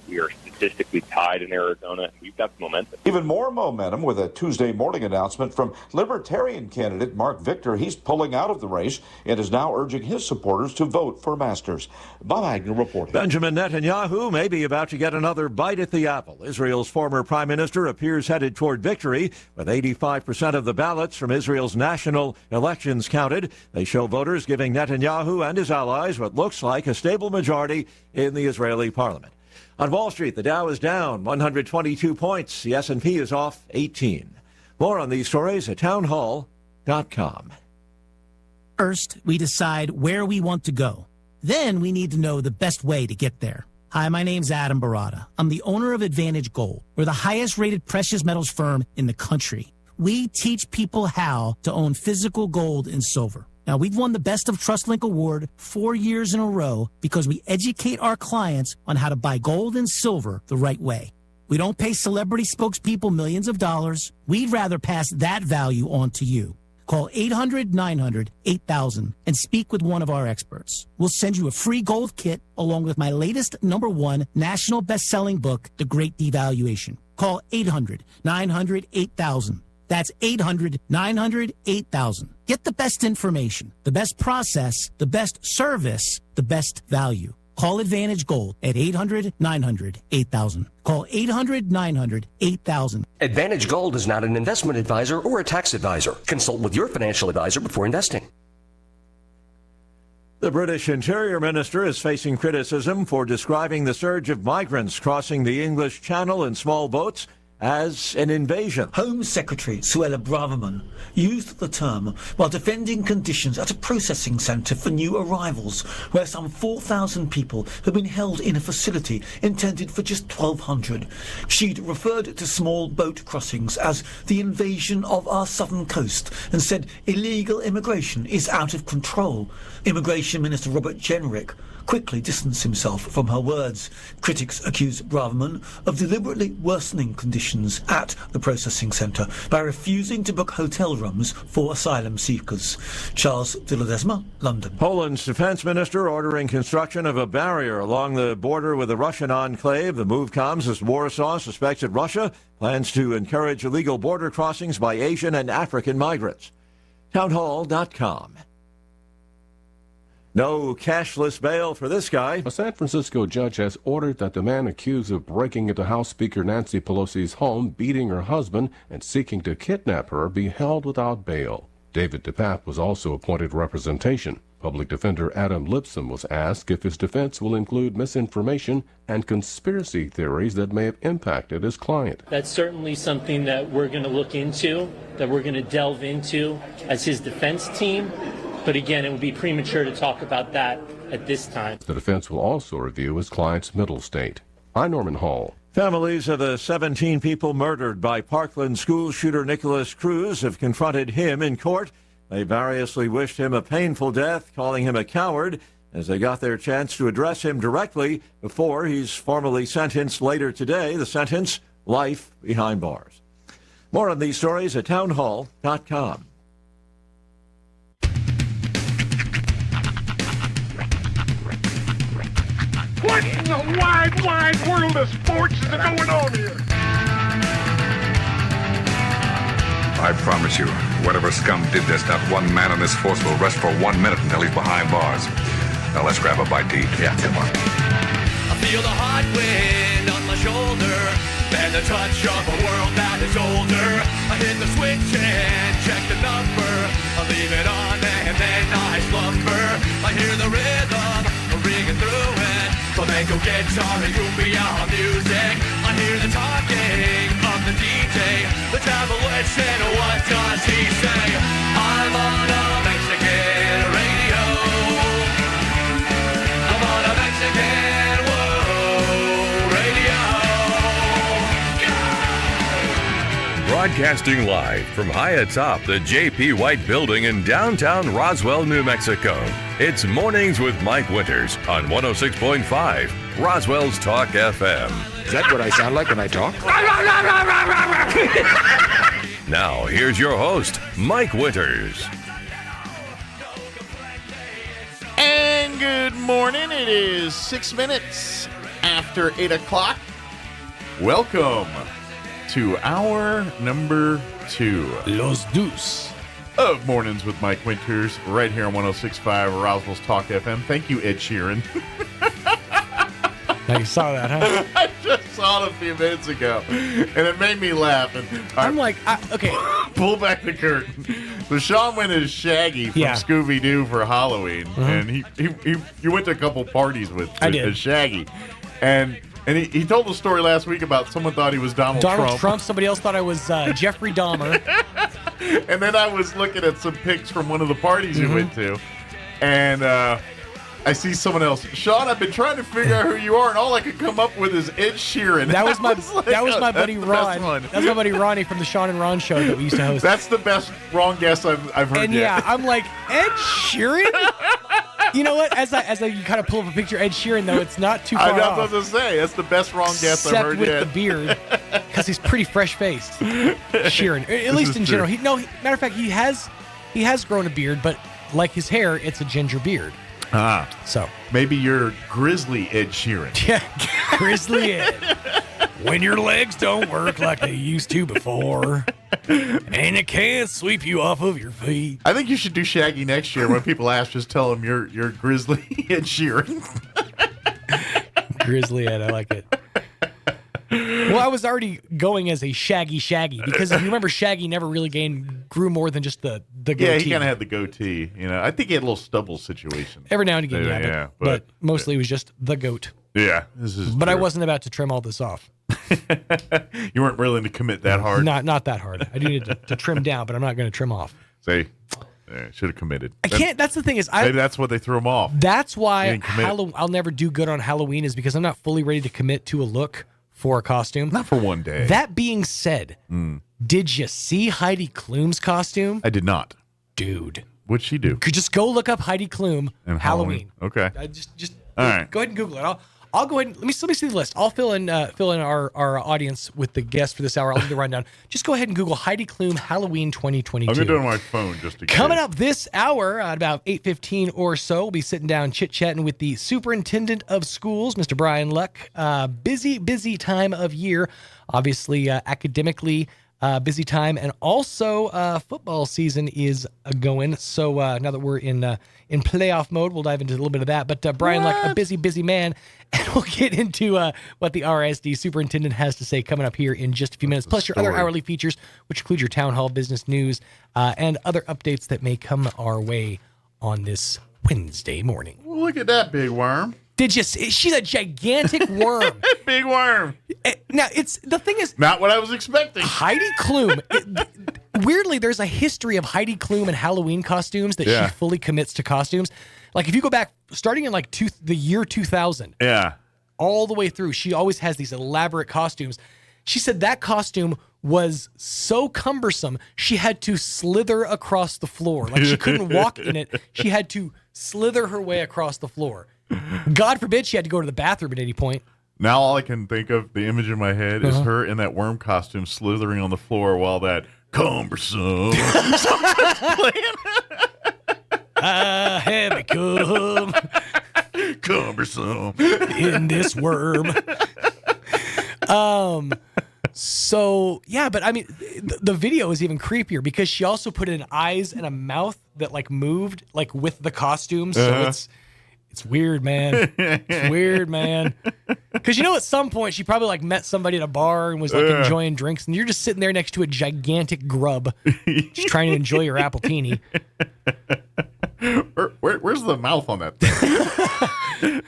Speaker 27: We are statistically tied in Arizona, and we've got the momentum.
Speaker 26: Even more momentum with a Tuesday morning announcement from Libertarian candidate Mark Victor. He's pulling out of the race and is now urging his supporters to vote for Masters. Bob Agnew reporting.
Speaker 24: Benjamin Netanyahu may be about to get another bite at the apple. Israel's former prime minister appears headed toward victory with 85% of the ballots from Israel's national elections counted. They show voters giving Netanyahu and his allies what looks like a stable majority in the Israeli parliament. On Wall Street, the Dow is down 122 points. The S&P is off 18. More on these stories at townhall.com.
Speaker 28: First, we decide where we want to go. Then we need to know the best way to get there. Hi, my name's Adam Barada. I'm the owner of Advantage Gold. We're the highest-rated precious metals firm in the country. We teach people how to own physical gold and silver. Now, we've won the Best of TrustLink Award 4 years in a row because we educate our clients on how to buy gold and silver the right way. We don't pay celebrity spokespeople millions of dollars. We'd rather pass that value on to you. Call 800-900-8000 and speak with one of our experts. We'll send you a free gold kit along with my latest #1 national best-selling book, The Great Devaluation. Call 800-900-8000. That's 800-900-8000. Get the best information, the best process, the best service, the best value. Call Advantage Gold at 800-900-8000. Call 800-900-8000.
Speaker 6: Advantage Gold is not an investment advisor or a tax advisor. Consult with your financial advisor before investing.
Speaker 24: The British Interior Minister is facing criticism for describing the surge of migrants crossing the English Channel in small boats as an invasion.
Speaker 8: Home Secretary Suella Braverman used the term while defending conditions at a processing centre for new arrivals, where some 4,000 people have been held in a facility intended for just 1,200. She'd referred to small boat crossings as the invasion of our southern coast and said illegal immigration is out of control. Immigration Minister Robert Jenrick quickly distanced himself from her words. Critics accuse Braverman of deliberately worsening conditions at the processing centre by refusing to book hotel rooms for asylum seekers. Charles de Ledesma, London.
Speaker 24: Poland's defense minister ordering construction of a barrier along the border with the Russian enclave. The move comes as Warsaw suspects that Russia plans to encourage illegal border crossings by Asian and African migrants. Townhall.com. No cashless bail for this guy.
Speaker 10: A San Francisco judge has ordered that the man accused of breaking into House Speaker Nancy Pelosi's home, beating her husband, and seeking to kidnap her be held without bail. David DePape was also appointed representation. Public Defender Adam Lipsome was asked if his defense will include misinformation and conspiracy theories that may have impacted his client.
Speaker 12: That's certainly something that we're going to look into, that we're going to delve into as his defense team. But again, it would be premature to talk about that at this time.
Speaker 10: The defense will also review his client's mental state. I'm Norman Hall.
Speaker 24: Families of the 17 people murdered by Parkland school shooter Nicholas Cruz have confronted him in court. They variously wished him a painful death, calling him a coward, as they got their chance to address him directly before he's formally sentenced later today. The sentence, life behind bars. More on these stories at townhall.com.
Speaker 13: What in the wide, wide world of sports is going on here?
Speaker 14: I promise you, whatever scum did this, not one man on this force will rest for 1 minute until he's behind bars. Now let's grab a bite to eat. Yeah, come on.
Speaker 15: I feel the hot wind on my shoulder and the touch of a world that is older. I hit the switch and check the number. I leave it on and then I slumber. I hear the rhythm ringing through it. Flamenco guitar and cumbia music. I hear the talking of the DJ. The travel said, what does he say? I'm on a Mexican radio. I'm on a Mexican world radio. Yeah!
Speaker 7: Broadcasting live from high atop the J.P. White Building in downtown Roswell, New Mexico. It's Mornings with Mike Winters on 106.5 Roswell's Talk FM.
Speaker 14: Is that what I sound like when I talk?
Speaker 7: Now, here's your host, Mike Winters.
Speaker 9: And good morning. It is 6 minutes after 8 o'clock. Welcome to hour number 2.
Speaker 28: Los Dos.
Speaker 9: Of Mornings with Mike Winters, right here on 106.5 Roswell's Talk FM. Thank you, Ed Sheeran.
Speaker 28: Now you saw that, huh?
Speaker 9: I just saw it a few minutes ago, and it made me laugh. And
Speaker 28: I'm like, okay.
Speaker 9: Pull back the curtain. So Sean went as Shaggy from Scooby-Doo for Halloween, and he went to a couple parties with as Shaggy. And he told the story last week about someone thought he was Donald Trump.
Speaker 28: Somebody else thought I was Jeffrey Dahmer.
Speaker 9: And then I was looking at some pics from one of the parties he went to, and I see someone else. Sean, I've been trying to figure out who you are, and all I could come up with is Ed Sheeran.
Speaker 28: That was my my buddy Ron. That's my buddy Ronnie from the Sean and Ron show that we used to host.
Speaker 9: That's the best wrong guess I've heard
Speaker 28: and
Speaker 9: yet.
Speaker 28: I'm like, Ed Sheeran? You know what? As you kind of pull up a picture of Ed Sheeran, though, it's not too far off.
Speaker 9: I was going to say, that's the best wrong guess I've heard
Speaker 28: yet.
Speaker 9: Except
Speaker 28: with the beard, because he's pretty fresh-faced. Sheeran, at least in general. Matter of fact, he has
Speaker 1: he has grown a beard, but like his hair, it's a ginger beard.
Speaker 9: Ah.
Speaker 1: So.
Speaker 9: Maybe you're Grizzly Ed Sheeran.
Speaker 1: Yeah, Grizzly Ed. When your legs don't work like they used to before, and it can't sweep you off of your feet.
Speaker 9: I think you should do Shaggy next year. When people ask, just tell them you're Grizzly Ed Sheeran.
Speaker 1: Grizzly Ed, I like it. Well, I was already going as a Shaggy because if you remember, Shaggy never really grew more than just the goatee.
Speaker 9: Yeah, he kind of had the goatee. I think he had a little stubble situation.
Speaker 1: Every now and again, but mostly it was just the goat.
Speaker 9: Yeah, this is.
Speaker 1: But
Speaker 9: true.
Speaker 1: I wasn't about to trim all this off.
Speaker 9: You weren't willing to commit that hard.
Speaker 1: Not that hard. I do need to trim down, but I'm not going to trim off.
Speaker 9: Say, should have committed.
Speaker 1: I can't. That's the thing is,
Speaker 9: maybe that's what they threw him off.
Speaker 1: That's why I'll never do good on Halloween is because I'm not fully ready to commit to a look for a costume.
Speaker 9: Not for one day.
Speaker 1: That being said, did you see Heidi Klum's costume?
Speaker 9: I did not.
Speaker 1: Dude.
Speaker 9: What'd she do?
Speaker 1: Could just go look up Heidi Klum
Speaker 9: and
Speaker 1: Halloween.
Speaker 9: Okay.
Speaker 1: Just
Speaker 9: all right.
Speaker 1: Go ahead and Google it. I'll go ahead and let me see the list. I'll fill in our audience with the guest for this hour. I'll do the rundown. Just go ahead and Google Heidi Klum Halloween 2022.
Speaker 9: I'm going to do it on my phone just to
Speaker 1: Coming up this hour at about 8:15 or so, we'll be sitting down chit-chatting with the superintendent of schools, Mr. Brian Luck. Busy time of year. Obviously, academically busy time, and also football season is going. So now that we're in playoff mode, we'll dive into a little bit of that. But Brian Luck, a busy man, and we'll get into what the RSD superintendent has to say coming up here in just a few minutes. Plus your other hourly features, which include your town hall business news and other updates that may come our way on this Wednesday morning.
Speaker 9: Well, look at that big worm.
Speaker 1: Did you see? She's a gigantic worm.
Speaker 9: Big worm.
Speaker 1: Now, the thing is...
Speaker 9: Not what I was expecting.
Speaker 1: Heidi Klum. Weirdly, there's a history of Heidi Klum and Halloween costumes that she fully commits to costumes. Like, if you go back, starting in like the year 2000, all the way through, she always has these elaborate costumes. She said that costume was so cumbersome, she had to slither across the floor. Like, she couldn't walk in it. She had to slither her way across the floor. God forbid she had to go to the bathroom at any point.
Speaker 9: Now all I can think of, the image in my head, is her in that worm costume slithering on the floor while that cumbersome
Speaker 1: I have become
Speaker 9: cumbersome
Speaker 1: in this worm. So, yeah, but I mean, the video is even creepier because she also put in eyes and a mouth that like moved like with the costume. So it's weird, man. It's weird, man. Because at some point she probably like met somebody at a bar and was like enjoying drinks, and you're just sitting there next to a gigantic grub, just trying to enjoy your appletini.
Speaker 9: Where's the mouth on that thing?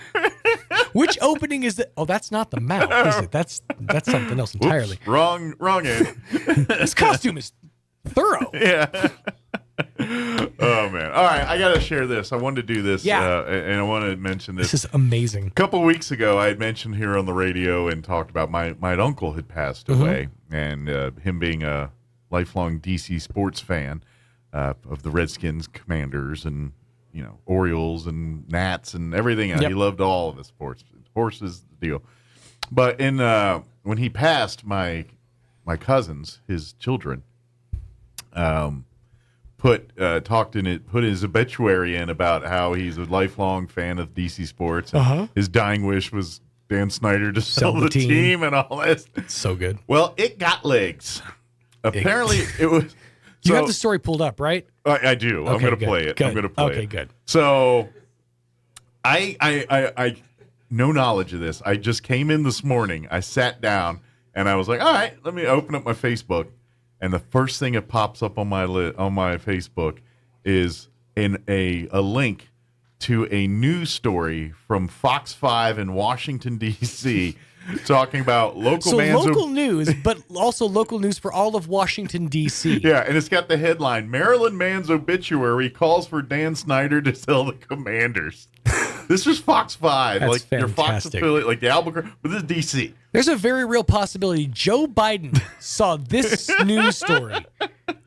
Speaker 1: Which opening is that? Oh, that's not the mouth, is it? That's something else entirely.
Speaker 9: Oops, wrong end.
Speaker 1: This costume is thorough.
Speaker 9: Yeah. Oh man! All right, I gotta share this. I wanted to do this, and I want to mention this.
Speaker 1: This is amazing.
Speaker 9: A couple of weeks ago, I had mentioned here on the radio and talked about my uncle had passed away, and him being a lifelong DC sports fan of the Redskins, Commanders, and Orioles and Nats and everything. He loved all of the sports, horses, the deal. But when he passed, my cousins, his children, put his obituary in about how he's a lifelong fan of DC sports. And his dying wish was Dan Snyder to sell the team and all this.
Speaker 1: So good.
Speaker 9: Well, it got legs. Apparently, it was.
Speaker 1: You have the story pulled up, right?
Speaker 9: I do. I'm going to play it.
Speaker 1: Good.
Speaker 9: I'm going to play it.
Speaker 1: Okay, good.
Speaker 9: So, I no knowledge of this. I just came in this morning. I sat down and I was like, all right, let me open up my Facebook. And the first thing that pops up on my Facebook is a link to a news story from Fox 5 in Washington, D.C., talking about local
Speaker 1: news, but also local news for all of Washington, D.C.
Speaker 9: Yeah, and it's got the headline, Maryland man's obituary calls for Dan Snyder to sell the Commanders. This is Fox 5.
Speaker 1: That's
Speaker 9: like
Speaker 1: fantastic.
Speaker 9: Your Fox affiliate, like the Albuquerque, but this is D.C.
Speaker 1: There's a very real possibility Joe Biden saw this news story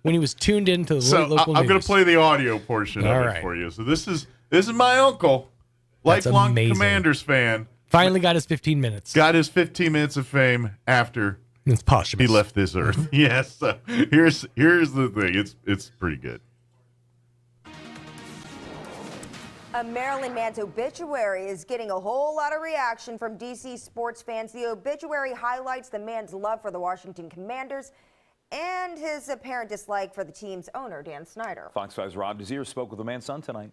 Speaker 1: when he was tuned into the local news.
Speaker 9: I'm going to play the audio portion of it for you. So this is my uncle, lifelong Commanders fan.
Speaker 1: Finally got his 15 minutes.
Speaker 9: Got his 15 minutes of fame after
Speaker 1: it's posthumous.
Speaker 9: He left this earth. Yes. Here's the thing. It's pretty good.
Speaker 3: A Maryland man's obituary is getting a whole lot of reaction from D.C. sports fans. The obituary highlights the man's love for the Washington Commanders and his apparent dislike for the team's owner, Dan Snyder.
Speaker 11: Fox 5's Rob Desir spoke with the man's son tonight.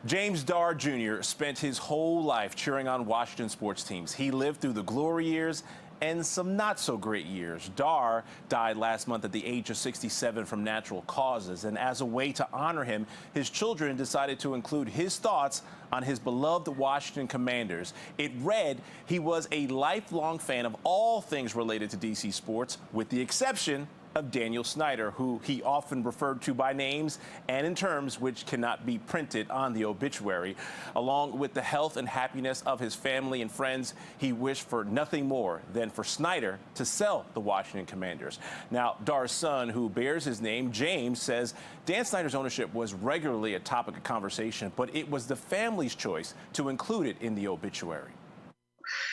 Speaker 11: James Darr Jr. spent his whole life cheering on Washington sports teams. He lived through the glory years and some not-so-great years. Darr died last month at the age of 67 from natural causes, and as a way to honor him, his children decided to include his thoughts on his beloved Washington Commanders. It read he was a lifelong fan of all things related to DC sports, with the exception of Daniel Snyder, who he often referred to by names and in terms which cannot be printed on the obituary. Along with the health and happiness of his family and friends, he wished for nothing more than for Snyder to sell the Washington Commanders. Now, Darr's son, who bears his name, James, says Dan Snyder's ownership was regularly a topic of conversation, but it was the family's choice to include it in the obituary.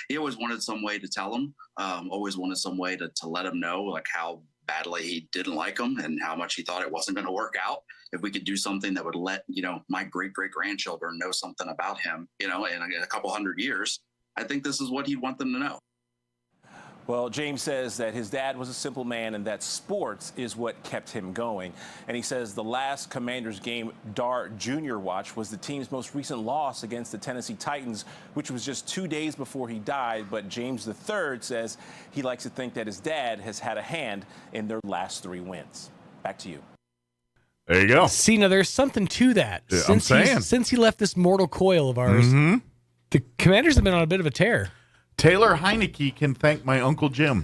Speaker 16: He always wanted some way to tell him, always wanted some way to let him know, like, how badly he didn't like him and how much he thought it wasn't going to work out. If we could do something that would let, my great-great-grandchildren know something about him, in a couple hundred years, I think this is what he'd want them to know.
Speaker 11: Well, James says that his dad was a simple man and that sports is what kept him going. And he says the last Commanders game Darr Jr. watched was the team's most recent loss against the Tennessee Titans, which was just 2 days before he died. But James III says he likes to think that his dad has had a hand in their last 3 wins. Back to you.
Speaker 9: There you go.
Speaker 1: See, now there's something to that.
Speaker 9: Yeah, I'm saying.
Speaker 1: Since he left this mortal coil of ours, the Commanders have been on a bit of a tear.
Speaker 9: Taylor Heineke can thank my Uncle Jim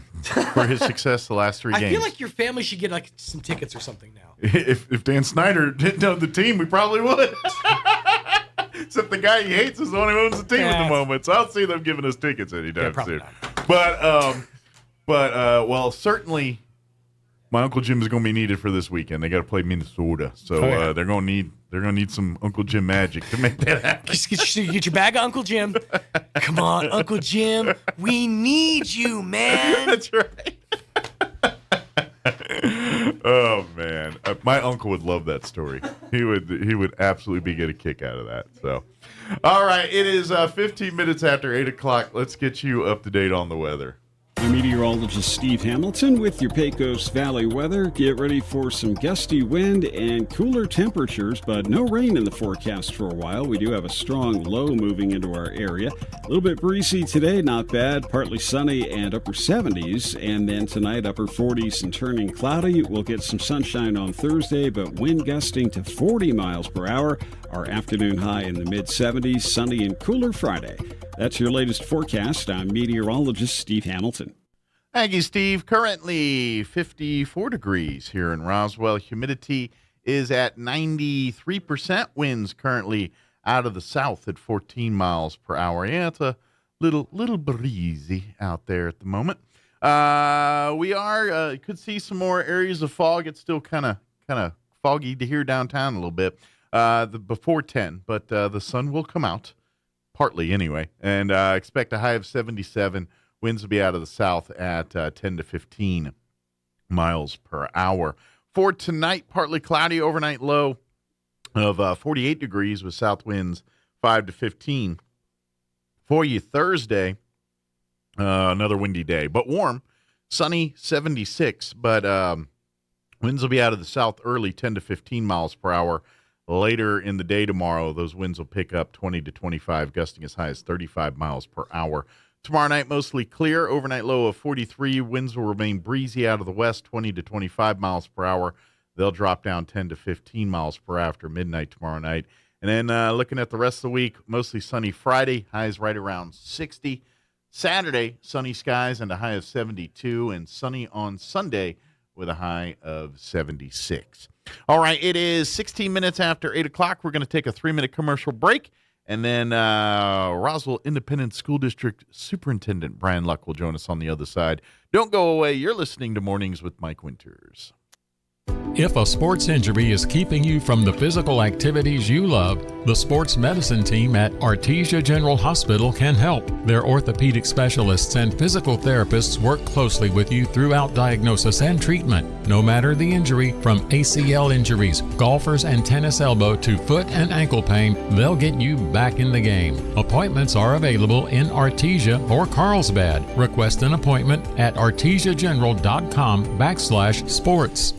Speaker 9: for his success the last 3 games.
Speaker 1: I feel like your family should get some tickets or something now.
Speaker 9: If Dan Snyder didn't own the team, we probably would. Except the guy he hates is the one who owns the team at the moment, so I'll see them giving us tickets anytime soon. Not. But certainly my Uncle Jim is going to be needed for this weekend. They got to play Minnesota, so they're going to need some Uncle Jim magic to make that happen.
Speaker 1: Just get your bag of Uncle Jim. Come on, Uncle Jim. We need you, man.
Speaker 9: That's right. Oh, man. My uncle would love that story. He would absolutely get a kick out of that. So, all right. It is 15 minutes after 8 o'clock. Let's get you up to date on the weather.
Speaker 17: I'm meteorologist Steve Hamilton with your Pecos Valley weather. Get ready for some gusty wind and cooler temperatures, but no rain in the forecast for a while. We do have a strong low moving into our area. A little bit breezy today, not bad. Partly sunny and upper 70s. And then tonight, upper 40s and turning cloudy. We'll get some sunshine on Thursday, but wind gusting to 40 miles per hour. Our afternoon high in the mid-70s, sunny and cooler Friday. That's your latest forecast. I'm meteorologist Steve Hamilton.
Speaker 9: Thank you, Steve. Currently 54 degrees here in Roswell. Humidity is at 93%. Winds currently out of the south at 14 miles per hour. Yeah, it's a little breezy out there at the moment. We could see some more areas of fog. It's still kind of foggy to here downtown a little bit before 10, but the sun will come out. Partly anyway, and expect a high of 77. Winds will be out of the south at 10 to 15 miles per hour. For tonight, partly cloudy, overnight low of 48 degrees with south winds 5 to 15. For you Thursday, another windy day, but warm, sunny 76, but winds will be out of the south early 10 to 15 miles per hour. Later in the day tomorrow, those winds will pick up 20 to 25, gusting as high as 35 miles per hour. Tomorrow night, mostly clear. Overnight low of 43. Winds will remain breezy out of the west, 20 to 25 miles per hour. They'll drop down 10 to 15 miles per hour after midnight tomorrow night. And then looking at the rest of the week, mostly sunny Friday, highs right around 60. Saturday, sunny skies and a high of 72. And sunny on Sunday with a high of 76. All right, it is 16 minutes after 8 o'clock. We're going to take a 3-minute commercial break, and then Roswell Independent School District Superintendent Brian Luck will join us on the other side. Don't go away. You're listening to Mornings with Mike Winters.
Speaker 2: If a sports injury is keeping you from the physical activities you love, the sports medicine team at Artesia General Hospital can help. Their orthopedic specialists and physical therapists work closely with you throughout diagnosis and treatment. No matter the injury, from ACL injuries, golfers and tennis elbow to foot and ankle pain, they'll get you back in the game. Appointments are available in Artesia or Carlsbad. Request an appointment at artesiageneral.com/sports.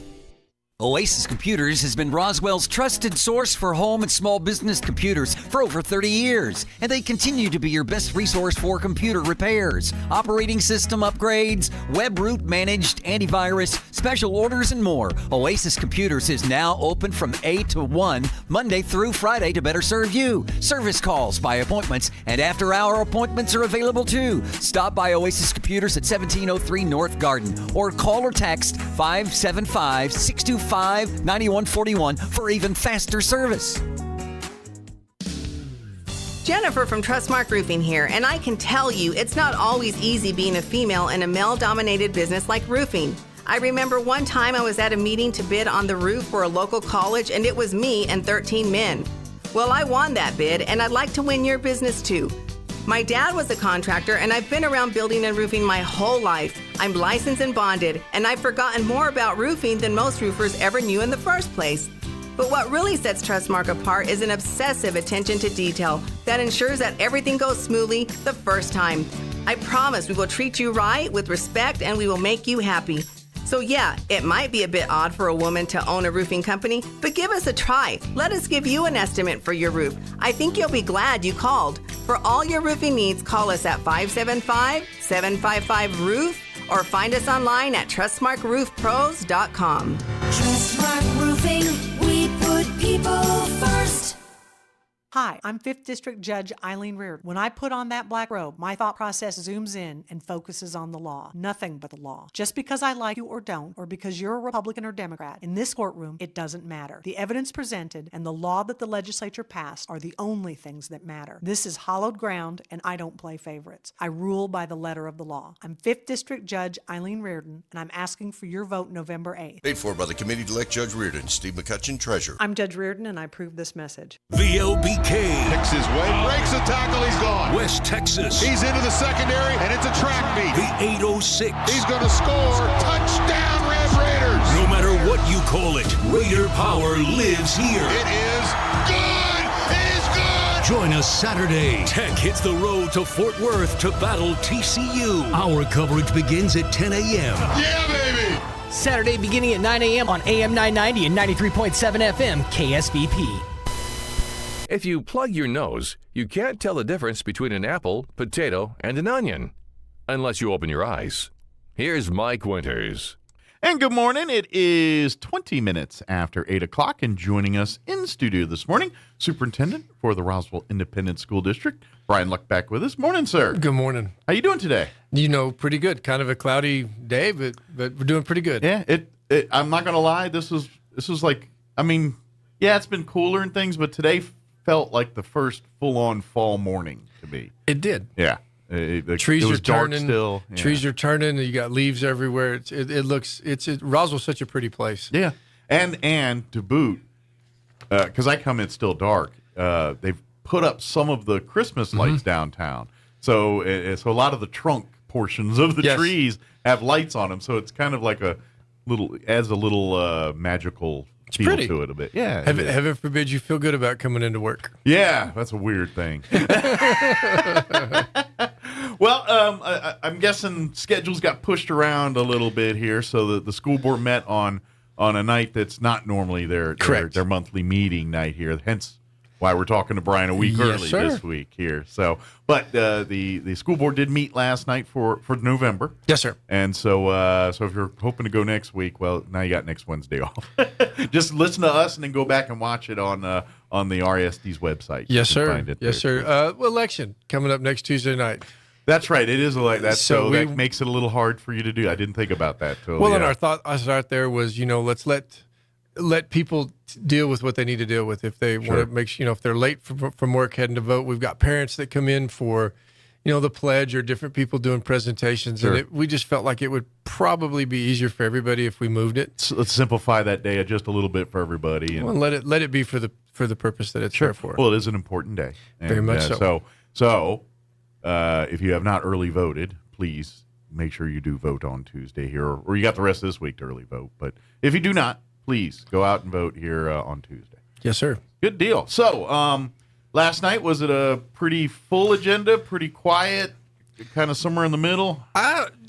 Speaker 4: Oasis Computers has been Roswell's trusted source for home and small business computers for over 30 years, and they continue to be your best resource for computer repairs, operating system upgrades, web root managed antivirus, special orders, and more. Oasis Computers is now open from 8 to 1, Monday through Friday to better serve you. Service calls by appointments and after-hour appointments are available too. Stop by Oasis Computers at 1703 North Garden or call or text 575-625-9141 for even faster service.
Speaker 18: Jennifer from Trustmark Roofing here, and I can tell you it's not always easy being a female in a male-dominated business like roofing. I remember one time I was at a meeting to bid on the roof for a local college, and it was me and 13 men. Well, I won that bid, and I'd like to win your business too. My dad was a contractor, and I've been around building and roofing my whole life. I'm licensed and bonded, and I've forgotten more about roofing than most roofers ever knew in the first place. But what really sets Trustmark apart is an obsessive attention to detail that ensures that everything goes smoothly the first time. I promise we will treat you right with respect, and we will make you happy. So yeah, it might be a bit odd for a woman to own a roofing company, but give us a try. Let us give you an estimate for your roof. I think you'll be glad you called. For all your roofing needs, call us at 575-755-ROOF or find us online at TrustmarkRoofPros.com.
Speaker 19: Trustmark Roofing, we put people first.
Speaker 5: Hi, I'm 5th District Judge Eileen Reardon. When I put on that black robe, my thought process zooms in and focuses on the law. Nothing but the law. Just because I like you or don't, or because you're a Republican or Democrat, in this courtroom, it doesn't matter. The evidence presented and the law that the legislature passed are the only things that matter. This is hallowed ground, and I don't play favorites. I rule by the letter of the law. I'm 5th District Judge Eileen Reardon, and I'm asking for your vote November 8th.
Speaker 20: Paid for by the committee to elect Judge Reardon. Steve McCutcheon, Treasurer.
Speaker 5: I'm Judge Reardon, and I approve this message.
Speaker 13: VLBK picks his way, breaks a tackle, he's gone. West Texas. He's into the secondary, and it's a track meet. The 806. He's going to score. Touchdown, Red Raiders. No matter what you call it, Raider power lives here. It is good. It is good. Join us Saturday. Tech hits the road to Fort Worth to battle TCU. Our coverage begins at 10 a.m. Yeah, baby.
Speaker 1: Saturday beginning at 9 a.m. on AM 990 and 93.7 FM KSBP.
Speaker 7: If you plug your nose, you can't tell the difference between an apple, potato, and an onion. Unless you open your eyes. Here's Mike Winters.
Speaker 9: And good morning. It is 20 minutes after 8 o'clock, and joining us in studio this morning, Superintendent for the Roswell Independent School District, Brian Luck, back with us. Morning, sir.
Speaker 21: Good morning.
Speaker 9: How you doing today?
Speaker 21: Pretty good. Kind of a cloudy day, but we're doing pretty good.
Speaker 9: Yeah, I'm not going to lie. This was like, it's been cooler and things, but today felt like the first full-on fall morning to me.
Speaker 21: It did.
Speaker 9: Yeah.
Speaker 21: The trees are turning.
Speaker 9: Still. Yeah.
Speaker 21: Trees are turning. You got leaves everywhere. Roswell's such a pretty place.
Speaker 9: Yeah. And to boot, because I come in still dark, they've put up some of the Christmas lights downtown. So a lot of the trunk portions of the trees have lights on them. So it's kind of like a little magical feel to it a bit. Yeah.
Speaker 21: Heaven forbid you feel good about coming into work.
Speaker 9: Yeah, that's a weird thing. Well, I'm guessing schedules got pushed around a little bit here, so the school board met on a night that's not normally their monthly meeting night here. Hence why we're talking to Brian a week early this week here. So, but the school board did meet last night for November.
Speaker 21: Yes, sir.
Speaker 9: And so if you're hoping to go next week, well, now you got next Wednesday off. Just listen to us and then go back and watch it on the RSD's website.
Speaker 21: Yes, sir. Yes, sir. Election coming up next Tuesday night.
Speaker 9: That's right. It is like that. So that makes it a little hard for you to do. I didn't think about that.
Speaker 21: And our thought there was, let's let people deal with what they need to deal with. If they want to make, if they're late from work heading to vote, we've got parents that come in for, the pledge or different people doing presentations.
Speaker 9: Sure.
Speaker 21: And we just felt like it would probably be easier for everybody if we moved it.
Speaker 9: So let's simplify that day just a little bit for everybody. And
Speaker 21: Well, let it be for the purpose that it's there for.
Speaker 9: Well, it is an important day.
Speaker 21: Very much so.
Speaker 9: So if you have not early voted, please make sure you do vote on Tuesday here, or you got the rest of this week to early vote. But if you do not, please go out and vote here on Tuesday.
Speaker 21: Yes, sir.
Speaker 9: Good deal. So last night, was it a pretty full agenda, pretty quiet, kind of somewhere in the middle?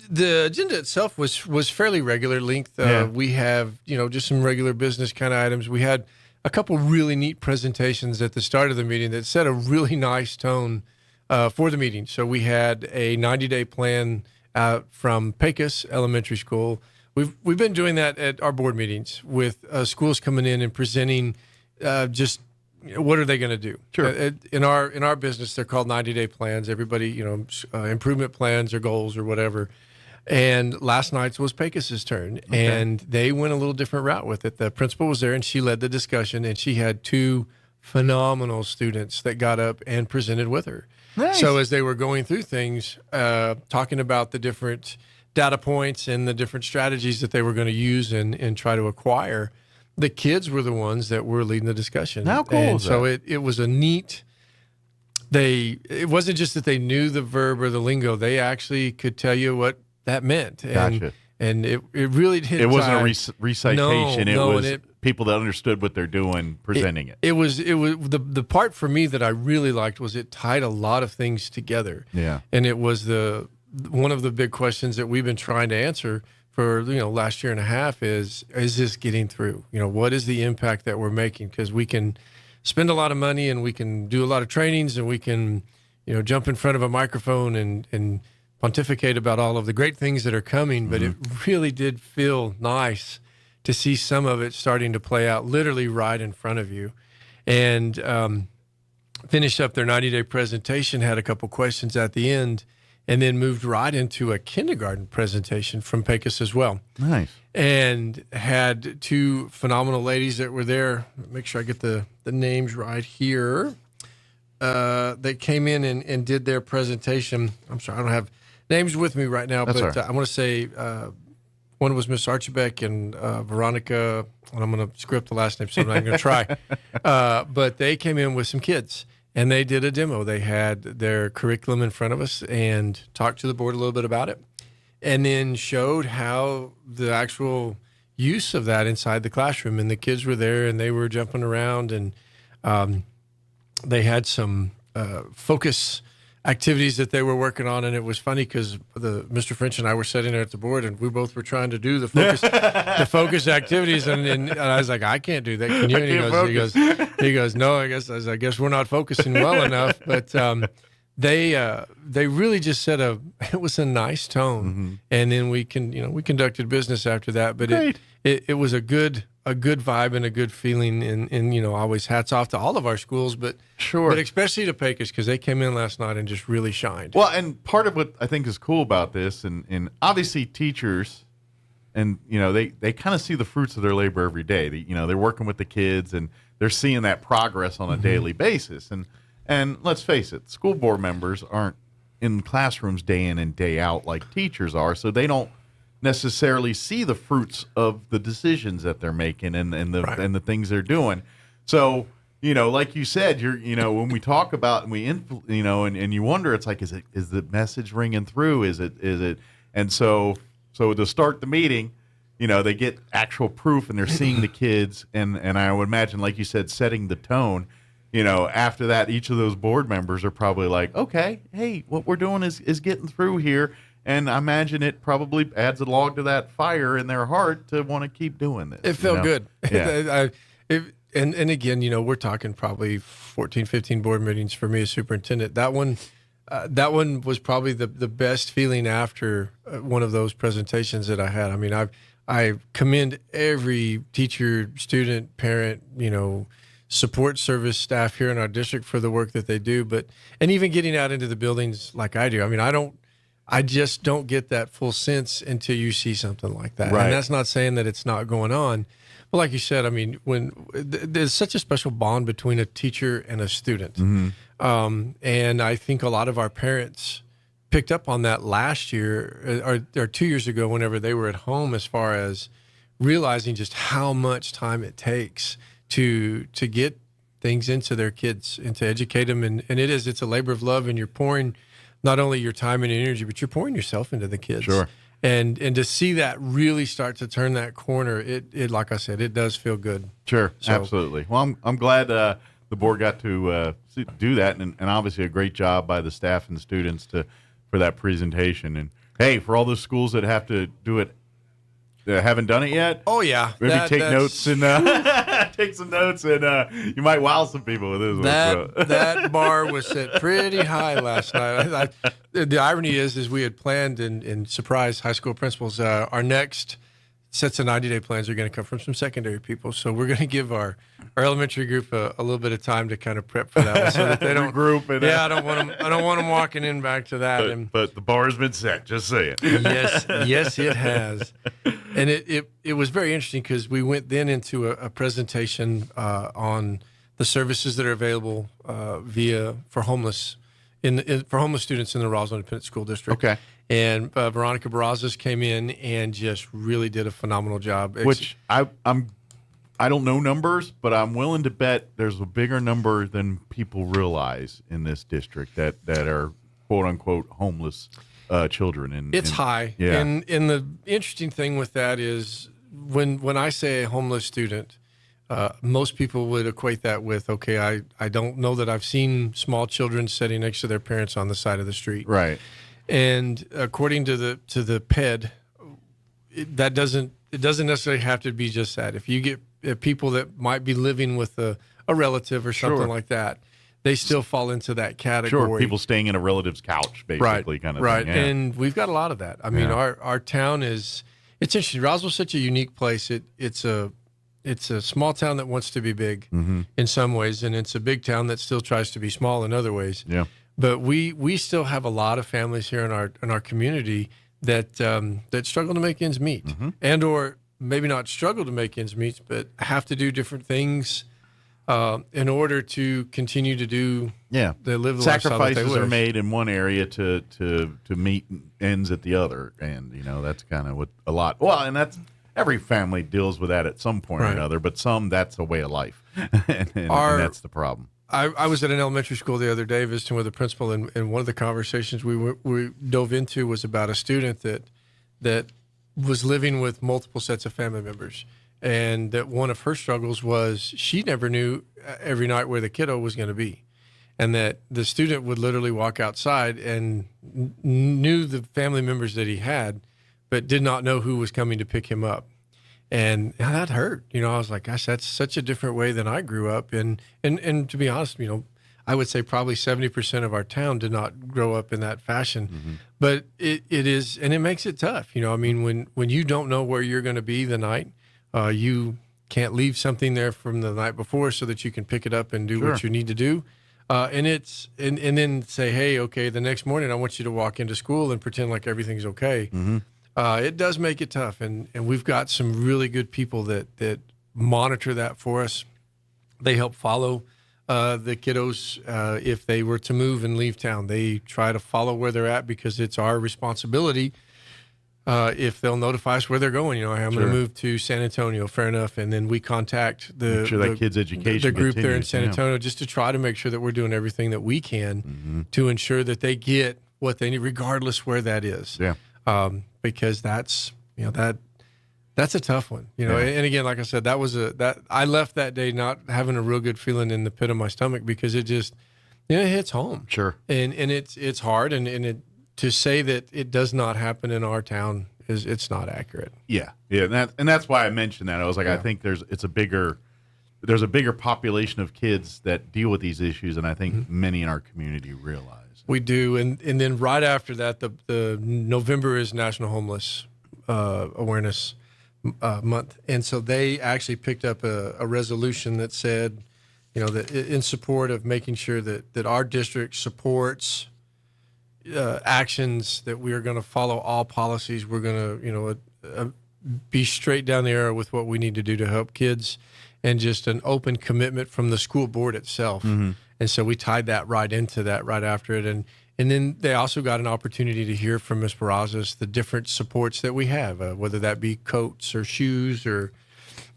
Speaker 21: The agenda itself was fairly regular length. We have, just some regular business kind of items. We had a couple really neat presentations at the start of the meeting that set a really nice tone for the meeting. So we had a 90-day plan out from Pecos Elementary School. We've been doing that at our board meetings with schools coming in and presenting just what are they going to do.
Speaker 9: Sure.
Speaker 21: In our business, they're called 90-day plans. Everybody, improvement plans or goals or whatever. And last night's was Pecos's turn, and they went a little different route with it. The principal was there, and she led the discussion, and she had two phenomenal students that got up and presented with her.
Speaker 9: Nice.
Speaker 21: So as they were going through things, talking about the different data points and the different strategies that they were going to use and try to acquire, the kids were the ones that were leading the discussion.
Speaker 9: How cool
Speaker 21: and
Speaker 9: is
Speaker 21: so
Speaker 9: that?
Speaker 21: it was a neat... It wasn't just that they knew the verb or the lingo. They actually could tell you what that meant.
Speaker 9: Gotcha.
Speaker 21: And it really did.
Speaker 9: It wasn't a recitation.
Speaker 21: No,
Speaker 9: it was people that understood what they're doing presenting it.
Speaker 21: It was the part for me that I really liked was it tied a lot of things together.
Speaker 9: Yeah.
Speaker 21: And it was one of the big questions that we've been trying to answer for last year and a half is this getting through? What is the impact that we're making? Because we can spend a lot of money and we can do a lot of trainings and we can jump in front of a microphone and pontificate about all of the great things that are coming, but it really did feel nice to see some of it starting to play out literally right in front of you. And finished up their 90-day presentation, had a couple questions at the end, and then moved right into a kindergarten presentation from Pecos as well.
Speaker 9: Nice.
Speaker 21: And had two phenomenal ladies that were there. Make sure I get the names right here. They came in and did their presentation. I'm sorry, I don't have names with me right now,
Speaker 9: That's
Speaker 21: but
Speaker 9: all right.
Speaker 21: I want to say one was Miss Archibek and Veronica, and I'm going to screw up the last name, so I'm not going to try. But they came in with some kids, and they did a demo. They had their curriculum in front of us and talked to the board a little bit about it, and then showed how the actual use of that inside the classroom. And the kids were there, and they were jumping around, and they had some focus activities that they were working on, and it was funny because Mr. French and I were sitting there at the board, and we both were trying to do the focus activities, and I was like, I can't do that. Can you? And he goes, no, I guess we're not focusing well enough. But they really just set it was a nice tone, and then we conducted business after that. But it was a good vibe and a good feeling, and always hats off to all of our schools, but especially to Pecos because they came in last night and just really shined.
Speaker 9: Well, and part of what I think is cool about this, and obviously teachers, and they kind of see the fruits of their labor every day. They're working with the kids and they're seeing that progress on a daily basis. And let's face it, school board members aren't in classrooms day in and day out like teachers are, so they don't necessarily see the fruits of the decisions that they're making and the things they're doing. So, like you said, when we talk about and and you wonder, it's like, is the message ringing through? Is it? And so to start the meeting, they get actual proof and they're seeing the kids and I would imagine, like you said, setting the tone. After that, each of those board members are probably like, okay, hey, what we're doing is getting through here. And I imagine it probably adds a log to that fire in their heart to want to keep doing this.
Speaker 21: It felt good.
Speaker 9: Yeah.
Speaker 21: And again, we're talking probably 14, 15 board meetings for me as superintendent. That one was probably the best feeling after one of those presentations that I had. I mean, I commend every teacher, student, parent, support service staff here in our district for the work that they do. And even getting out into the buildings like I do. I mean, I just don't get that full sense until you see something like that.
Speaker 9: Right.
Speaker 21: And that's not saying that it's not going on. But like you said, I mean, when there's such a special bond between a teacher and a student. And I think a lot of our parents picked up on that last year or 2 years ago whenever they were at home, as far as realizing just how much time it takes to get things into their kids and to educate them. And it's a labor of love, and you're pouring not only your time and energy, but you're pouring yourself into the kids.
Speaker 9: Sure.
Speaker 21: And to see that really start to turn that corner, it like I said, it does feel good.
Speaker 9: Sure,
Speaker 21: So-
Speaker 9: absolutely. Well, I'm glad the board got to do that, and obviously a great job by the staff and students for that presentation. And hey, for all those schools that have to do it, that haven't done it yet.
Speaker 21: Oh yeah,
Speaker 9: maybe
Speaker 21: That-
Speaker 9: take
Speaker 21: that's-
Speaker 9: notes and take some notes, and you might wow some people with this one. So.
Speaker 21: That bar was set pretty high last night. The irony is we had planned and surprised high school principals. Our next sets of 90-day plans are going to come from some secondary people. So we're going to give our elementary group a little bit of time to kind of prep for that one, so that they don't
Speaker 9: Regroup and,
Speaker 21: I don't want them walking in back to that.
Speaker 9: But the bar has been set. Just saying.
Speaker 21: Yes, it has. And it was very interesting because we went then into a presentation on the services that are available for homeless for homeless students in the Roswell Independent School District.
Speaker 9: Okay.
Speaker 21: And Veronica Barrazas came in and just really did a phenomenal job.
Speaker 9: Which I don't know numbers, but I'm willing to bet there's a bigger number than people realize in this district that are quote unquote homeless children.
Speaker 21: It's high.
Speaker 9: Yeah.
Speaker 21: And the interesting thing with that is when I say a homeless student, most people would equate that with, okay, I don't know that I've seen small children sitting next to their parents on the side of the street.
Speaker 9: Right.
Speaker 21: And according to the PED, it doesn't necessarily have to be just that. If you get people that might be living with a relative or something
Speaker 9: Sure.
Speaker 21: like that, they still fall into that category.
Speaker 9: Sure, people staying in a relative's couch, basically, kind of
Speaker 21: right.
Speaker 9: thing. Yeah.
Speaker 21: And we've got a lot of that. I mean,
Speaker 9: Yeah.
Speaker 21: our town it's interesting. Roswell's such a unique place. It's a small town that wants to be big in some ways, and it's a big town that still tries to be small in other ways.
Speaker 9: Yeah.
Speaker 21: But we still have a lot of families here in our community that struggle to make ends meet, and or maybe not struggle to make ends meet, but have to do different things in order to continue to do live the lifestyle that they
Speaker 9: sacrifices are
Speaker 21: wish.
Speaker 9: made in one area to meet ends at the other, and that's kind of what a lot. Well, and that's every family deals with that at some point or
Speaker 21: Right.
Speaker 9: another, but some that's a way of life, and that's the problem.
Speaker 21: I was at an elementary school the other day visiting with a principal, and one of the conversations we dove into was about a student that was living with multiple sets of family members, and that one of her struggles was she never knew every night where the kiddo was going to be, and that the student would literally walk outside and knew the family members that he had, but did not know who was coming to pick him up. And that hurt. I was like, gosh, that's such a different way than I grew up. And to be honest, I would say probably 70% of our town did not grow up in that fashion. But it is, and it makes it tough. I mean, when you don't know where you're going to be the night, you can't leave something there from the night before so that you can pick it up and do what
Speaker 9: Sure.
Speaker 21: you need to do. And then say, hey, okay, the next morning I want you to walk into school and pretend like everything's okay. It does make it tough, and we've got some really good people that monitor that for us. They help follow the kiddos if they were to move and leave town. They try to follow where they're at because it's our responsibility. If they'll notify us where they're going, I'm going
Speaker 9: Sure.
Speaker 21: to move to San Antonio, fair enough, and then we contact
Speaker 9: Make sure that kid's education
Speaker 21: the group there in
Speaker 9: continues,
Speaker 21: San
Speaker 9: yeah.
Speaker 21: Antonio, just to try to make sure that we're doing everything that we can to ensure that they get what they need, regardless where that is.
Speaker 9: Yeah.
Speaker 21: Because that's a tough one,
Speaker 9: Yeah.
Speaker 21: And again, like I said, that I left that day not having a real good feeling in the pit of my stomach because it just it hits home.
Speaker 9: Sure.
Speaker 21: And it's hard, and to say that it does not happen in our town it's not accurate.
Speaker 9: Yeah, and that's why I mentioned that. I was like, I think there's a bigger population of kids that deal with these issues, and I think many in our community realize.
Speaker 21: We do, and then right after that, the November is National Homeless Awareness Month, and so they actually picked up a resolution that said, that in support of making sure that our district supports actions that we are going to follow all policies. We're going to, be straight down the arrow with what we need to do to help kids, and just an open commitment from the school board itself.
Speaker 9: Mm-hmm.
Speaker 21: And so we tied that right into that right after it. And then they also got an opportunity to hear from Ms. Barrazas the different supports that we have, whether that be coats or shoes or,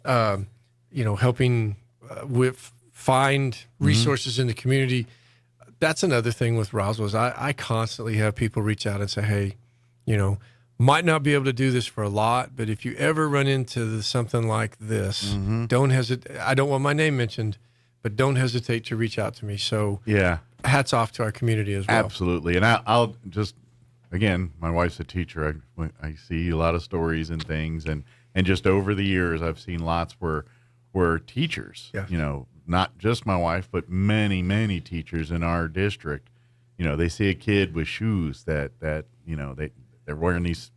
Speaker 21: helping with find resources in the community. That's another thing with Roswell is I constantly have people reach out and say, hey, might not be able to do this for a lot, but if you ever run into something like this, don't hesitate. I don't want my name mentioned, but don't hesitate to reach out to me. So
Speaker 9: yeah,
Speaker 21: hats off to our community as well.
Speaker 9: Absolutely. And I'll just, again, my wife's a teacher. I see a lot of stories and things, and just over the years, I've seen lots where teachers, not just my wife, but many, many teachers in our district, they see a kid with shoes that they're wearing these,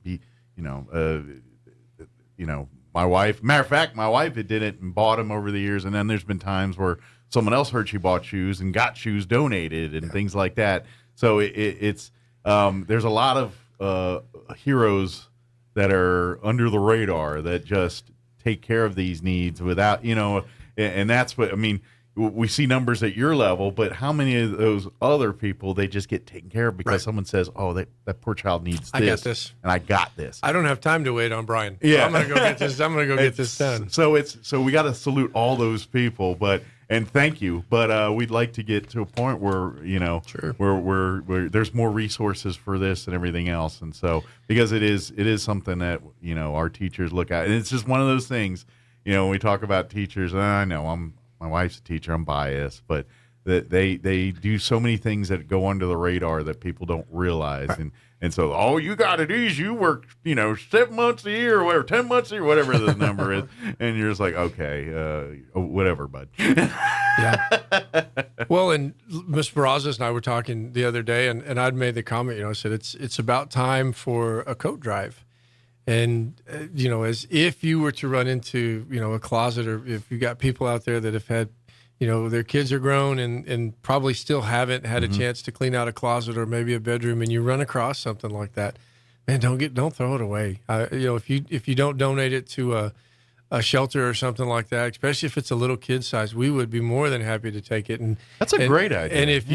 Speaker 9: my wife, matter of fact, my wife had did it and bought them over the years. And then there's been times where someone else heard she bought shoes and got shoes donated and things like that. So it's there's a lot of heroes that are under the radar that just take care of these needs without, and that's what, I mean, we see numbers at your level, but how many of those other people, they just get taken care of because someone says, oh, that poor child needs this.
Speaker 21: I got this.
Speaker 9: And I got this.
Speaker 21: I don't have time to wait on Brian.
Speaker 9: Yeah.
Speaker 21: So I'm going to go get this. I'm going to go get this done.
Speaker 9: So we got to salute all those people, and thank you. But we'd like to get to a point where, where there's more resources for this and everything else. And so, because it is something that, our teachers look at. And it's just one of those things, when we talk about teachers, and I know my wife's a teacher, I'm biased, but that they do so many things that go under the radar that people don't realize. Right. And so all you got to do is you work, 7 months a year or whatever, 10 months a year, whatever the number is. And you're just like, okay, whatever, bud.
Speaker 21: Yeah. Well, and Ms. Barrazas and I were talking the other day, and I'd made the comment, I said, it's about time for a coat drive. And, as if you were to run into, a closet, or if you got people out there that have had, their kids are grown and probably still haven't had a chance to clean out a closet or maybe a bedroom, and you run across something like that, man, don't throw it away. If you don't donate it to a shelter or something like that, especially if it's a little kid size, we would be more than happy to take it. And
Speaker 9: that's a great idea.
Speaker 21: And if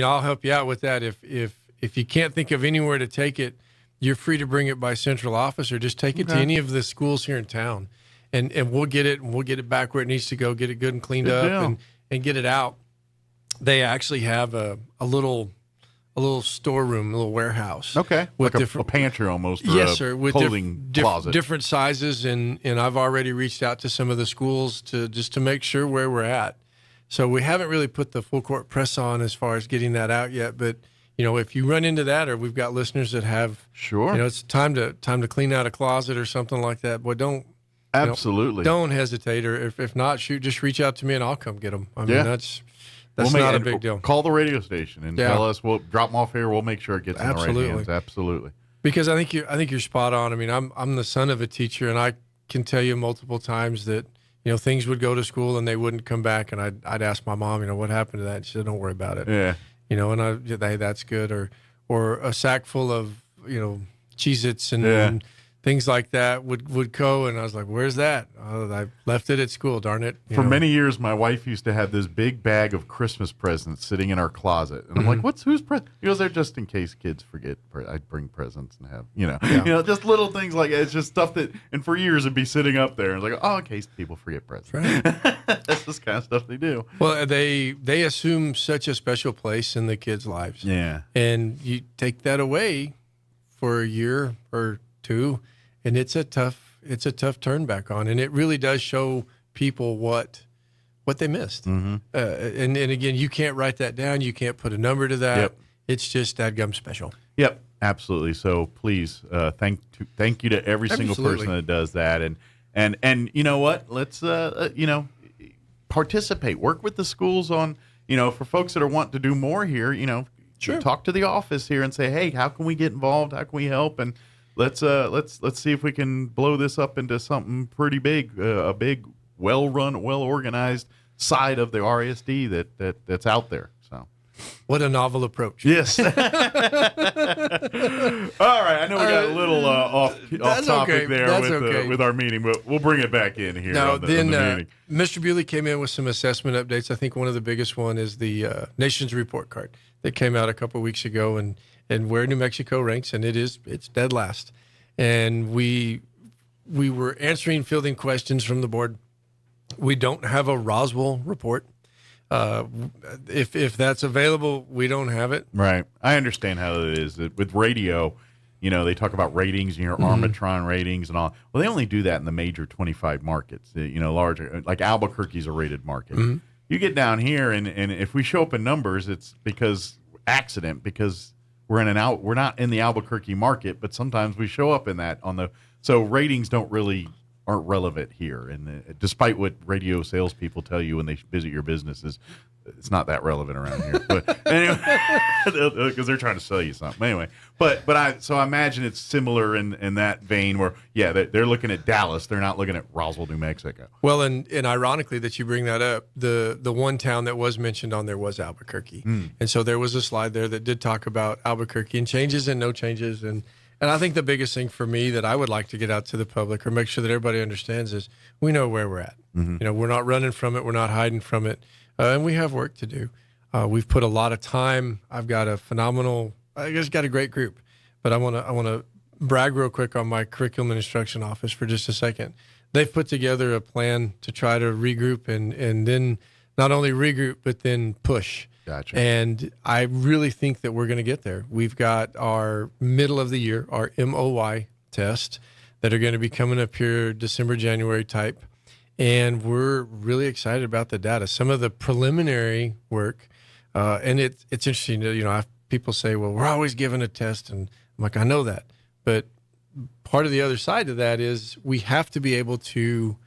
Speaker 21: I'll help you out with that. If you can't think of anywhere to take it, you're free to bring it by central office or just take it to any of the schools here in town, and we'll get it back where it needs to go, get it good and cleaned up and get it out. They actually have a little storeroom, a little warehouse.
Speaker 9: Okay.
Speaker 21: With
Speaker 9: like a pantry almost. Or
Speaker 21: yes, sir. With
Speaker 9: holding closet.
Speaker 21: Different sizes. And I've already reached out to some of the schools to make sure where we're at. So we haven't really put the full court press on as far as getting that out yet, but if you run into that, or we've got listeners that have, it's time to clean out a closet or something like that. Boy, don't hesitate, or if not, just reach out to me and I'll come get them. I mean, that's not a big deal.
Speaker 9: Call the radio station and tell us. We'll drop them off here. We'll make sure it gets in the right hands. Absolutely.
Speaker 21: Because I think you're spot on. I mean, I'm the son of a teacher, and I can tell you multiple times that things would go to school and they wouldn't come back, and I'd ask my mom, what happened to that? And she said, don't worry about it.
Speaker 9: Yeah.
Speaker 21: Hey, that's good. Or a sack full of, Cheez-Its and things like that would go. And I was like, where's that? Oh, I left it at school, darn it.
Speaker 9: For many years, my wife used to have this big bag of Christmas presents sitting in our closet. And I'm like, whose present? He goes, there just in case kids forget. I'd bring presents and have, just little things like that. It's just stuff that, and for years it'd be sitting up there. And it's like, in case people forget presents. Right. That's this kind of stuff they do.
Speaker 21: Well, they assume such a special place in the kids' lives.
Speaker 9: Yeah.
Speaker 21: And you take that away for a year or two, and it's a tough turn back on, and it really does show people what they missed.
Speaker 9: Mm-hmm.
Speaker 21: And again, you can't write that down. You can't put a number to that.
Speaker 9: Yep.
Speaker 21: It's just dadgum special.
Speaker 9: Yep, absolutely. So please, thank you to every single person that does that, and you know what? Let's participate. Work with the schools on for folks that are wanting to do more here.
Speaker 21: Sure.
Speaker 9: Talk to the office here and say, hey, how can we get involved? How can we help? And let's see if we can blow this up into something pretty big, a big, well-run, well-organized side of the RSD that's out there. So
Speaker 21: What a novel approach.
Speaker 9: Yes. All right. I know we got a little off topic there with our meeting, but we'll bring it back in here.
Speaker 21: Now,
Speaker 9: on the
Speaker 21: then Mr. Bewley came in with some assessment updates. I think one of the biggest one is the Nation's Report Card that came out a couple of weeks ago, and where New Mexico ranks, and it's dead last. And we were fielding questions from the board. We don't have a Roswell report. If that's available, we don't have it.
Speaker 9: Right. I understand how it is. With radio, they talk about ratings, Armatron ratings and all. Well, they only do that in the major 25 markets, larger, like Albuquerque's a rated market. Mm-hmm. You get down here, and if we show up in numbers, it's because we're not in the Albuquerque market, but sometimes we show up in that so ratings aren't relevant here. And despite what radio salespeople tell you when they visit your businesses, it's not that relevant around here. But anyway, because they're trying to sell you something. Anyway, but I imagine it's similar in that vein where, they're looking at Dallas. They're not looking at Roswell, New Mexico.
Speaker 21: Well, and ironically that you bring that up, the one town that was mentioned on there was Albuquerque. And so there was a slide there that did talk about Albuquerque and changes and no changes. And I think the biggest thing for me that I would like to get out to the public or make sure that everybody understands is we know where we're at. Mm-hmm. We're not running from it. We're not hiding from it. And we have work to do. We've put a lot of time. I've got a great group. But I want to brag real quick on my curriculum and instruction office for just a second. They've put together a plan to try to regroup and then not only regroup, but then push.
Speaker 9: Gotcha.
Speaker 21: And I really think that we're going to get there. We've got our middle of the year, our MOY test that are going to be coming up here December, January type. And we're really excited about the data. Some of the preliminary work, and it's interesting, people say, well, we're always given a test. And I'm like, I know that. But part of the other side of that is we have to be able to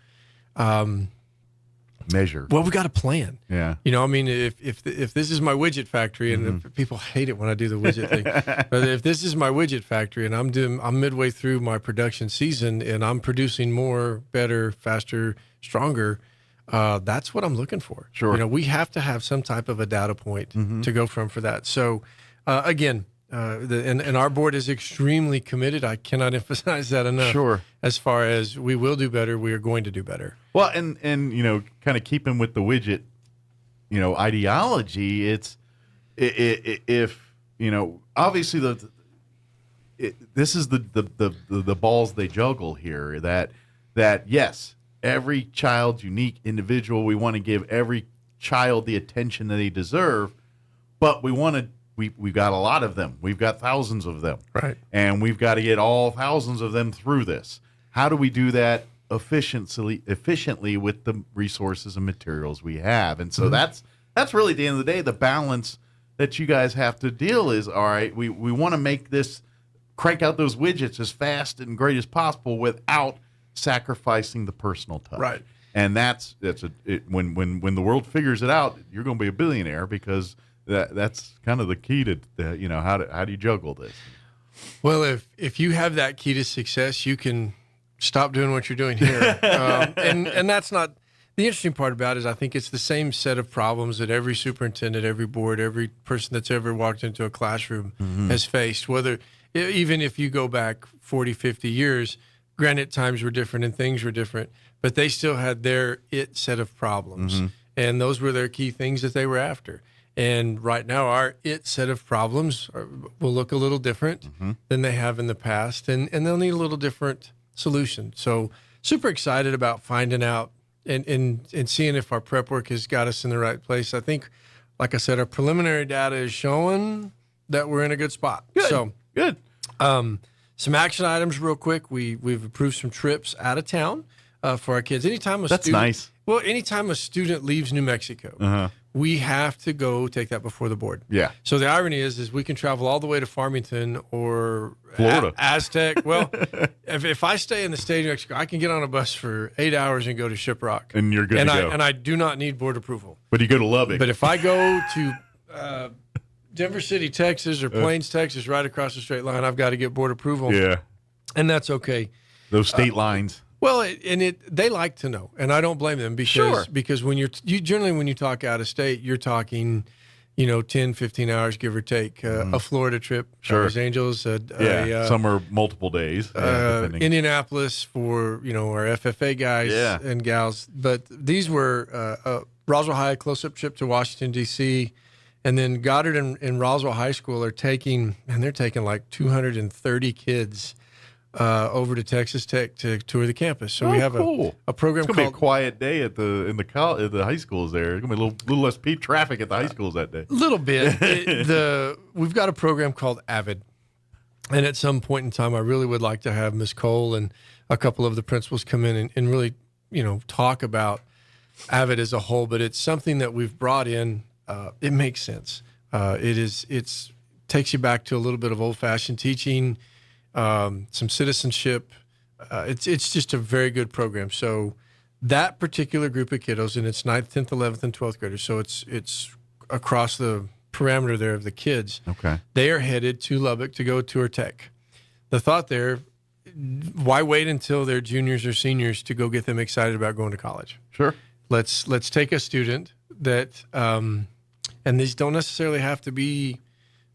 Speaker 9: measure.
Speaker 21: Well, we got a plan.
Speaker 9: Yeah.
Speaker 21: If this is my widget factory, and people hate it when I do the widget thing, but if this is my widget factory and I'm midway through my production season and I'm producing more, better, faster, stronger, that's what I'm looking for.
Speaker 9: Sure.
Speaker 21: We have to have some type of a data point to go from for that. So, again, and our board is extremely committed. I cannot emphasize that enough.
Speaker 9: Sure.
Speaker 21: As far as we will do better, we are going to do better.
Speaker 9: Well, and kind of keeping with the widget, ideology. Obviously this is the balls they juggle here. That yes, every child's unique, individual. We want to give every child the attention that they deserve, but we've got a lot of them. We've got thousands of them.
Speaker 21: Right.
Speaker 9: And we've got to get all thousands of them through this. How do we do that efficiently with the resources and materials we have? And so that's really, at the end of the day, the balance that you guys have to deal is, all right, we want to make this, crank out those widgets as fast and great as possible without sacrificing the personal touch.
Speaker 21: Right.
Speaker 9: And when the world figures it out, you're going to be a billionaire because that's kind of the key to how do you juggle this?
Speaker 21: Well, if you have that key to success, you can stop doing what you're doing here. And that's not the interesting part about it. Is I think it's the same set of problems that every superintendent, every board, every person that's ever walked into a classroom has faced. Whether even if you go back 40, 50 years, granted times were different and things were different, but they still had their set of problems, and those were their key things that they were after. And right now, our set of problems will look a little different than they have in the past, and they'll need a little different solution. So super excited about finding out and seeing if our prep work has got us in the right place. I think, like I said, our preliminary data is showing that we're in a good spot.
Speaker 9: Good.
Speaker 21: So
Speaker 9: good.
Speaker 21: Some action items real quick. We've approved some trips out of town for our kids. Anytime a student leaves New Mexico, we have to go take that before the board.
Speaker 9: Yeah.
Speaker 21: So the irony is we can travel all the way to Farmington or
Speaker 9: Florida,
Speaker 21: Aztec. Well, if I stay in the state of New Mexico, I can get on a bus for 8 hours and go to Shiprock,
Speaker 9: and you're good to go.
Speaker 21: And I do not need board approval.
Speaker 9: But you go to Lubbock.
Speaker 21: But if I go to Denver City, Texas, or Plains, Texas, right across the straight line, I've got to get board approval.
Speaker 9: Yeah.
Speaker 21: And that's okay.
Speaker 9: Those state lines.
Speaker 21: Well, they like to know, and I don't blame them because when you generally when you talk out of state, you're talking 10, 15 hours, give or take. A Florida trip, Charlie's Angels.
Speaker 9: Some are multiple days.
Speaker 21: Indianapolis for, our FFA guys and gals. But these were Roswell High close-up trip to Washington, D.C., and then Goddard and Roswell High School are taking like 230 kids over to Texas Tech to tour the campus. So we have a program.
Speaker 9: It's going to be a quiet day at the high schools there. It's going to be a little less peak traffic at the high schools that day.
Speaker 21: A little bit. We've got a program called Avid, and at some point in time, I really would like to have Ms. Cole and a couple of the principals come in and really, talk about Avid as a whole. But it's something that we've brought in. It makes sense. It's takes you back to a little bit of old-fashioned teaching. Some citizenship. It's just a very good program. So that particular group of kiddos, and it's 9th, 10th, 11th, and 12th graders. So it's across the parameter there of the kids.
Speaker 9: Okay.
Speaker 21: They are headed to Lubbock to go tour Tech. The thought there, why wait until they're juniors or seniors to go get them excited about going to college?
Speaker 9: Sure.
Speaker 21: Let's take a student that, and these don't necessarily have to be,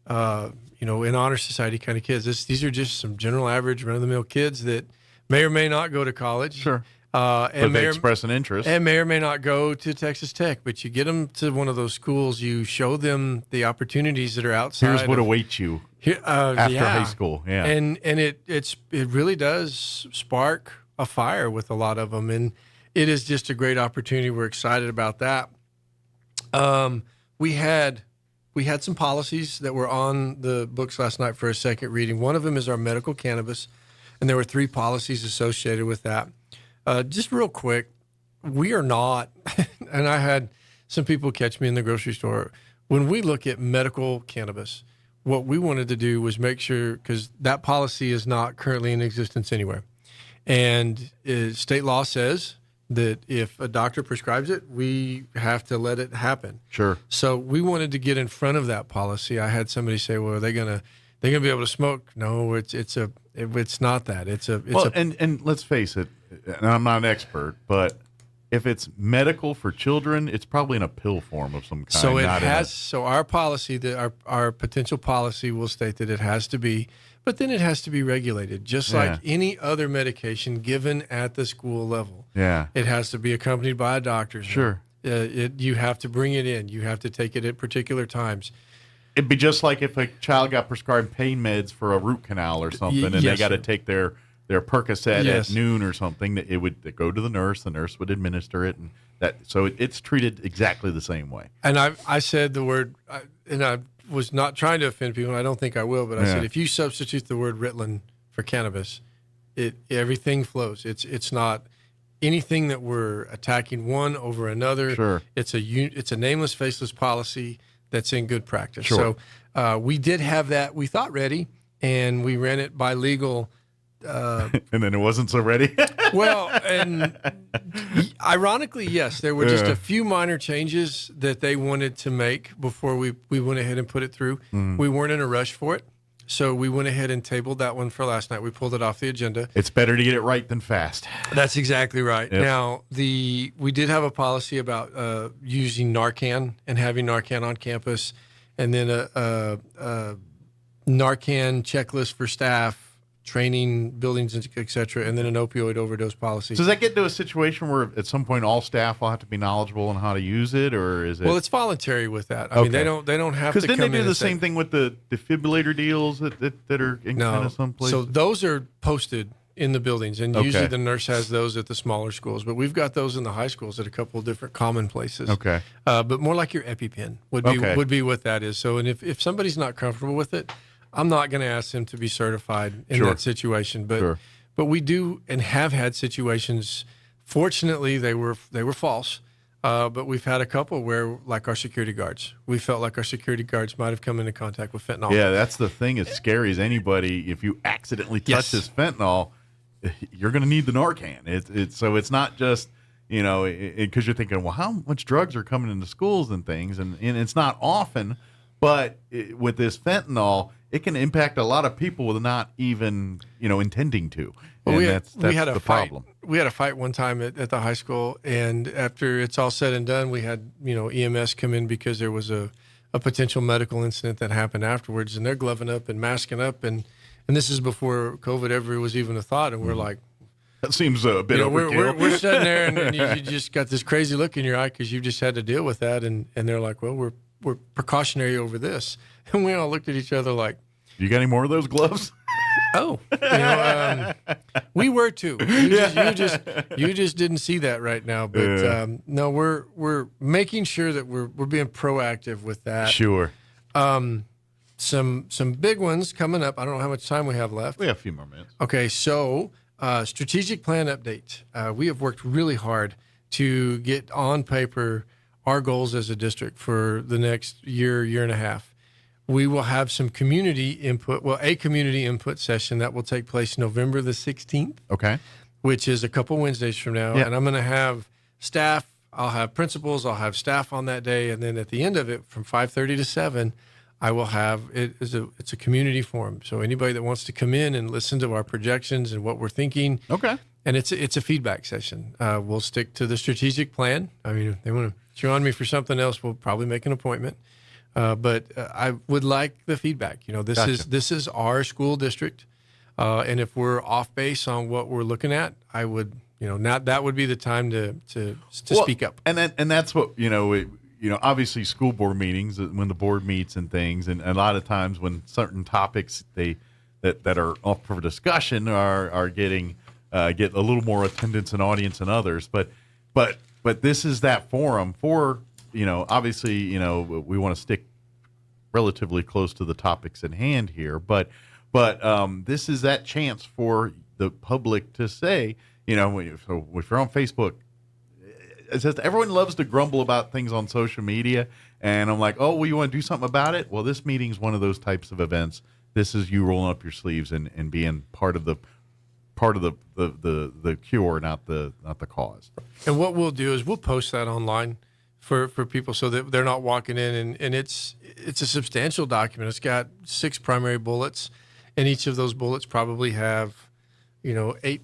Speaker 21: in honor society kind of kids. These are just some general average run-of-the-mill kids that may or may not go to college.
Speaker 9: Sure.
Speaker 21: And
Speaker 9: they express an interest.
Speaker 21: And may or may not go to Texas Tech, but you get them to one of those schools, you show them the opportunities that are outside.
Speaker 9: Here's what awaits you after high school. Yeah.
Speaker 21: And it really does spark a fire with a lot of them. And it is just a great opportunity. We're excited about that. We had some policies that were on the books last night for a second reading. One of them is our medical cannabis, and there were 3 policies associated with that. Just real quick, we are not, and I had some people catch me in the grocery store. When we look at medical cannabis, what we wanted to do was make sure, because that policy is not currently in existence anywhere. And state law says that if a doctor prescribes it, we have to let it happen.
Speaker 9: Sure.
Speaker 21: So we wanted to get in front of that policy. I had somebody say, "Well, are they gonna be able to smoke?" No, it's not that.
Speaker 9: And let's face it, and I'm not an expert, but if it's medical for children, it's probably in a pill form of some kind.
Speaker 21: So it has. So our policy, our potential policy will state that it has to be. But then it has to be regulated, just like any other medication given at the school level.
Speaker 9: Yeah.
Speaker 21: It has to be accompanied by a doctor.
Speaker 9: Sure.
Speaker 21: You have to bring it in. You have to take it at particular times.
Speaker 9: It'd be just like if a child got prescribed pain meds for a root canal or something, and they got to take their Percocet at noon or something. It would go to the nurse would administer it, and so it's treated exactly the same way.
Speaker 21: And I said the word, and I was not trying to offend people, and I don't think I will, but I said if you substitute the word Ritalin for cannabis, everything flows. It's not anything that we're attacking one over another.
Speaker 9: Sure.
Speaker 21: It's a nameless, faceless policy that's in good practice.
Speaker 9: Sure.
Speaker 21: So we did have that, we thought, ready, and we ran it by legal.
Speaker 9: And then it wasn't so ready.
Speaker 21: Well, and ironically, yes, there were just a few minor changes that they wanted to make before we went ahead and put it through. We weren't in a rush for it, so we went ahead and tabled that one for last night. We pulled it off the agenda.
Speaker 9: It's better to get it right than fast.
Speaker 21: That's exactly right.
Speaker 9: Yep.
Speaker 21: Now, we did have a policy about using Narcan and having Narcan on campus, and then a Narcan checklist for staff, training, buildings, et cetera, and then an opioid overdose policy.
Speaker 9: So does that get to a situation where at some point all staff will have to be knowledgeable on how to use it, or is it?
Speaker 21: Well, it's voluntary with that. I mean, they don't have to come in.
Speaker 9: Because didn't they do the same thing with the defibrillator deals that are in kind of some places?
Speaker 21: So those are posted in the buildings, and usually the nurse has those at the smaller schools. But we've got those in the high schools at a couple of different common places.
Speaker 9: Okay.
Speaker 21: But more like your EpiPen would be what that is. So, and if somebody's not comfortable with it, I'm not going to ask them to be certified in that situation, but we do and have had situations. Fortunately, they were false, but we've had a couple where, like our security guards, we felt like our security guards might have come into contact with fentanyl.
Speaker 9: Yeah, that's the thing. As scary as anybody, if you accidentally touch this fentanyl, you're going to need the Narcan. So it's not just because you're thinking, well, how much drugs are coming into schools and things, and it's not often, but with this fentanyl, it can impact a lot of people with not even, intending to.
Speaker 21: Well,
Speaker 9: that's
Speaker 21: we had
Speaker 9: the problem.
Speaker 21: We had a fight one time at the high school, and after it's all said and done, we had, EMS come in because there was a a potential medical incident that happened afterwards, and they're gloving up and masking up, and this is before COVID ever was even a thought, and we're like,
Speaker 9: that seems a bit overkill.
Speaker 21: We're sitting there, and you just got this crazy look in your eye because you just had to deal with that, and they're like, well, we're precautionary over this, and we all looked at each other like,
Speaker 9: you got any more of those gloves?
Speaker 21: Oh, we were too. You just didn't see that right now, but no, we're making sure that we're being proactive with that.
Speaker 9: Sure.
Speaker 21: Some big ones coming up. I don't know how much time we have left.
Speaker 9: We have a few more minutes.
Speaker 21: Okay, so strategic plan update. We have worked really hard to get on paper our goals as a district for the next year and a half. We will have some community input, a community input session that will take place November the 16th.
Speaker 9: Okay.
Speaker 21: Which is a couple Wednesdays from now.
Speaker 9: Yeah.
Speaker 21: And I'm going to have staff, I'll have principals, I'll have staff on that day. And then at the end of it, from 5:30 to 7, I will have, it's a community forum. So anybody that wants to come in and listen to our projections and what we're thinking.
Speaker 9: Okay.
Speaker 21: And it's a feedback session. We'll stick to the strategic plan. I mean, if they want to chew on me for something else, we'll probably make an appointment. But I would like the feedback. This is our school district, and if we're off base on what we're looking at, I would, that would be the time to speak up.
Speaker 9: And that's what obviously school board meetings when the board meets and things, and a lot of times when certain topics that are up for discussion are getting get a little more attendance and audience than others. But this is that forum for. Obviously, we want to stick relatively close to the topics at hand here, but this is that chance for the public to say, if you're on Facebook, it says everyone loves to grumble about things on social media, and I'm like, oh, well, you want to do something about it? Well, this meeting's one of those types of events. This is you rolling up your sleeves and being part of the cure, not the cause.
Speaker 21: And what we'll do is we'll post that online for people so that they're not walking in and it's a substantial document. It's got 6 primary bullets, and each of those bullets probably have 8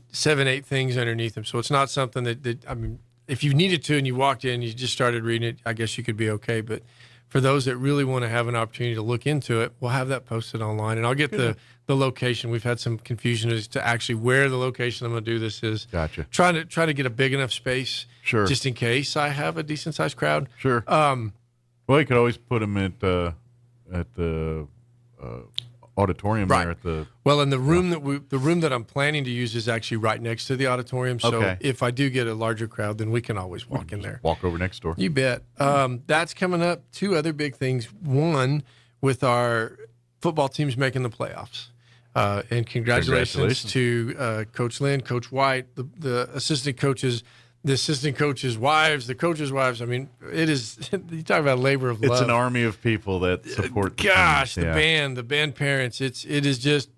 Speaker 21: things underneath them. So it's not something that I mean, if you needed to and you walked in, you just started reading it, I guess you could be okay. But for those that really want to have an opportunity to look into it, we'll have that posted online, and I'll get the location. We've had some confusion as to actually where the location I'm going to do this is.
Speaker 9: Gotcha.
Speaker 21: Try to get a big enough space,
Speaker 9: sure,
Speaker 21: just in case I have a decent sized crowd.
Speaker 9: Sure. Well, you could always put them at the auditorium there at the.
Speaker 21: Well, and the room that I'm planning to use is actually right next to the auditorium. So if I do get a larger crowd, then we can always walk in there.
Speaker 9: Walk over next door.
Speaker 21: You bet. That's coming up. 2 other big things. One, with our football teams making the playoffs. And congratulations to Coach Lynn, Coach White, the assistant coaches, the assistant coaches' wives, the coaches' wives. I mean, it is, you talk about labor of love.
Speaker 9: It's an army of people that support.
Speaker 21: Gosh, the band parents. It is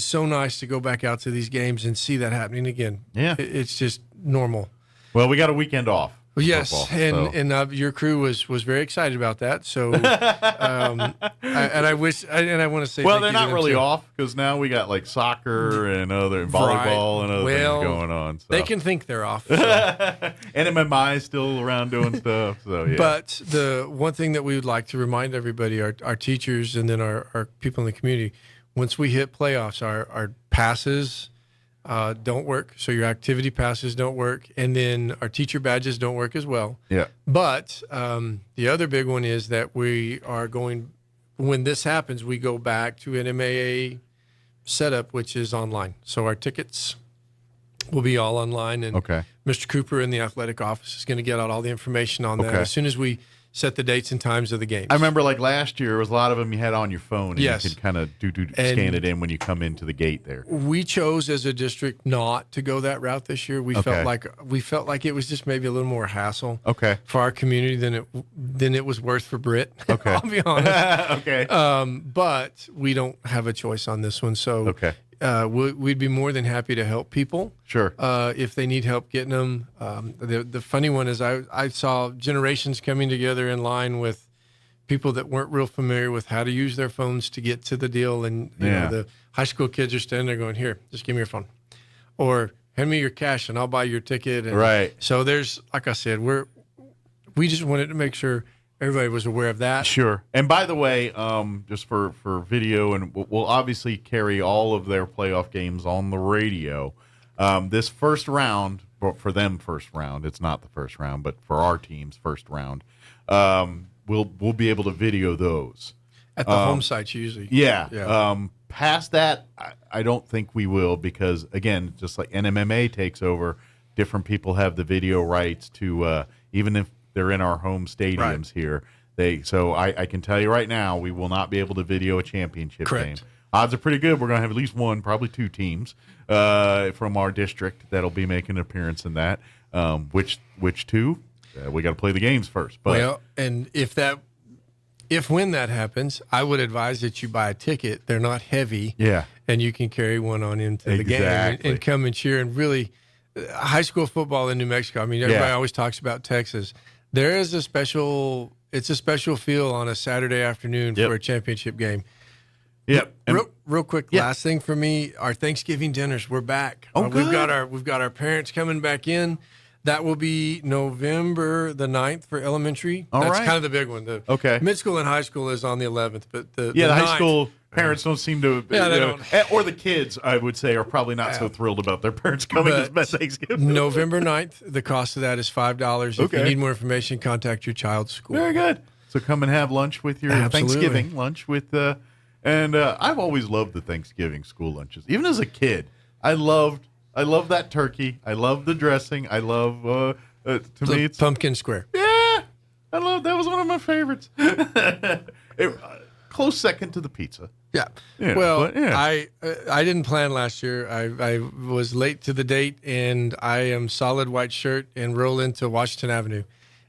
Speaker 21: so nice to go back out to these games and see that happening again.
Speaker 9: Yeah.
Speaker 21: It's just normal.
Speaker 9: Well, we got a weekend off.
Speaker 21: Yes,
Speaker 9: football,
Speaker 21: and your crew was very excited about that. So, I wish, and I want to say,
Speaker 9: well, they're not really off because now we got like soccer and volleyball and other things going on. So.
Speaker 21: They can think they're off. So.
Speaker 9: NMMI is still around doing stuff. So yeah.
Speaker 21: But the one thing that we would like to remind everybody, our teachers, and then our people in the community, once we hit playoffs, our passes. Don't work. So your activity passes don't work. And then our teacher badges don't work as well.
Speaker 9: Yeah.
Speaker 21: But the other big one is that we are going, when this happens, we go back to an MAA setup, which is online. So our tickets will be all online. And Mr. Cooper in the athletic office is going to get out all the information on that as soon as we set the dates and times of the games.
Speaker 9: I remember like last year, it was a lot of them you had on your phone, and you could kind of scan it in when you come into the gate there.
Speaker 21: We chose as a district not to go that route this year. We felt like it was just maybe a little more hassle for our community than it was worth for Britt.
Speaker 9: Okay.
Speaker 21: I'll be honest. But we don't have a choice on this one, so we'd be more than happy to help people.
Speaker 9: Sure.
Speaker 21: If they need help getting them. The funny one is I saw generations coming together in line with people that weren't real familiar with how to use their phones to get to the deal. And you know, the high school kids are standing there going, here, just give me your phone. Or hand me your cash and I'll buy your ticket. And so there's, like I said, we just wanted to make sure everybody was aware of that.
Speaker 9: Sure. And by the way, just for video, and we'll obviously carry all of their playoff games on the radio. This first round, for them first round, it's not the first round, but for our team's first round, we'll be able to video those.
Speaker 21: At the home sites usually.
Speaker 9: Yeah. Past that, I don't think we will because, again, just like NMMA takes over, different people have the video rights to, even if they're in our home stadiums here. So I can tell you right now, we will not be able to video a championship game. Odds are pretty good. We're going to have at least one, probably two teams from our district that'll be making an appearance in that. Which two? We got to play the games first. But
Speaker 21: well, and when that happens, I would advise that you buy a ticket. They're not heavy.
Speaker 9: Yeah.
Speaker 21: And you can carry one on into the game and come and cheer. And really, high school football in New Mexico, I mean, everybody always talks about Texas. There is a special feel on a Saturday afternoon for a championship game.
Speaker 9: Yep.
Speaker 21: Real quick, last thing for me, our Thanksgiving dinners, we're back.
Speaker 9: Oh, good.
Speaker 21: We've got our parents coming back in. That will be November the 9th for elementary. That's kind of the big one. The mid school and high school is on the 11th, but the
Speaker 9: high school parents don't seem to. They don't. Or the kids, I would say, are probably not so thrilled about their parents coming to spend Thanksgiving.
Speaker 21: November 9th, the cost of that is $5. If you need more information, contact your child's school.
Speaker 9: Very good. So come and have lunch with your Thanksgiving lunch with. And I've always loved the Thanksgiving school lunches, even as a kid. I love that turkey. I love the dressing. I love to me it's
Speaker 21: pumpkin square.
Speaker 9: Yeah, I love that. Was one of my favorites. Close second to the pizza.
Speaker 21: Yeah. Well, I didn't plan last year. I was late to the date, and I am solid white shirt and roll into Washington Avenue,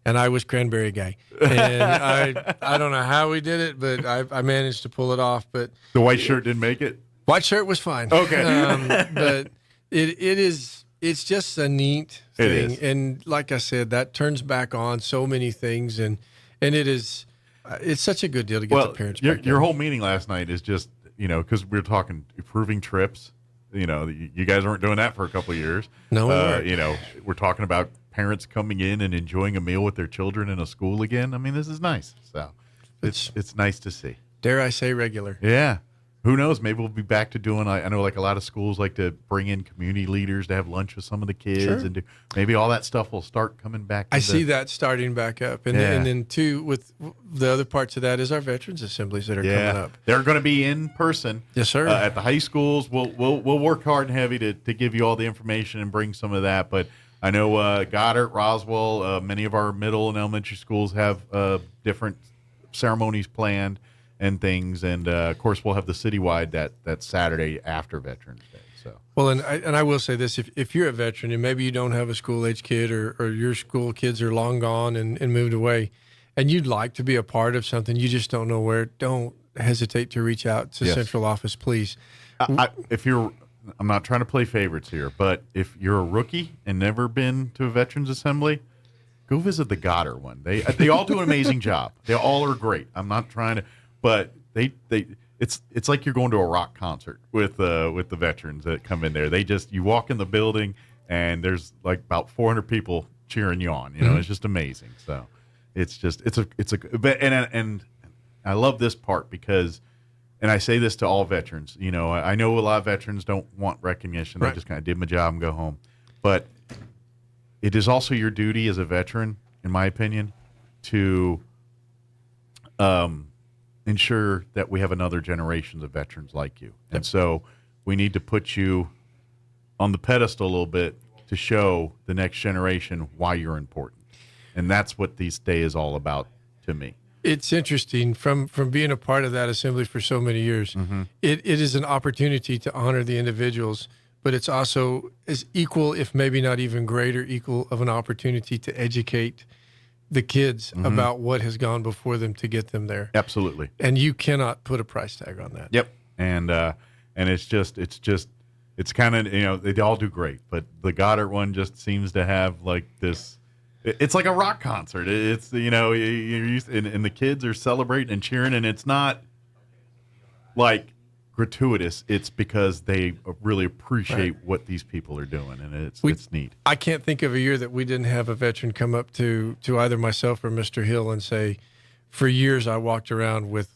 Speaker 21: and I was cranberry guy. And I don't know how we did it, but I managed to pull it off. But
Speaker 9: the white shirt didn't make it.
Speaker 21: White shirt was fine.
Speaker 9: Okay.
Speaker 21: But it's just a neat thing.
Speaker 9: It is.
Speaker 21: And like I said, that turns back on so many things, and it's such a good deal to get the parents back.
Speaker 9: Your whole meeting last night is just, because we were talking approving trips. You guys weren't doing that for a couple of years.
Speaker 21: No, we
Speaker 9: weren't. We're talking about parents coming in and enjoying a meal with their children in a school again. I mean, this is nice. So it's nice to see.
Speaker 21: Dare I say regular?
Speaker 9: Yeah. Who knows? Maybe we'll be back to doing. I know, like a lot of schools like to bring in community leaders to have lunch with some of the kids, and maybe all that stuff will start coming back.
Speaker 21: I see that starting back up, and then too, with the other parts of that is our veterans assemblies that are coming up.
Speaker 9: They're going to be in person.
Speaker 21: Yes, sir.
Speaker 9: At the high schools, we'll work hard and heavy to give you all the information and bring some of that. But I know Goddard, Roswell, many of our middle and elementary schools have different ceremonies planned and things, and of course we'll have the citywide that Saturday after Veterans Day. So
Speaker 21: well, and I will say this: if you're a veteran and maybe you don't have a school age kid, or your school kids are long gone and moved away, and you'd like to be a part of something, you just don't know where, don't hesitate to reach out to central office, please.
Speaker 9: I'm not trying to play favorites here, but if you're a rookie and never been to a veterans assembly, go visit the Goddard one. They all do an amazing job. They all are great. I'm not trying to. But it's like you're going to a rock concert with the veterans that come in there. You walk in the building and there's like about 400 people cheering you on. It's just amazing. So and I love this part because, and I say this to all veterans. I know a lot of veterans don't want recognition. They just kind of did my job and go home. But it is also your duty as a veteran, in my opinion, to ensure that we have another generation of veterans like you. And so we need to put you on the pedestal a little bit to show the next generation why you're important. And that's what this day is all about to me.
Speaker 21: It's interesting from being a part of that assembly for so many years. Mm-hmm. It is an opportunity to honor the individuals, but it's also as equal, if maybe not even greater, equal of an opportunity to educate the kids about what has gone before them to get them there.
Speaker 9: Absolutely.
Speaker 21: And you cannot put a price tag on that.
Speaker 9: Yep. And it's kind of, they all do great, but the Goddard one just seems to have like this, it's like a rock concert. It's, you're used, and the kids are celebrating and cheering, and it's not like gratuitous. It's because they really appreciate what these people are doing, and it's neat.
Speaker 21: I can't think of a year that we didn't have a veteran come up to either myself or Mr. Hill and say, for years I walked around with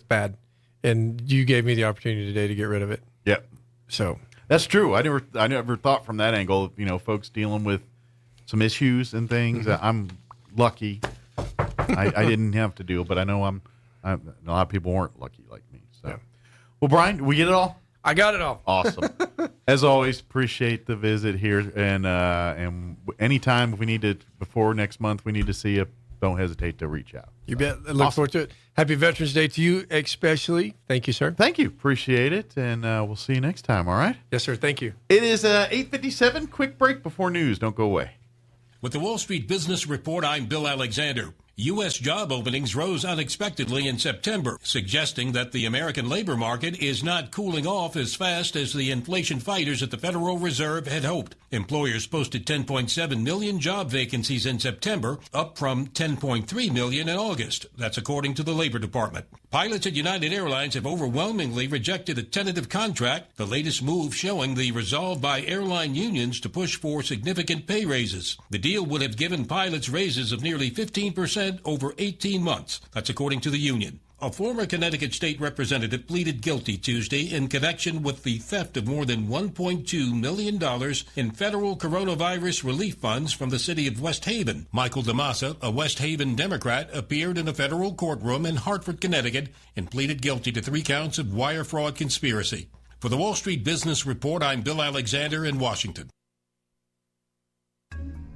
Speaker 21: bad, and you gave me the opportunity today to get rid of it.
Speaker 9: Yep.
Speaker 21: So
Speaker 9: that's true. I never thought from that angle. Folks dealing with some issues and things.
Speaker 21: Mm-hmm.
Speaker 9: I'm lucky. I didn't have to deal, but I know a lot of people weren't lucky like me. So, Well, Brian, we get it all.
Speaker 21: I got it all.
Speaker 9: Awesome. As always, appreciate the visit here, and anytime if we need to before next month, we need to see you. Don't hesitate to reach out.
Speaker 21: You bet. I look forward to it. Happy Veterans Day to you, especially. Thank you, sir.
Speaker 9: Thank you. Appreciate it, and we'll see you next time. All right.
Speaker 21: Yes, sir. Thank you.
Speaker 9: It is 8:57. Quick break before news. Don't go away.
Speaker 6: With the Wall Street Business Report, I'm Bill Alexander. U.S. job openings rose unexpectedly in September, suggesting that the American labor market is not cooling off as fast as the inflation fighters at the Federal Reserve had hoped. Employers posted 10.7 million job vacancies in September, up from 10.3 million in August. That's according to the Labor Department. Pilots at United Airlines have overwhelmingly rejected a tentative contract, the latest move showing the resolve by airline unions to push for significant pay raises. The deal would have given pilots raises of nearly 15% over 18 months. That's according to the union. A former Connecticut state representative pleaded guilty Tuesday in connection with the theft of more than $1.2 million in federal coronavirus relief funds from the city of West Haven. Michael DeMassa, a West Haven Democrat, appeared in a federal courtroom in Hartford, Connecticut, and pleaded guilty to 3 counts of wire fraud conspiracy. For the Wall Street Business Report, I'm Bill Alexander in Washington.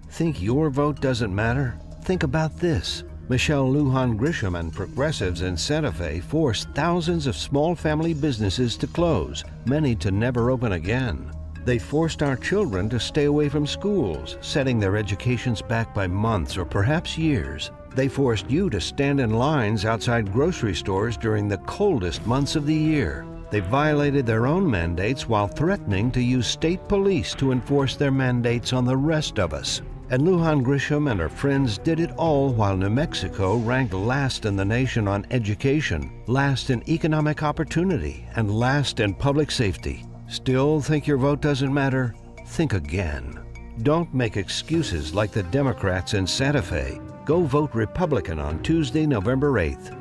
Speaker 8: Think your vote doesn't matter? Think about this. Michelle Lujan Grisham and progressives in Santa Fe forced thousands of small family businesses to close, many to never open again. They forced our children to stay away from schools, setting their educations back by months or perhaps years. They forced you to stand in lines outside grocery stores during the coldest months of the year. They violated their own mandates while threatening to use state police to enforce their mandates on the rest of us. And Lujan Grisham and her friends did it all while New Mexico ranked last in the nation on education, last in economic opportunity, and last in public safety. Still think your vote doesn't matter? Think again. Don't make excuses like the Democrats in Santa Fe. Go vote Republican on Tuesday, November 8th.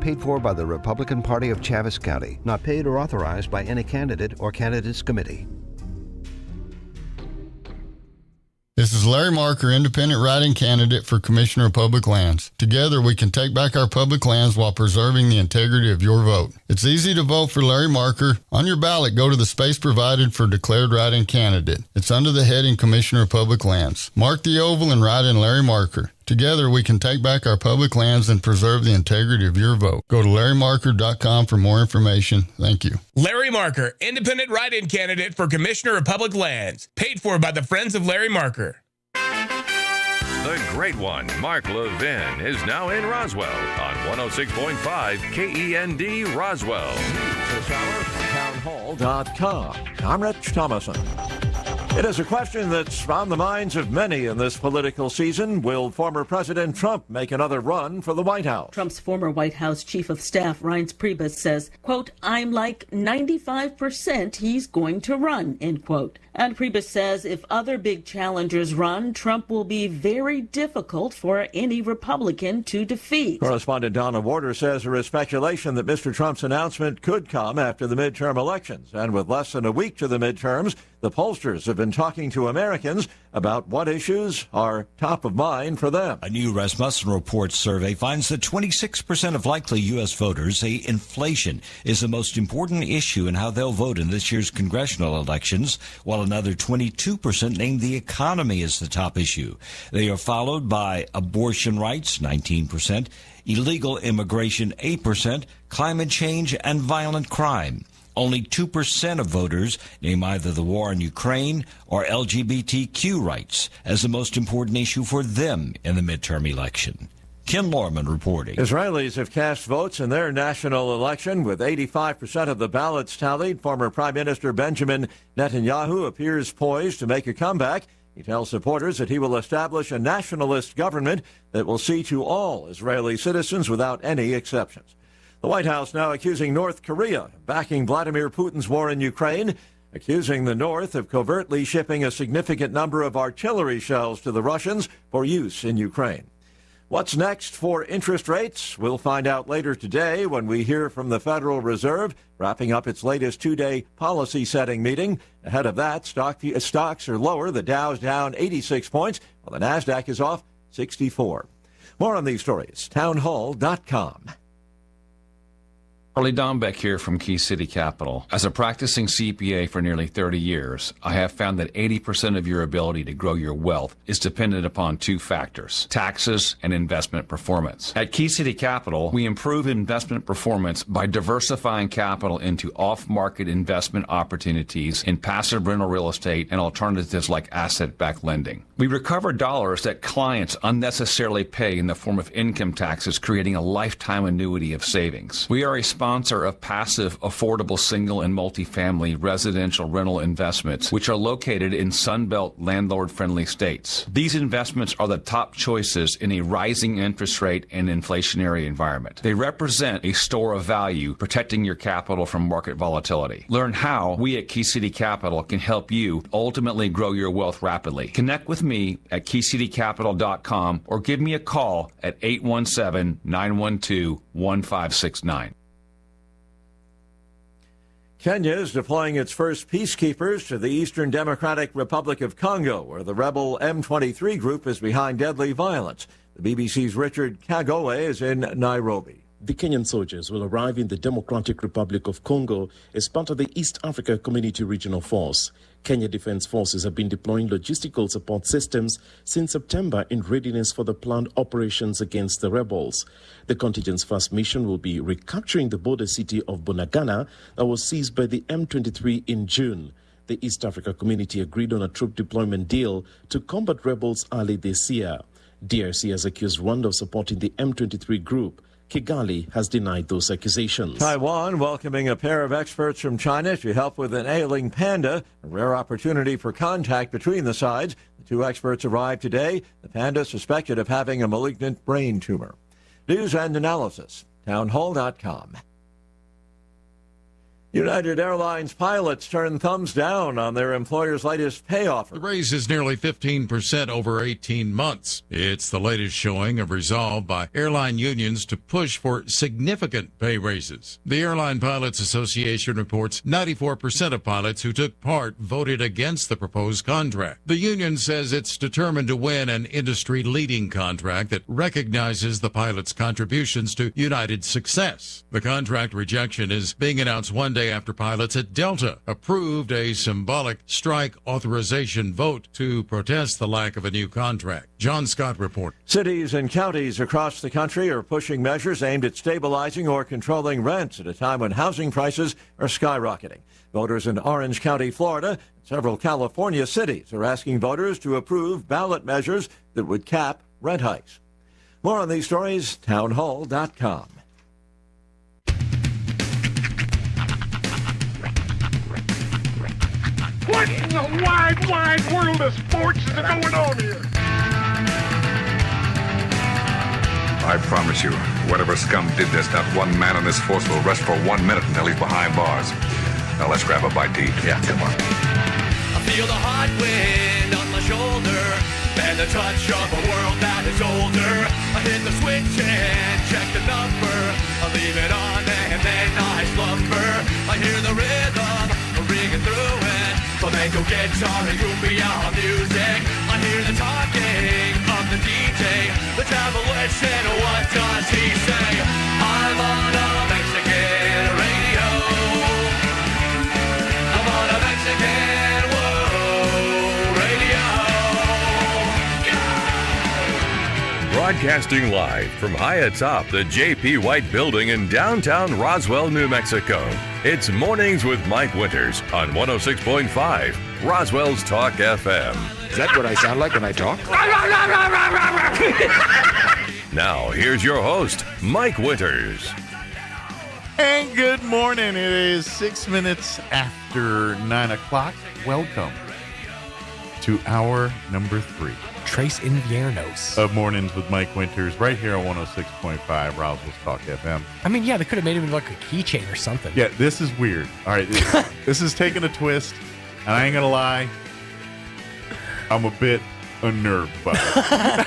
Speaker 8: Paid for by the Republican Party of Chaves County. Not paid or authorized by any candidate or candidates committee.
Speaker 12: This is Larry Marker, independent write-in candidate for Commissioner of Public Lands. Together, we can take back our public lands while preserving the integrity of your vote. It's easy to vote for Larry Marker. On your ballot, go to the space provided for declared write-in candidate. It's under the heading Commissioner of Public Lands. Mark the oval and write in Larry Marker. Together, we can take back our public lands and preserve the integrity of your vote. Go to LarryMarker.com for more information. Thank you.
Speaker 22: Larry Marker, independent write-in candidate for Commissioner of Public Lands. Paid for by the Friends of Larry Marker.
Speaker 7: The great one, Mark Levin, is now in Roswell on 106.5 KEND Roswell.
Speaker 24: This hour, townhall.com. I'm Rich Thomason. It is a question that's on the minds of many in this political season. Will former President Trump make another run for the White House?
Speaker 23: Trump's former White House Chief of Staff, Reince Priebus, says, quote, I'm like 95% he's going to run, end quote. And Priebus says if other big challengers run, Trump will be very difficult for any Republican to defeat.
Speaker 24: Correspondent Donna Warder says there is speculation that Mr. Trump's announcement could come after the midterm elections. And with less than a week to the midterms, the pollsters have been talking to Americans about what issues are top of mind for them.
Speaker 25: A new Rasmussen Report survey finds that 26% of likely U.S. voters say inflation is the most important issue in how they'll vote in this year's congressional elections, while another 22% name the economy as the top issue. They are followed by abortion rights, 19%, illegal immigration, 8%, climate change, and violent crime. Only 2% of voters name either the war in Ukraine or LGBTQ rights as the most important issue for them in the midterm election. Ken Lorman reporting.
Speaker 24: Israelis have cast votes in their national election with 85% of the ballots tallied. Former Prime Minister Benjamin Netanyahu appears poised to make a comeback. He tells supporters that he will establish a nationalist government that will see to all Israeli citizens without any exceptions. The White House now accusing North Korea of backing Vladimir Putin's war in Ukraine, accusing the North of covertly shipping a significant number of artillery shells to the Russians for use in Ukraine. What's next for interest rates? We'll find out later today when we hear from the Federal Reserve, wrapping up its latest two-day policy-setting meeting. Ahead of that, stocks are lower. The Dow's down 86 points, while the NASDAQ is off 64. More on these stories, townhall.com.
Speaker 3: Charlie Dombeck here from Key City Capital. As a practicing CPA for nearly 30 years, I have found that 80% of your ability to grow your wealth is dependent upon two factors: taxes and investment performance. At Key City Capital, we improve investment performance by diversifying capital into off-market investment opportunities in passive rental real estate and alternatives like asset-backed lending. We recover dollars that clients unnecessarily pay in the form of income taxes, creating a lifetime annuity of savings. We are a sponsor of passive, affordable single and multifamily residential rental investments, which are located in Sunbelt landlord-friendly states. These investments are the top choices in a rising interest rate and inflationary environment. They represent a store of value, protecting your capital from market volatility. Learn how we at Key City Capital can help you ultimately grow your wealth rapidly. Connect with me at keycitycapital.com or give me a call at 817-912-1569.
Speaker 24: Kenya is deploying its first peacekeepers to the Eastern Democratic Republic of Congo, where the rebel M23 group is behind deadly violence. The BBC's Richard Kagoe is in Nairobi.
Speaker 10: The Kenyan soldiers will arrive in the Democratic Republic of Congo as part of the East Africa Community Regional Force. Kenya Defense Forces have been deploying logistical support systems since September in readiness for the planned operations against the rebels. The contingent's first mission will be recapturing the border city of Bunagana that was seized by the M23 in June. The East Africa Community agreed on a troop deployment deal to combat rebels early this year. DRC has accused Rwanda of supporting the M23 group. Kigali has denied those accusations.
Speaker 24: Taiwan welcoming a pair of experts from China to help with an ailing panda, a rare opportunity for contact between the sides. The two experts arrived today. The panda suspected of having a malignant brain tumor. News and analysis, townhall.com. United Airlines pilots turned thumbs down on their employer's latest pay offer.
Speaker 2: The raise is nearly 15% over 18 months. It's the latest showing of resolve by airline unions to push for significant pay raises. The Airline Pilots Association reports 94% of pilots who took part voted against the proposed contract. The union says it's determined to win an industry-leading contract that recognizes the pilots' contributions to United's success. The contract rejection is being announced one day after pilots at Delta approved a symbolic strike authorization vote to protest the lack of a new contract. John Scott reports.
Speaker 24: Cities and counties across the country are pushing measures aimed at stabilizing or controlling rents at a time when housing prices are skyrocketing. Voters in Orange County, Florida, and several California cities are asking voters to approve ballot measures that would cap rent hikes. More on these stories, townhall.com.
Speaker 14: What in the wide, wide world of sports is going on here?
Speaker 15: I promise you, whatever scum did this, not one man in this force will rest for 1 minute until he's behind bars. Now let's grab a bite to eat. Yeah, come on.
Speaker 16: I feel the hot wind on my shoulder and the touch of a world that is older. I hit the switch and check the number. I leave it on and then I slumber. I hear the rhythm ringing through it. Flamenco guitar and cumbia music. I hear the talking of the DJ. The travel listen, what does he say? I'm on a Mexican radio. I'm on a Mexican radio.
Speaker 7: Broadcasting live from high atop the J.P. White Building in downtown Roswell, New Mexico. It's Mornings with Mike Winters on 106.5 Roswell's Talk FM.
Speaker 26: Is that what I sound like when I talk?
Speaker 7: Now, here's your host, Mike Winters.
Speaker 9: And good morning. It is 6 minutes after 9 o'clock. Welcome to hour number 3.
Speaker 1: Trace Inviernos
Speaker 9: of Mornings with Mike Winters, right here on 106.5 Roswell's Talk FM.
Speaker 1: I mean, yeah, they could have made him like a keychain or something.
Speaker 9: Yeah, this is weird. All right, this is taking a twist, and I ain't gonna lie, I'm a bit unnerved by it.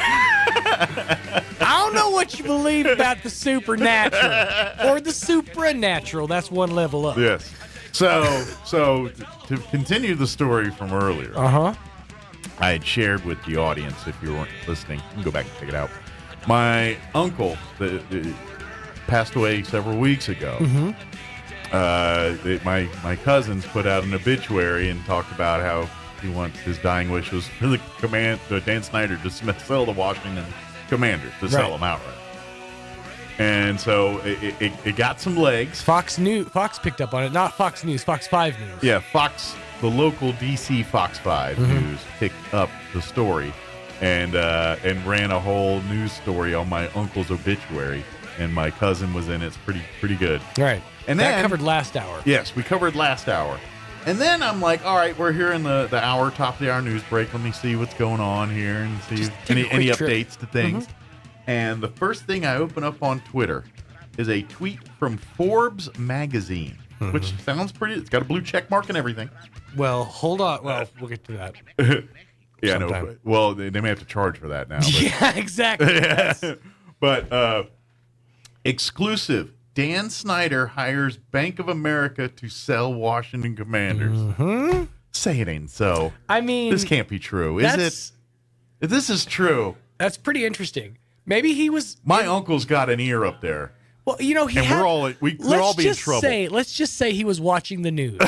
Speaker 1: I don't know what you believe about the supernatural or the supranatural. That's one level up.
Speaker 9: Yes. So to continue the story from earlier, I had shared with the audience, if you weren't listening, you can go back and check it out. My uncle passed away several weeks ago. My cousins put out an obituary and talked about how his dying wish was for the Dan Snyder to sell the Washington Commanders, to sell them outright. And so it got some legs.
Speaker 1: Fox picked up on it, not Fox News, Fox 5 News.
Speaker 9: Yeah, Fox, the local DC Fox 5 News picked up the story and ran a whole news story on my uncle's obituary, and my cousin was in it. It's pretty good.
Speaker 1: Right.
Speaker 9: And
Speaker 1: that
Speaker 9: then
Speaker 1: covered last hour.
Speaker 9: Yes, we covered last hour. And then I'm like, all right, we're here in the hour, top of the hour news break. Let me see what's going on here and see any updates to things. And the first thing I open up on Twitter is a tweet from Forbes magazine, which sounds pretty. It's got a blue check mark and everything.
Speaker 1: Well, hold on. Well, we'll get to that.
Speaker 9: Yeah, no. Well, they may have to charge for that now. But,
Speaker 1: yeah, exactly. Yes.
Speaker 9: But exclusive. Dan Snyder hires Bank of America to sell Washington Commanders. Say it ain't so.
Speaker 1: I mean,
Speaker 9: this can't be true, is it? If this is true,
Speaker 1: that's pretty interesting. Maybe he was.
Speaker 9: My uncle's got an ear up there.
Speaker 1: Well, you know,
Speaker 9: we're all being in trouble.
Speaker 1: Let's just say he was watching the news.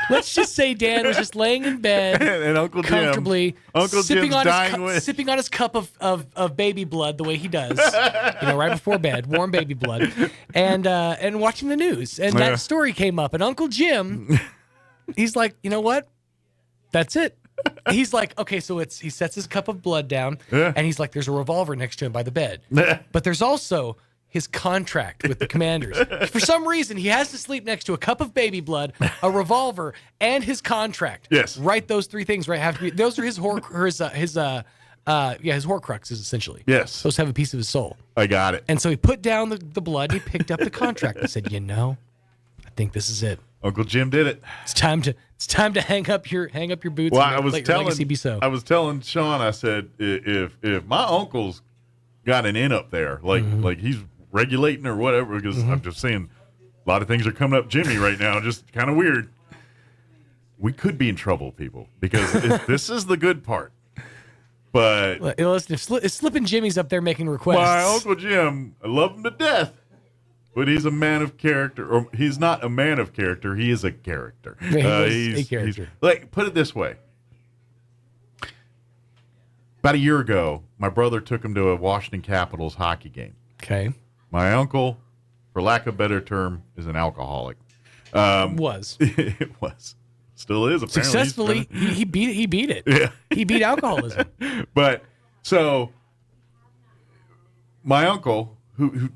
Speaker 1: Let's just say Dan was just laying in bed
Speaker 9: and Uncle Jim,
Speaker 1: comfortably,
Speaker 9: sipping
Speaker 1: on his cup of baby blood the way he does, right before bed, warm baby blood, and watching the news. And that story came up, and Uncle Jim, he's like, you know what? That's it. He's like, okay, so he sets his cup of blood down, and he's like, there's a revolver next to him by the bed, but there's also his contract with the Commanders. For some reason, he has to sleep next to a cup of baby blood, a revolver, and his contract.
Speaker 9: Yes,
Speaker 1: right. Those three things, right? Have to be. Those are his Horcruxes essentially.
Speaker 9: Yes,
Speaker 1: supposed to have a piece of his soul.
Speaker 9: I got it.
Speaker 1: And so he put down the blood. He picked up the contract and said, I think this is it.
Speaker 9: Uncle Jim did it.
Speaker 1: It's time to hang up your boots.
Speaker 9: Well,
Speaker 1: and
Speaker 9: I was
Speaker 1: I
Speaker 9: was telling Sean, I said, if my uncle's got an in up there, like he's regulating or whatever, because I'm just saying a lot of things are coming up Jimmy right now, just kind of weird. We could be in trouble, people, because this is the good part. But
Speaker 1: listen, if Slippin' Jimmy's up there making requests,
Speaker 9: my Uncle Jim, I love him to death, but he's a man of character, or he's not a man of character. He is a character.
Speaker 1: He's a character.
Speaker 9: Put it this way. About a year ago, my brother took him to a Washington Capitals hockey game.
Speaker 1: Okay.
Speaker 9: My uncle, for lack of a better term, is an alcoholic.
Speaker 1: Was.
Speaker 9: It was. Still is, apparently.
Speaker 1: Successfully, he beat it.
Speaker 9: Yeah.
Speaker 1: He beat alcoholism.
Speaker 9: But, so, my uncle, who's,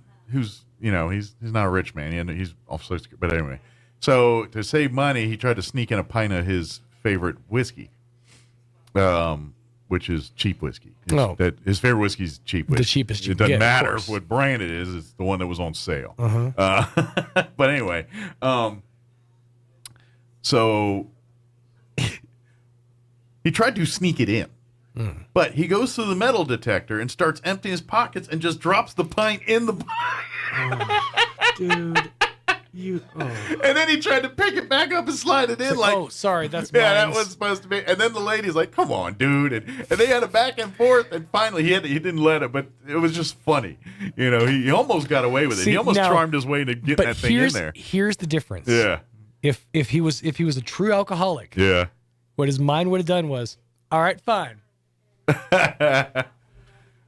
Speaker 9: he's not a rich man. He's off social security. But anyway. So, to save money, he tried to sneak in a pint of his favorite whiskey. Which is cheap whiskey. His favorite whiskey is cheap whiskey.
Speaker 1: The cheapest.
Speaker 9: It doesn't matter what brand it is. It's the one that was on sale. But anyway, so he tried to sneak it in. But he goes through the metal detector and starts emptying his pockets and just drops the pint in the
Speaker 1: dude.
Speaker 9: And then he tried to pick it back up and slide it in.
Speaker 1: Oh, sorry, that's mine.
Speaker 9: Yeah, that was supposed to be. And then the lady's like, "Come on, dude!" And they had a back and forth. And finally, he didn't let it, but it was just funny. He almost got away with it. He almost charmed his way to getting that thing in there.
Speaker 1: Here's the difference.
Speaker 9: Yeah.
Speaker 1: If he was a true alcoholic,
Speaker 9: yeah,
Speaker 1: what his mind would have done was, all right, fine.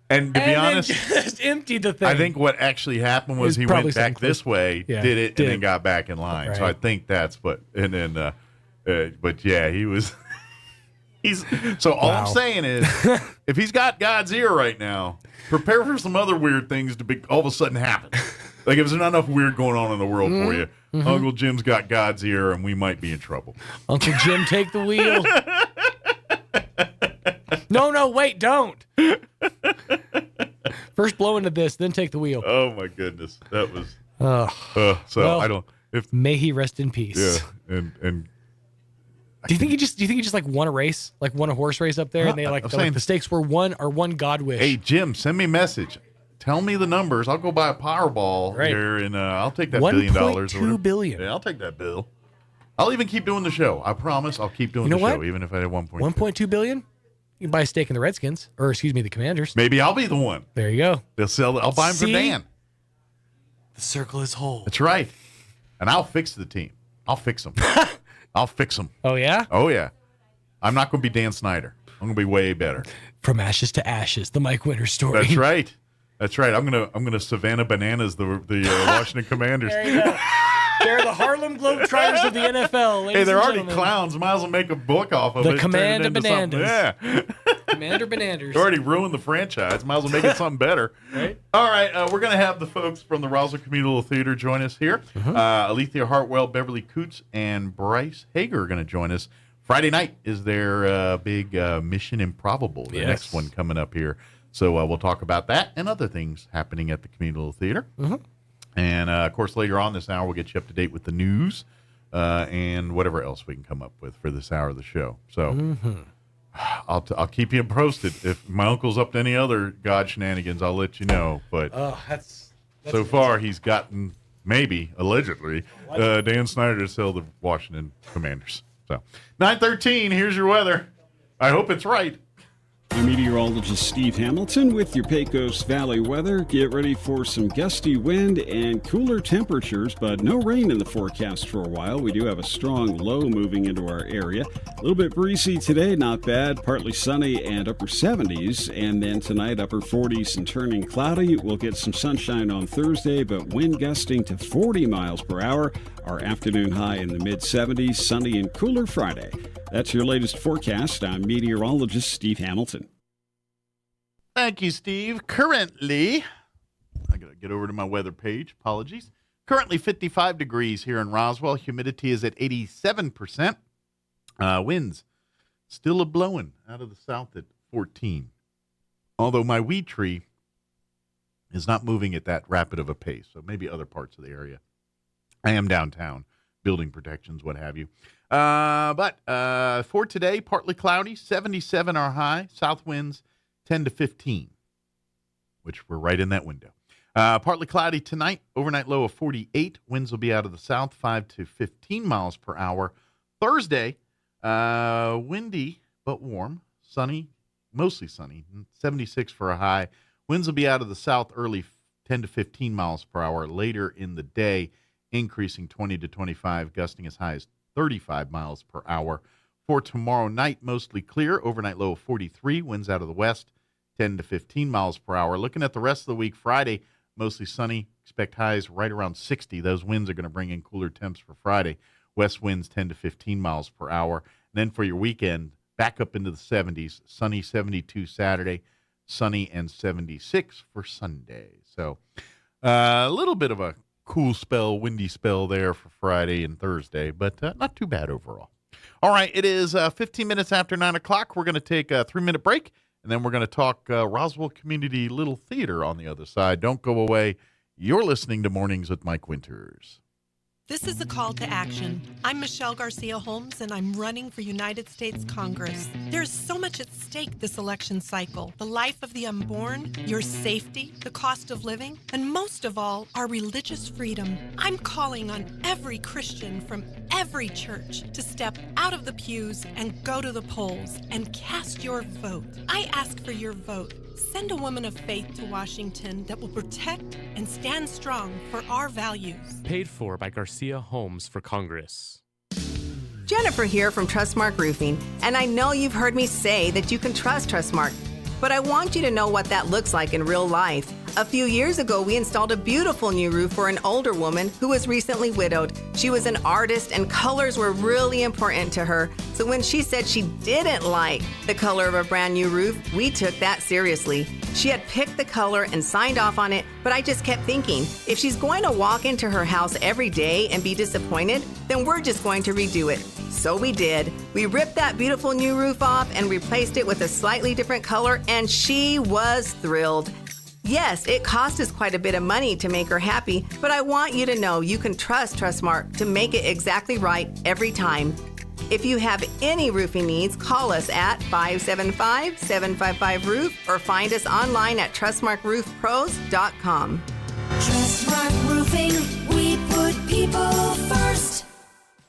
Speaker 9: And to be honest,
Speaker 1: just emptied the thing.
Speaker 9: I think what actually happened was he went back this way, did it, and then got back in line. Right. So I think that's what. And then, but yeah, he was. So all I'm saying is, if he's got God's ear right now, prepare for some other weird things to all of a sudden happen. Like if there's not enough weird going on in the world for you, Uncle Jim's got God's ear, and we might be in trouble.
Speaker 1: Uncle Jim, take the wheel. No, wait, don't. First blow into this, then take the wheel.
Speaker 9: Oh my goodness, that was. I don't.
Speaker 1: May he rest in peace.
Speaker 9: Yeah, and
Speaker 1: Do you think he just like won a race, like won a horse race up there, and they the stakes were one God wish?
Speaker 9: Hey Jim, send me a message. Tell me the numbers. I'll go buy a Powerball here, and I'll take that $1 billion.
Speaker 1: $1.2 billion.
Speaker 9: Yeah, I'll take that bill. I'll even keep doing the show. I promise. I'll keep doing the show, even if I had
Speaker 1: 1.2 billion. You can buy a stake in the Redskins, or excuse me, the Commanders.
Speaker 9: Maybe I'll be the one.
Speaker 1: There you go.
Speaker 9: They'll sell it. I'll buy them for Dan.
Speaker 1: The circle is whole.
Speaker 9: That's right. And I'll fix the team. I'll fix them. I'll fix them.
Speaker 1: Oh yeah.
Speaker 9: Oh yeah. I'm not going to be Dan Snyder. I'm going to be way better.
Speaker 1: From ashes to ashes, the Mike Winters story.
Speaker 9: That's right. That's right. I'm gonna Savannah Bananas the Washington Commanders.
Speaker 1: There you go. They're the Harlem Globetrotters of the NFL.
Speaker 9: Hey, they're already clowns. Might as well make a book off of it.
Speaker 1: The Commander Bananas.
Speaker 9: Yeah.
Speaker 1: Commander Bananas.
Speaker 9: They already ruined the franchise. Might as well make it something better.
Speaker 1: Right.
Speaker 9: All right. We're gonna have the folks from the Roswell Communal Theater join us here. Alethea Hartwell, Beverly Coots, and Bryce Hager are gonna join us. Friday night is their big Mission Improbable. The next one coming up here. So we'll talk about that and other things happening at the Communal Theater. And, of course, later on this hour, we'll get you up to date with the news and whatever else we can come up with for this hour of the show. So I'll keep you posted. If my uncle's up to any other God shenanigans, I'll let you know. But
Speaker 1: that's
Speaker 9: so far, he's gotten, maybe, allegedly, Dan Snyder to sell the Washington Commanders. So 9:13, here's your weather. I hope it's right.
Speaker 4: I'm meteorologist Steve Hamilton with your Pecos Valley weather. Get ready for some gusty wind and cooler temperatures, but no rain in the forecast for a while. We do have a strong low moving into our area. A little bit breezy today, not bad. Partly sunny and upper 70s. And then tonight, upper 40s and turning cloudy. We'll get some sunshine on Thursday, but wind gusting to 40 miles per hour. Our afternoon high in the mid-70s, sunny and cooler Friday. That's your latest forecast. I'm meteorologist Steve Hamilton.
Speaker 9: Thank you, Steve. Currently, I got to get over to my weather page. Apologies. Currently 55 degrees here in Roswell. Humidity is at 87%. Winds still a-blowing out of the south at 14. Although my weed tree is not moving at that rapid of a pace, so maybe other parts of the area. I am downtown, building protections, what have you. But for today, partly cloudy, 77 our high, south winds 10 to 15, which we're right in that window. Partly cloudy tonight, overnight low of 48. Winds will be out of the south, 5 to 15 miles per hour. Thursday, windy but warm, sunny, mostly sunny, 76 for a high. Winds will be out of the south early, 10 to 15 miles per hour. Later in the day, increasing 20 to 25, gusting as high as 35 miles per hour. For tomorrow night, mostly clear, overnight low of 43, winds out of the west, 10 to 15 miles per hour. Looking at the rest of the week, Friday, mostly sunny, expect highs right around 60. Those winds are going to bring in cooler temps for Friday. West winds 10 to 15 miles per hour. And then for your weekend, back up into the 70s, sunny 72 Saturday, sunny and 76 for Sunday. So a little bit of a cool spell, windy spell there for Friday and Thursday, but not too bad overall. All right, it is 15 minutes after 9 o'clock. We're going to take a 3-minute break, and then we're going to talk Roswell Community Little Theater on the other side. Don't go away. You're listening to Mornings with Mike Winters.
Speaker 11: This is a call to action. I'm Michelle Garcia Holmes, and I'm running for United States Congress. There's so much at stake this election cycle. The life of the unborn, your safety, the cost of living, and most of all, our religious freedom. I'm calling on every Christian from every church to step out of the pews and go to the polls and cast your vote. I ask for your vote. Send a woman of faith to Washington that will protect and stand strong for our values.
Speaker 17: Paid for by Garcia Holmes for Congress.
Speaker 18: Jennifer here from Trustmark Roofing, and I know you've heard me say that you can trust Trustmark, but I want you to know what that looks like in real life. A few years ago, we installed a beautiful new roof for an older woman who was recently widowed. She was an artist, and colors were really important to her. So when she said she didn't like the color of a brand new roof, we took that seriously. She had picked the color and signed off on it, but I just kept thinking, if she's going to walk into her house every day and be disappointed, then we're just going to redo it. So we did. We ripped that beautiful new roof off and replaced it with a slightly different color, and she was thrilled. Yes, it cost us quite a bit of money to make her happy, but I want you to know you can trust Trustmark to make it exactly right every time. If you have any roofing needs, call us at 575-755-ROOF or find us online at trustmarkroofpros.com.
Speaker 5: Trustmark Roofing, we put people first.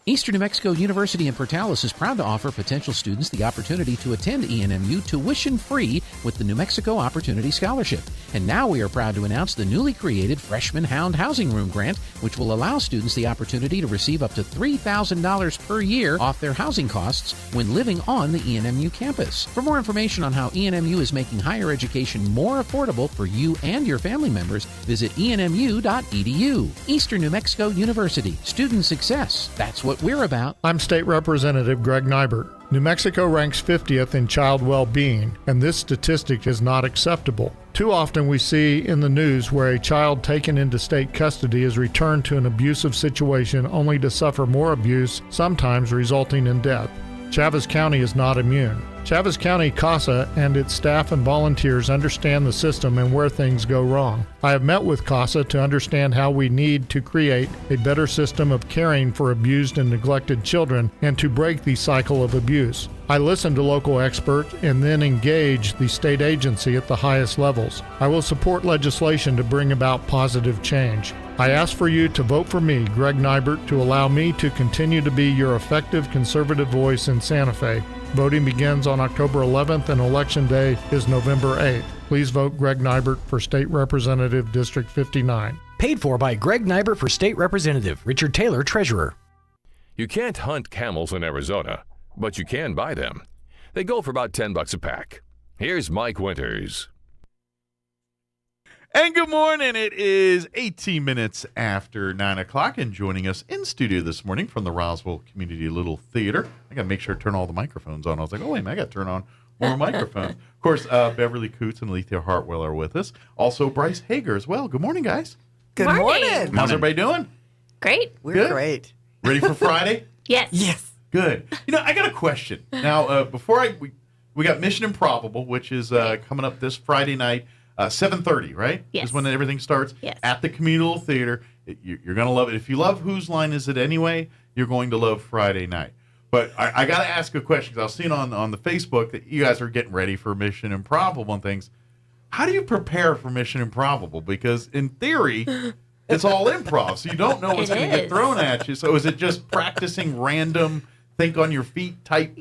Speaker 6: Eastern New Mexico University in Portales is proud to offer potential students the opportunity to attend ENMU tuition-free with the New Mexico Opportunity Scholarship. And now we are proud to announce the newly created Freshman Hound Housing Room Grant, which will allow students the opportunity to receive up to $3,000 per year off their housing costs when living on the ENMU campus. For more information on how ENMU is making higher education more affordable for you and your family members, visit enmu.edu. Eastern New Mexico University. Student success. That's what we're about.
Speaker 13: I'm State Representative Greg Nybert. New Mexico ranks 50th in child well-being, and this statistic is not acceptable. Too often we see in the news where a child taken into state custody is returned to an abusive situation only to suffer more abuse, sometimes resulting in death. Chaves County is not immune. Chaves County CASA and its staff and volunteers understand the system and where things go wrong. I have met with CASA to understand how we need to create a better system of caring for abused and neglected children and to break the cycle of abuse. I listen to local experts and then engage the state agency at the highest levels. I will support legislation to bring about positive change. I ask for you to vote for me, Greg Nybert, to allow me to continue to be your effective conservative voice in Santa Fe. Voting begins on October 11th and Election Day is November 8th. Please vote Greg Nybert for State Representative District 59.
Speaker 1: Paid for by Greg Nybert for State Representative, Richard Taylor, Treasurer.
Speaker 7: You can't hunt camels in Arizona, but you can buy them. They go for about $10 a pack. Here's Mike Winters.
Speaker 9: And good morning. It is 18 minutes after 9 o'clock, and joining us in studio this morning from the Roswell Community Little Theater. I got to make sure to turn all the microphones on. I was like, oh, wait a minute, I got to turn on more microphones. Of course, Beverly Coots and Alethea Hartwell are with us. Also, Bryce Hager as well. Good morning, guys.
Speaker 19: Good morning.
Speaker 9: How's everybody doing?
Speaker 19: Great. We're
Speaker 9: Good?
Speaker 19: great.
Speaker 9: Ready for Friday?
Speaker 19: Yes. Yes.
Speaker 9: Good. I got a question. Now, before we got Mission Improbable, which is coming up this Friday night. 7:30, right?
Speaker 19: Yes.
Speaker 9: Is when everything starts.
Speaker 19: Yes.
Speaker 9: At the Communal Theater. You're going to love it. If you love Whose Line Is It Anyway, you're going to love Friday night. But I got to ask a question, because I was seeing on the Facebook that you guys are getting ready for Mission Improbable and things. How do you prepare for Mission Improbable? Because in theory, it's all improv, so you don't know what's going to get thrown at you. So is it just practicing random think on your feet type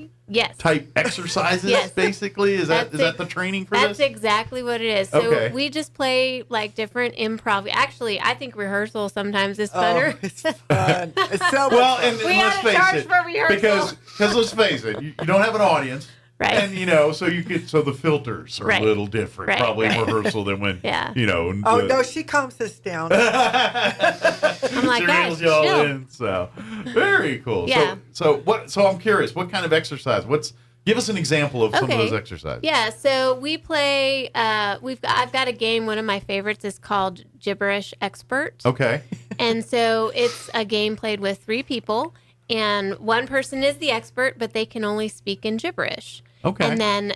Speaker 9: exercises, basically? Is that the training for this?
Speaker 20: That's exactly what it is. So we just play like different improv. Actually, I think rehearsal sometimes is funner.
Speaker 19: Oh, it's fun. It's so
Speaker 9: well,
Speaker 20: fun.
Speaker 9: And let's face it, because let's face it, you don't have an audience.
Speaker 20: Right.
Speaker 9: And, so the filters are a little different, probably in rehearsal than when,
Speaker 19: Oh, no, she calms us down.
Speaker 20: I'm like, guys, chill.
Speaker 9: So, very cool.
Speaker 20: Yeah.
Speaker 9: So I'm curious, what kind of exercise? Give us an example of some of those exercises.
Speaker 20: Yeah, so we play, I've got a game, one of my favorites is called Gibberish Expert.
Speaker 9: Okay.
Speaker 20: And so it's a game played with 3 people. And one person is the expert, but they can only speak in gibberish.
Speaker 9: Okay.
Speaker 20: And then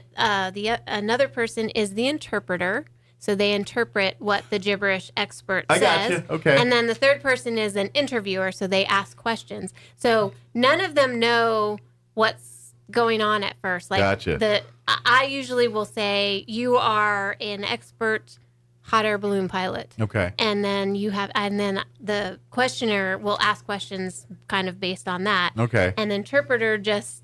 Speaker 20: another person is the interpreter, so they interpret what the gibberish expert says.
Speaker 9: I gotcha. Okay.
Speaker 20: And then the third person is an interviewer, so they ask questions. So none of them know what's going on at first. Like
Speaker 9: gotcha.
Speaker 20: I usually will say, you are an expert hot air balloon pilot.
Speaker 9: Okay.
Speaker 20: And then the questioner will ask questions kind of based on that.
Speaker 9: Okay.
Speaker 20: And the interpreter just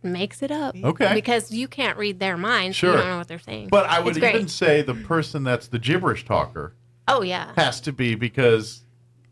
Speaker 20: makes it up.
Speaker 9: Okay.
Speaker 20: Because you can't read their minds.
Speaker 9: Sure.
Speaker 20: You don't know what they're saying.
Speaker 9: But I would even say the person that's the gibberish talker has to be, because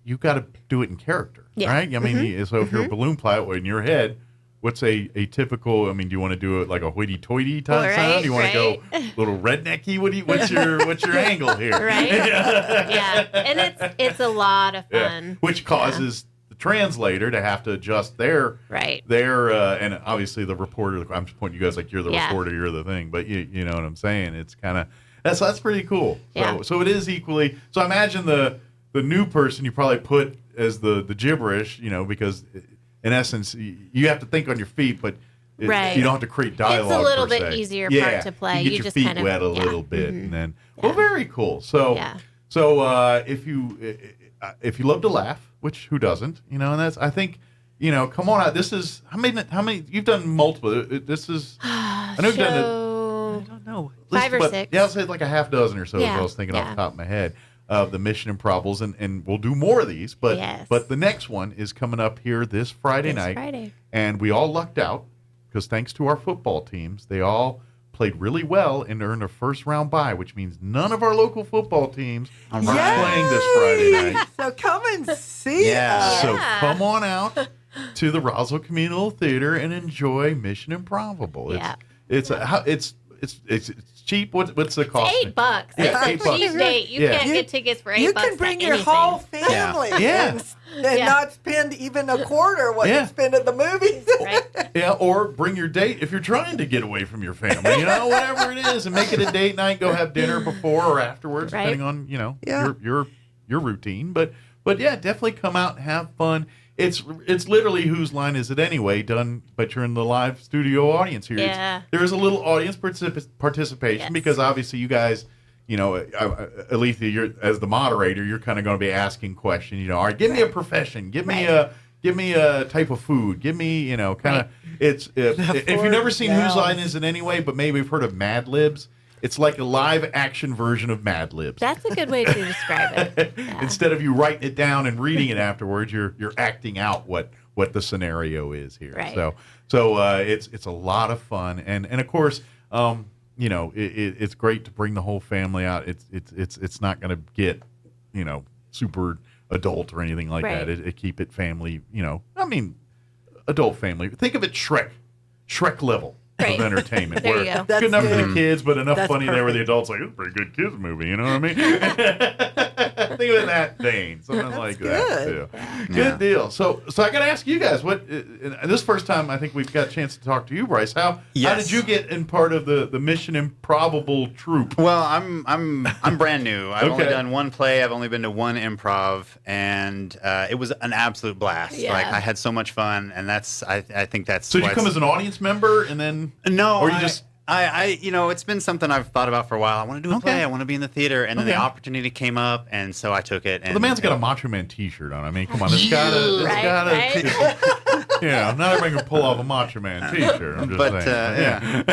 Speaker 9: you got to do it in character, right? I mean, so if you're a balloon pilot in your head, what's a typical? Do you want to do it like a hoity-toity type sound? Do you want to go a little rednecky? What's your angle here?
Speaker 20: Right. Yeah, and it's a lot of fun.
Speaker 9: Which causes the translator to have to adjust their and obviously the reporter. I'm just pointing you guys like you're the reporter, you're the thing, but you know what I'm saying. It's kind of that's pretty cool.
Speaker 20: Yeah.
Speaker 9: So it is equally. So I imagine the new person you probably put as the gibberish, because. In essence, you have to think on your feet, but you don't have to create dialogue.
Speaker 20: It's a little
Speaker 9: per
Speaker 20: bit
Speaker 9: se.
Speaker 20: easier part to play.
Speaker 9: You get your
Speaker 20: just
Speaker 9: feet
Speaker 20: kind of
Speaker 9: wet a little bit, and then very cool. So, if you love to laugh, which who doesn't, and that's I think come on out. This is how many you've done multiple. This is I know you've done it. I don't know.
Speaker 20: 5 or 6.
Speaker 9: Yeah, I'll say like a half dozen or so. As I was thinking off the top of my head of the Mission Improbables, and we'll do more of these. But the next one is coming up here this Friday night. And we all lucked out because thanks to our football teams, they all played really well and earned a first round bye, which means none of our local football teams are playing this Friday night.
Speaker 19: So come and see us.
Speaker 9: So come on out to the Roswell Communal Theater and enjoy Mission Improbable. It's cheap. What's the cost?
Speaker 20: It's $8.
Speaker 9: Yeah,
Speaker 20: It's a cheap date. You can't get tickets for $8.
Speaker 19: You can bring your whole family and not spend even a quarter what you spend at the movies.
Speaker 9: Yeah, or bring your date if you're trying to get away from your family, whatever it is, and make it a date night. Go have dinner before or afterwards, depending on your routine. But yeah, definitely come out and have fun. It's literally Whose Line Is It Anyway done, but you're in the live studio audience here.
Speaker 20: Yeah.
Speaker 9: There is a little audience participation because obviously you guys, Alethea, you're as the moderator, you're kind of going to be asking questions. All right, give me a profession, give me a type of food, give me kind of. It's if you've never seen Whose Line Is It Anyway, but maybe you've heard of Mad Libs. It's like a live action version of Mad Libs.
Speaker 20: That's a good way to describe it. Yeah.
Speaker 9: Instead of you writing it down and reading it afterwards, you're acting out what the scenario is here.
Speaker 20: Right.
Speaker 9: So it's a lot of fun, and of course, it's great to bring the whole family out. It's not going to get super adult or anything like that. It keep it family. Adult family. Think of it Shrek level. Of entertainment.
Speaker 20: There you go.
Speaker 9: Good enough for the kids, but enough funny
Speaker 19: perfect.
Speaker 9: there where the adults like, it's a pretty good kids movie, you know what I mean? Think of it in that vein, something like that too. Good deal. So I got to ask you guys, what this first time I think we've got a chance to talk to you, Bryce. How did you get in part of the Mission Improbable troupe?
Speaker 8: Well, I'm brand new. I've only done one play. I've only been to one improv, and it was an absolute blast.
Speaker 20: Yeah.
Speaker 8: Like I had so much fun, and I think that's.
Speaker 9: So you come as an audience member, and then
Speaker 8: it's been something I've thought about for a while. I want to do a play. I want to be in the theater, and then the opportunity came up, and so I took it. And
Speaker 9: the man's got a Macho Man T-shirt on. I mean, come on, it's got a. Not everybody can pull off a Macho Man T-shirt. I'm just saying.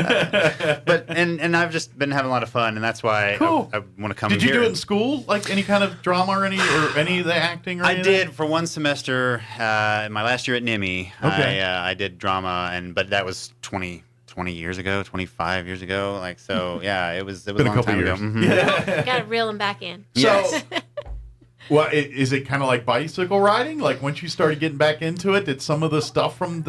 Speaker 8: And I've just been having a lot of fun, and that's why I want to come.
Speaker 9: Did you do it in school, like any kind of drama or any of the acting? Or
Speaker 8: I did for one semester in my last year at NIMI.
Speaker 9: Okay.
Speaker 8: I did drama, but that was 20 years ago, 25 years ago. Like, so yeah, it was a long time ago. Mm-hmm.
Speaker 20: Yeah. Got to reel him back in.
Speaker 9: So, well, is it kind of like bicycle riding? Like once you started getting back into it, did some of the stuff from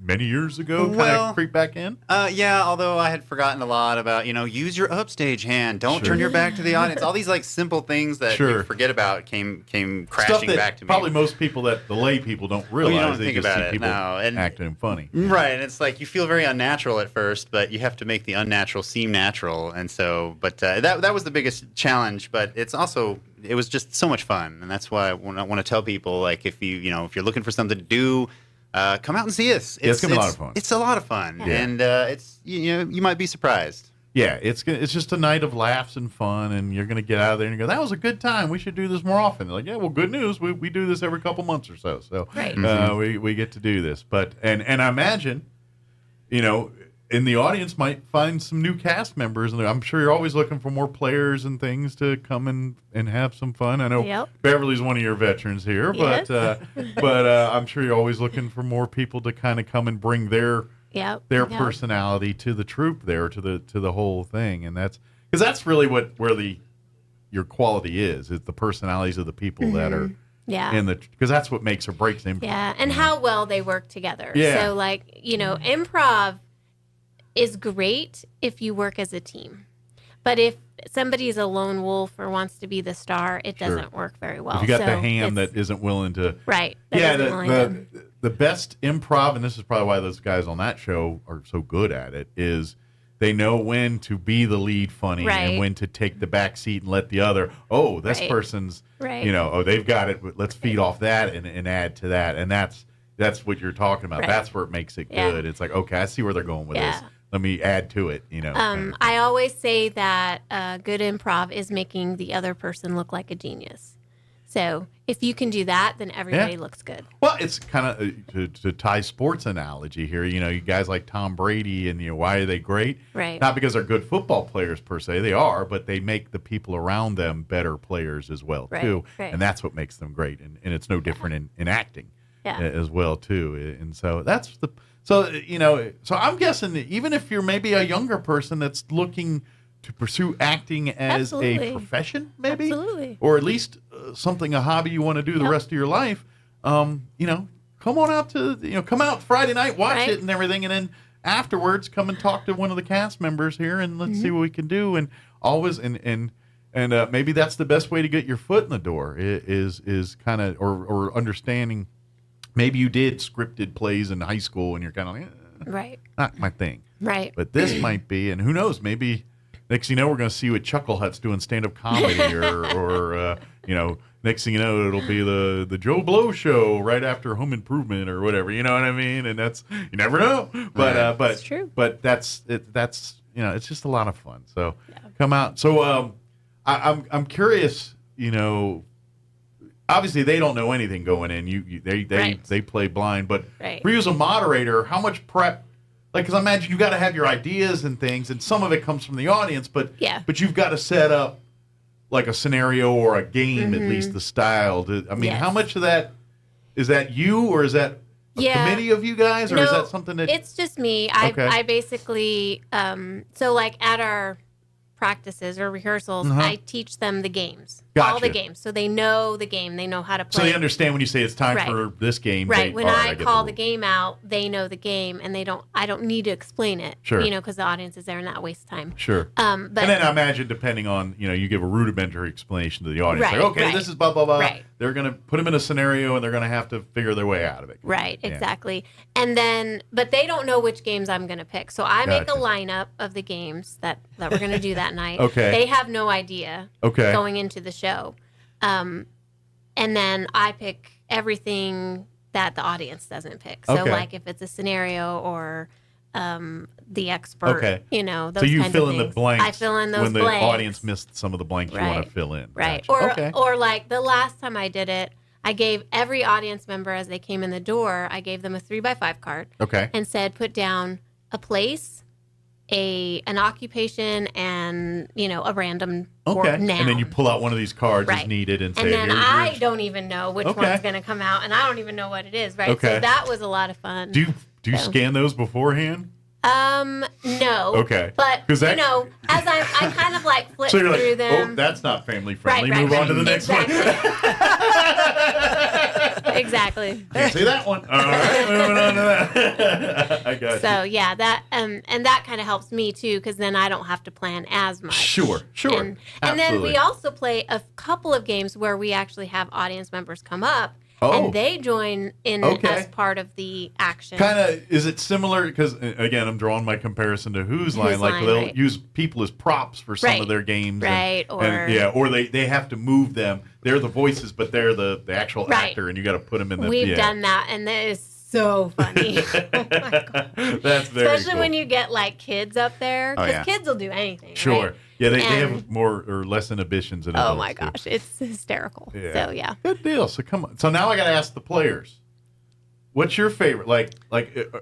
Speaker 9: many years ago kind of creep back in?
Speaker 8: Yeah, although I had forgotten a lot about, use your upstage hand. Don't turn your back to the audience. All these like simple things that you forget about came crashing back to me.
Speaker 9: Probably most people the lay people don't realize.
Speaker 8: You don't
Speaker 9: they
Speaker 8: think
Speaker 9: just
Speaker 8: about
Speaker 9: see
Speaker 8: it.
Speaker 9: people
Speaker 8: No. And,
Speaker 9: acting funny.
Speaker 8: Right. And it's like you feel very unnatural at first, but you have to make the unnatural seem natural. And so, but that was the biggest challenge, but it was just so much fun. And that's why I want to tell people, like, if you're looking for something to do, come out and see us.
Speaker 9: It's gonna be a lot of fun.
Speaker 8: It's a lot of fun, and it's you might be surprised.
Speaker 9: Yeah, it's just a night of laughs and fun, and you're gonna get out of there and go, that was a good time. We should do this more often. They're like, yeah, well, good news. We do this every couple months or so. So we get to do this. But and I imagine, in the audience might find some new cast members, and I'm sure you're always looking for more players and things to come and have some fun. I know Beverly's one of your veterans here, but I'm sure you're always looking for more people to kind of come and bring their personality to the troupe there, to the whole thing, and that's really where your quality is the personalities of the people that are because that's what makes or breaks improv.
Speaker 20: Yeah, and how well they work together.
Speaker 9: Yeah.
Speaker 20: So improv is great if you work as a team. But if somebody is a lone wolf or wants to be the star, it doesn't work very well.
Speaker 9: If you got the ham that isn't willing to...
Speaker 20: Right.
Speaker 9: The best improv, and this is probably why those guys on that show are so good at it, is they know when to be the lead funny and when to take the back seat and let the other, this person's, they've got it, let's feed off that and add to that. And that's what you're talking about. Right. That's where it makes it good. It's like, okay, I see where they're going with this. Let me add to it,
Speaker 20: I always say that good improv is making the other person look like a genius. So if you can do that, then everybody looks good.
Speaker 9: Well, it's kind of to tie sports analogy here. You guys like Tom Brady, and why are they great?
Speaker 20: Right.
Speaker 9: Not because they're good football players per se, they are, but they make the people around them better players as well too, and that's what makes them great. And it's no different in acting as well too. And so that's so I'm guessing that even if you're maybe a younger person that's looking to pursue acting as a profession, maybe, or at least a hobby you want to do the rest of your life, come on out to, come out Friday night, watch it and everything, and then afterwards come and talk to one of the cast members here, and let's see what we can do. And always, and maybe that's the best way to get your foot in the door is kind of, or understanding. Maybe you did scripted plays in high school, and you're kind of
Speaker 20: right,
Speaker 9: not my thing,
Speaker 20: right?
Speaker 9: But this might be, and who knows, maybe. Next thing you know, we're going to see you at Chuckle Huts doing stand-up comedy, or next thing you know, it'll be the Joe Blow show right after Home Improvement or whatever. You know what I mean? And that's, you never know. But
Speaker 20: it's true.
Speaker 9: But that's it's just a lot of fun. So come out. So I'm curious. Obviously they don't know anything going in. They play blind. But for you as a moderator, how much prep? Like, because I imagine you got to have your ideas and things, and some of it comes from the audience, but you've got to set up like a scenario or a game, at least the style. How much of that is that you, or is that a committee of you guys, or is that something that
Speaker 20: it's just me? I basically so like at our practices or rehearsals, I teach them the games, all the games, so they know the game, they know how to play.
Speaker 9: So they understand when you say it's time for this game.
Speaker 20: Right. When I call the game out, they know the game, and I don't need to explain it.
Speaker 9: Sure.
Speaker 20: Because the audience is there and not waste time.
Speaker 9: Sure. But and then I imagine depending on you give a rudimentary explanation to the audience, this is blah blah blah. Right. They're going to put them in a scenario, and they're going to have to figure their way out of it.
Speaker 20: Right. Exactly. And then, but they don't know which games I'm going to pick, so I make a lineup of the games that we're going to do that night.
Speaker 9: Okay.
Speaker 20: They have no idea going into the show. And then I pick everything that the audience doesn't pick. So like if it's a scenario or the expert, those
Speaker 9: so you
Speaker 20: kinds
Speaker 9: fill
Speaker 20: of
Speaker 9: in
Speaker 20: things.
Speaker 9: the blanks.
Speaker 20: I fill in those
Speaker 9: when
Speaker 20: blanks.
Speaker 9: The audience missed some of the blanks you want to fill in.
Speaker 20: Right.
Speaker 9: Gotcha.
Speaker 20: Or like the last time I did it, I gave every audience member, as they came in the door, I gave them a 3x5 card. And said, put down a place, an occupation, and a random noun.
Speaker 9: And then you pull out one of these cards as needed and say,
Speaker 20: and then I don't even know which one's going to come out, and I don't even know what it is. Right. So that was a lot of fun.
Speaker 9: Do you scan those beforehand?
Speaker 20: No.
Speaker 9: Okay.
Speaker 20: But as I kind of like flip through them.
Speaker 9: Oh, that's not family friendly. Move on to the next one.
Speaker 20: Exactly.
Speaker 9: Can't see that one. All right, moving on to that. I got you.
Speaker 20: So yeah, that and that kind of helps me too, because then I don't have to plan as much.
Speaker 9: Sure.
Speaker 20: And then we also play a couple of games where we actually have audience members come up. And they join in as part of the action.
Speaker 9: Kind of, is it similar? Because, again, I'm drawing my comparison to Who's Line. Like, they'll use people as props for some of their games.
Speaker 20: Right.
Speaker 9: Or they have to move them. They're the voices, but they're the actual actor, and you got to put them in the...
Speaker 20: We've done that, and that is so funny. Oh, my God.
Speaker 9: That's very
Speaker 20: Especially
Speaker 9: cool.
Speaker 20: when you get, like, kids up there. Because kids will do anything,
Speaker 9: Sure.
Speaker 20: Right?
Speaker 9: Yeah, they have more or less inhibitions than adults.
Speaker 20: Oh, my gosh. It's hysterical.
Speaker 9: Yeah.
Speaker 20: So, yeah.
Speaker 9: Good deal. So, come on. So, now I got to ask the players. What's your favorite? Like,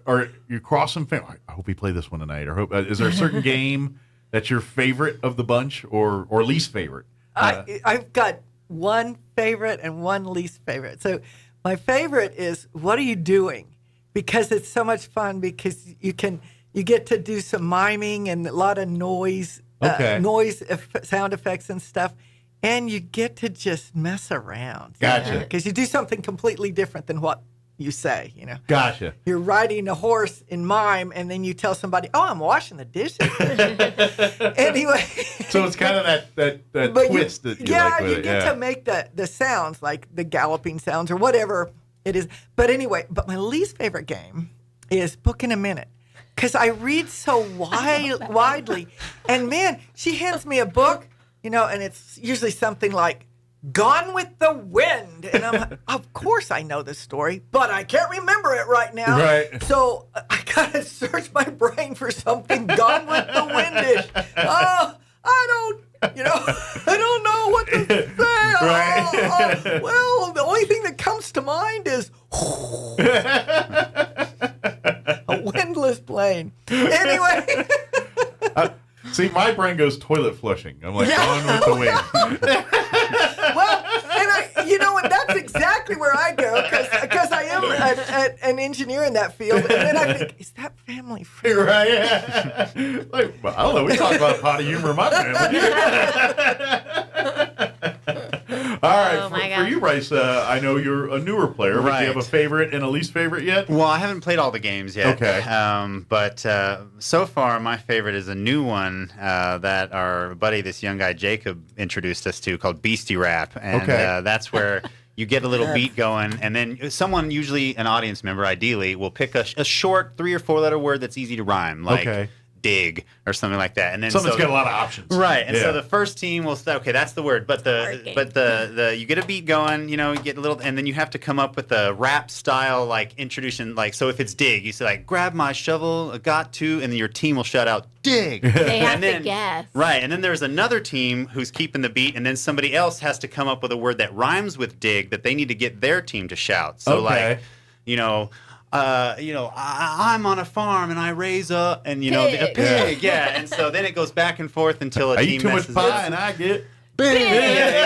Speaker 9: are you crossing? I hope we play this one tonight. Or hope is there a certain game that's your favorite of the bunch, or least favorite?
Speaker 19: I've got one favorite and one least favorite. So, my favorite is What Are You Doing? Because it's so much fun. Because you get to do some miming and a lot of noise. Sound effects and stuff, and you get to just mess around.
Speaker 9: Gotcha.
Speaker 19: Because you do something completely different than what you say.
Speaker 9: Gotcha.
Speaker 19: You're riding a horse in mime, and then you tell somebody, "Oh, I'm washing the dishes." Anyway.
Speaker 9: So it's kind of that twist that you like with
Speaker 19: you get to make the sounds, like the galloping sounds or whatever it is. But anyway, my least favorite game is Book in a Minute. Because I read so widely. And, man, she hands me a book, and it's usually something like Gone with the Wind. And I'm like, of course I know this story, but I can't remember it right now.
Speaker 9: Right.
Speaker 19: So I got to search my brain for something Gone with the Windish. Oh, I don't know what to say.
Speaker 9: Right.
Speaker 19: Well, the only thing that comes to mind is a windless plane. Anyway.
Speaker 9: See, my brain goes toilet flushing. I'm like, on with the wind.
Speaker 19: Well, and you know what? That's exactly where I go because I am an engineer in that field. And then I think, is that family friendly?
Speaker 9: Right. Yeah. Like, well, I don't know. We talk about potty humor in my family. All right, for you, Bryce, I know you're a newer player, but do you have a favorite and a least favorite yet?
Speaker 8: Well, I haven't played all the games yet.
Speaker 9: Okay.
Speaker 8: But so far, my favorite is a new one that our buddy, this young guy, Jacob, introduced us to called Beastie Rap. And that's where you get a little beat going, and then someone, usually an audience member, ideally, will pick a short 3 or 4 letter word that's easy to rhyme, like dig or something like that. And then
Speaker 9: something's got a lot of options.
Speaker 8: Right. And so the first team will say, okay, that's the word. But the you get a beat going, you know, you get a little, and then you have to come up with a rap style like introduction. Like, so if it's dig, you say like, grab my shovel, got to, and then your team will shout out dig.
Speaker 20: They have to guess.
Speaker 8: Right. And then there's another team who's keeping the beat, and then somebody else has to come up with a word that rhymes with dig that they need to get their team to shout. So like, I'm on a farm and I raise a pig, and so then it goes back and forth until a
Speaker 9: I
Speaker 8: team
Speaker 9: eat too much
Speaker 8: messes
Speaker 9: pie
Speaker 8: up.
Speaker 9: and I get
Speaker 8: Yeah,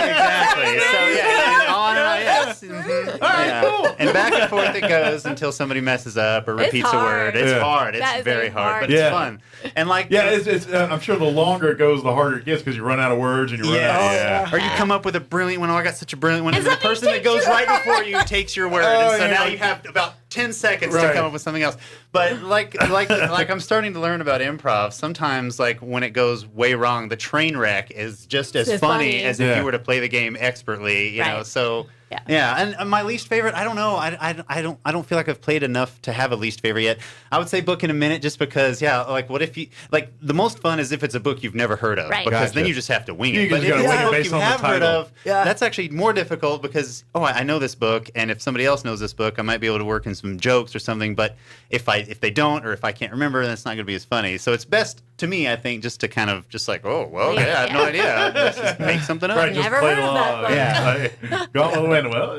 Speaker 8: exactly. So and on and on. Yes.
Speaker 9: All right, cool.
Speaker 8: And back and forth it goes until somebody messes up or repeats a word. It's hard. It's very hard, but it's fun. And like,
Speaker 9: it's I'm sure the longer it goes, the harder it gets because you run out of words and you run out.
Speaker 8: Or you come up with a brilliant one. Oh, I got such a brilliant one. And the person that goes right before you takes your word. And so now you have about 10 seconds to come up with something else. But like I'm starting to learn about improv. Sometimes, like when it goes way wrong, the train wreck is just as funny as if you were to play the game expertly. You know, so. Yeah, and my least favorite, I don't know. I don't feel like I've played enough to have a least favorite yet. I would say Book in a Minute, just because, like, what if you like the most fun is if it's a book you've never heard of, because then you just have to wing it. But if it's a book you have heard of, that's actually more difficult because I know this book, and if somebody else knows this book, I might be able to work in some jokes or something. But if they don't, or if I can't remember, then it's not going to be as funny. So it's best to me, I think, just to kind of just like, I have no idea. Let's just make something up.
Speaker 9: Right, just play along. Gauntlet of Wind. Well,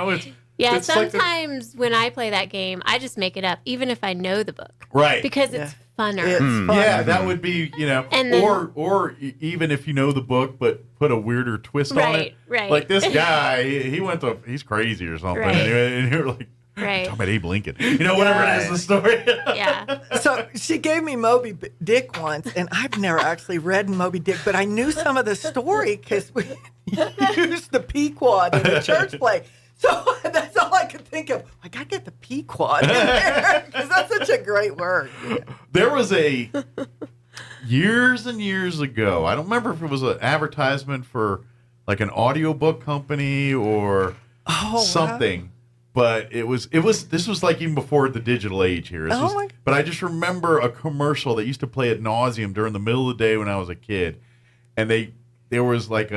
Speaker 9: it's it's
Speaker 20: sometimes when I play that game, I just make it up, even if I know the book.
Speaker 9: Right.
Speaker 20: Because it's funner.
Speaker 19: It's funner.
Speaker 9: Yeah, that would be,
Speaker 20: and then,
Speaker 9: or even if you know the book, but put a weirder twist on it.
Speaker 20: Right.
Speaker 9: Like this guy, he's crazy or something.
Speaker 20: Right.
Speaker 9: And you're like,
Speaker 20: right.
Speaker 9: talking about Abe Lincoln. Whatever it is, the story.
Speaker 19: So she gave me Moby Dick once, and I've never actually read Moby Dick, but I knew some of the story because we used the Pequod in the church play. So that's all I could think of. I got to get the Pequod in there because that's such a great word.
Speaker 9: There was years and years ago, I don't remember if it was an advertisement for like an audiobook company or something. Wow. But this was like even before the digital age here. But I just remember a commercial that used to play ad nauseum during the middle of the day when I was a kid. And there was like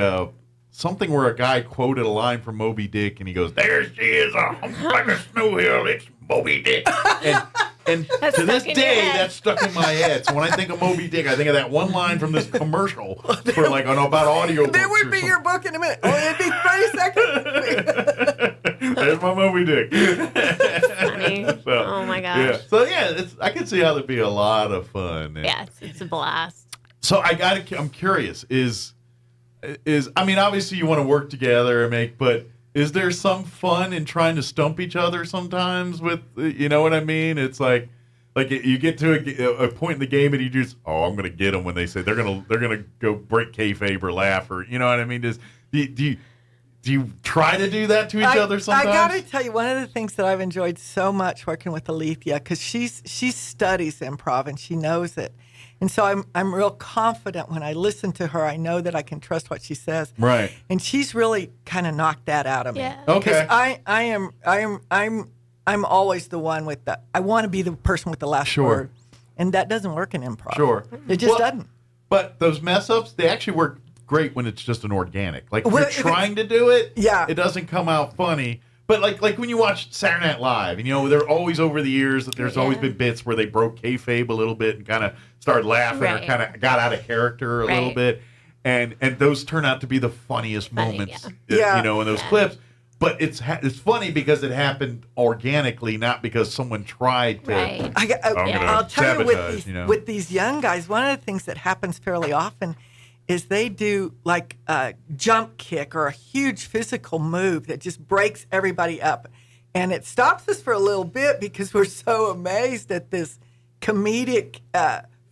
Speaker 9: something where a guy quoted a line from Moby Dick and he goes, "There she is, a hump like a snow hill, it's Moby Dick." And to this day, that's stuck in my head. So when I think of Moby Dick, I think of that one line from this commercial for like about audio.
Speaker 19: There would be your book in a minute. It'd be 30 seconds.
Speaker 9: There's my Moby Dick.
Speaker 20: Funny. Oh my gosh.
Speaker 9: Yeah. So I can see how there'd be a lot of fun.
Speaker 20: It's a blast.
Speaker 9: So I'm curious. Is I mean, obviously you want to work together and but is there some fun in trying to stump each other sometimes with, you know what I mean? It's like you get to a point in the game and you just, I'm going to get them when they say they're going to go break kayfabe or laugh, or, you know what I mean? Do you try to do that to each other sometimes?
Speaker 19: I got to tell you, one of the things that I've enjoyed so much working with Alethea, because she studies improv and she knows it. And so I'm real confident when I listen to her. I know that I can trust what she says.
Speaker 9: Right.
Speaker 19: And she's really kind of knocked that out of me.
Speaker 20: Yeah.
Speaker 9: Okay.
Speaker 19: Because I'm always the one with I want to be the person with the last word. And that doesn't work in improv.
Speaker 9: Sure.
Speaker 19: It just doesn't.
Speaker 9: But those mess ups, they actually work great when it's just an organic. Like if you're trying to do it, it doesn't come out funny. But like when you watch Saturday Night Live, and they're always over the years that there's always been bits where they broke kayfabe a little bit and kind of started laughing or kind of got out of character a little bit. and those turn out to be the funniest moments,
Speaker 19: Yeah.
Speaker 9: in those clips. But it's funny because it happened organically, not because someone tried to.
Speaker 20: Right.
Speaker 19: I'll tell you,
Speaker 9: sabotage,
Speaker 19: with these young guys, one of the things that happens fairly often is they do like a jump kick or a huge physical move that just breaks everybody up. And it stops us for a little bit because we're so amazed at this comedic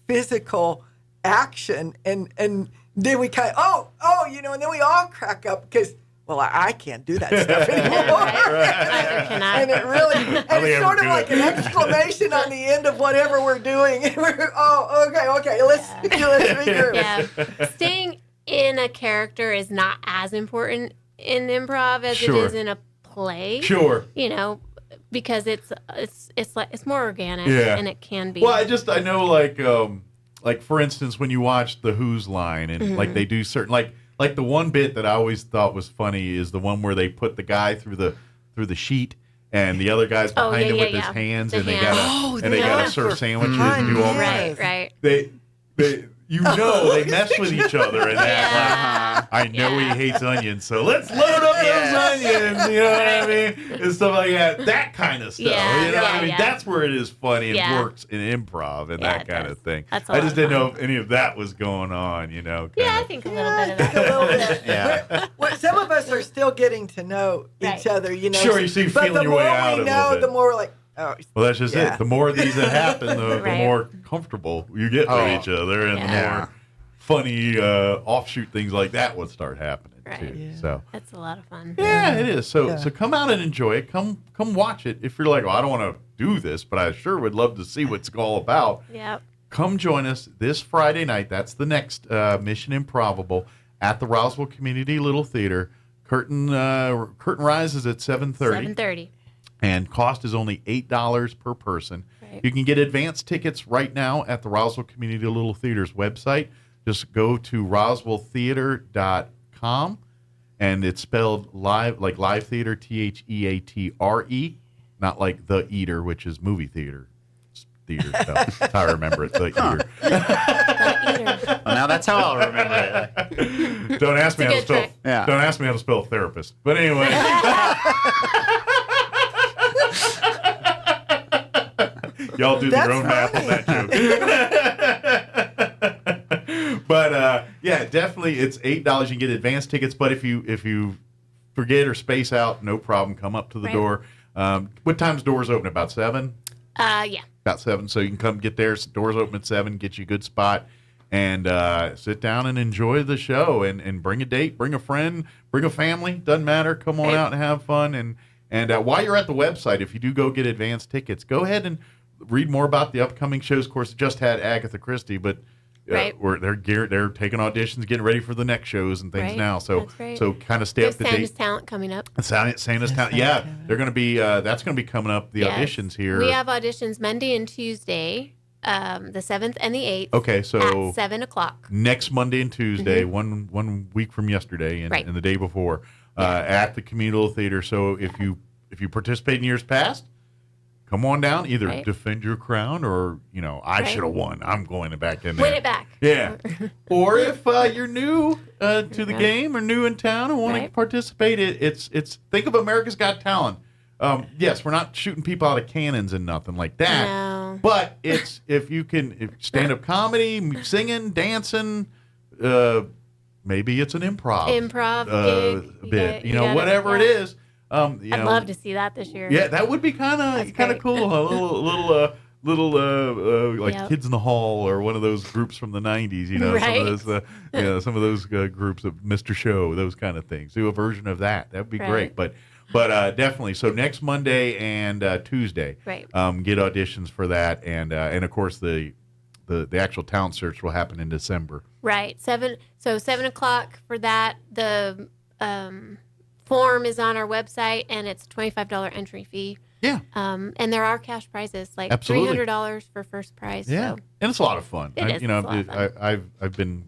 Speaker 19: physical action. And then we kind of, and then we all crack up because, well, I can't do that stuff anymore. And it really, and it's sort of like an exclamation on the end of whatever we're doing. Okay, let's regroup.
Speaker 20: Yeah. Staying in a character is not as important in improv as it is in a play.
Speaker 9: Sure.
Speaker 20: Because it's more organic and it can be.
Speaker 9: Well, I know like for instance when you watch the Who's line and like they do certain like the one bit that I always thought was funny is the one where they put the guy through the sheet and the other guy's behind him with his hands and they gotta serve sandwiches and do all that.
Speaker 20: Right.
Speaker 9: They they mess with each other and that I know he hates onions, so let's load up those onions, you know what I mean? And stuff like that. That kind of stuff. You know what I mean? That's where it is funny and works in improv and that kind of thing. I just didn't know if any of that was going on,
Speaker 20: I think a little bit of that.
Speaker 19: A little bit. Well, some of us are still getting to know each other,
Speaker 9: Sure, you see feeling your way out a little bit.
Speaker 19: But the more we know, the more we're like, oh.
Speaker 9: Well, that's just it. The more of these that happen, the more comfortable you get with each other, and the more funny offshoot things like that will start happening too. Yeah. So
Speaker 20: that's a lot of fun.
Speaker 9: Yeah, it is. So come out and enjoy it. Come watch it. If you're like, well, I don't want to do this, but I sure would love to see what's all about.
Speaker 20: Yep.
Speaker 9: Come join us this Friday night. That's the next Mission Improbable at the Roswell Community Little Theater. Curtain rises at 7:30.
Speaker 20: 7:30.
Speaker 9: And cost is only $8 per person. Right. You can get advance tickets right now at the Roswell Community Little Theater's website. Just go to roswelltheater.com, and it's spelled live, like live theater, THEATRE, not like the eater, which is movie theater. It's theater stuff. That's how I remember it, the eater.
Speaker 8: Well, now that's how I'll remember
Speaker 9: it. Don't ask me how to spell. Yeah. Don't ask me how to spell therapist. But anyway. Y'all do your own math on that joke. But definitely it's $8. You can get advance tickets. But if you forget or space out, no problem. Come up to the door. What time's doors open? About 7?
Speaker 20: Yeah.
Speaker 9: About 7. So you can come get there. Doors open at 7. Get you a good spot. And sit down and enjoy the show. And bring a date. Bring a friend. Bring a family. Doesn't matter. Come on out and have fun. And while you're at the website, if you do go get advance tickets, go ahead and read more about the upcoming shows. Of course, just had Agatha Christie, but they're taking auditions, getting ready for the next shows and things now. So kind of stay up to date.
Speaker 20: Santa's Talent coming up.
Speaker 9: Santa's Talent, they're going to be. That's going to be coming up. The auditions here.
Speaker 20: We have auditions Monday and Tuesday, the 7th and the 8th.
Speaker 9: Okay, so
Speaker 20: at 7:00
Speaker 9: next Monday and Tuesday, one week from yesterday, and the day before at the Communal Theater. So if you participate in years past, come on down, either defend your crown or, I should have won. I'm going back in there.
Speaker 20: Win it back.
Speaker 9: Yeah. Or if you're new to the game or new in town and want to participate, it's think of America's Got Talent. Yes, we're not shooting people out of cannons and nothing like that.
Speaker 20: No.
Speaker 9: But it's if stand-up comedy, singing, dancing, maybe it's an improv
Speaker 20: gig.
Speaker 9: bit, whatever it is.
Speaker 20: I'd love to see that this year.
Speaker 9: Yeah, that would be kind of cool. A little Kids in the Hall or one of those groups from the 90s. Some of those groups of Mr. Show, those kind of things. Do a version of that. That would be great. But definitely. So next Monday and Tuesday, get auditions for that, and of course the actual talent search will happen in December.
Speaker 20: Right. 7:00 for that. The form is on our website, and it's a $25 entry fee.
Speaker 9: Yeah.
Speaker 20: And there are cash prizes, like
Speaker 9: Absolutely.
Speaker 20: $300 for first prize.
Speaker 9: Yeah.
Speaker 20: So.
Speaker 9: And it's a lot of fun.
Speaker 20: It's a lot of fun.
Speaker 9: I've been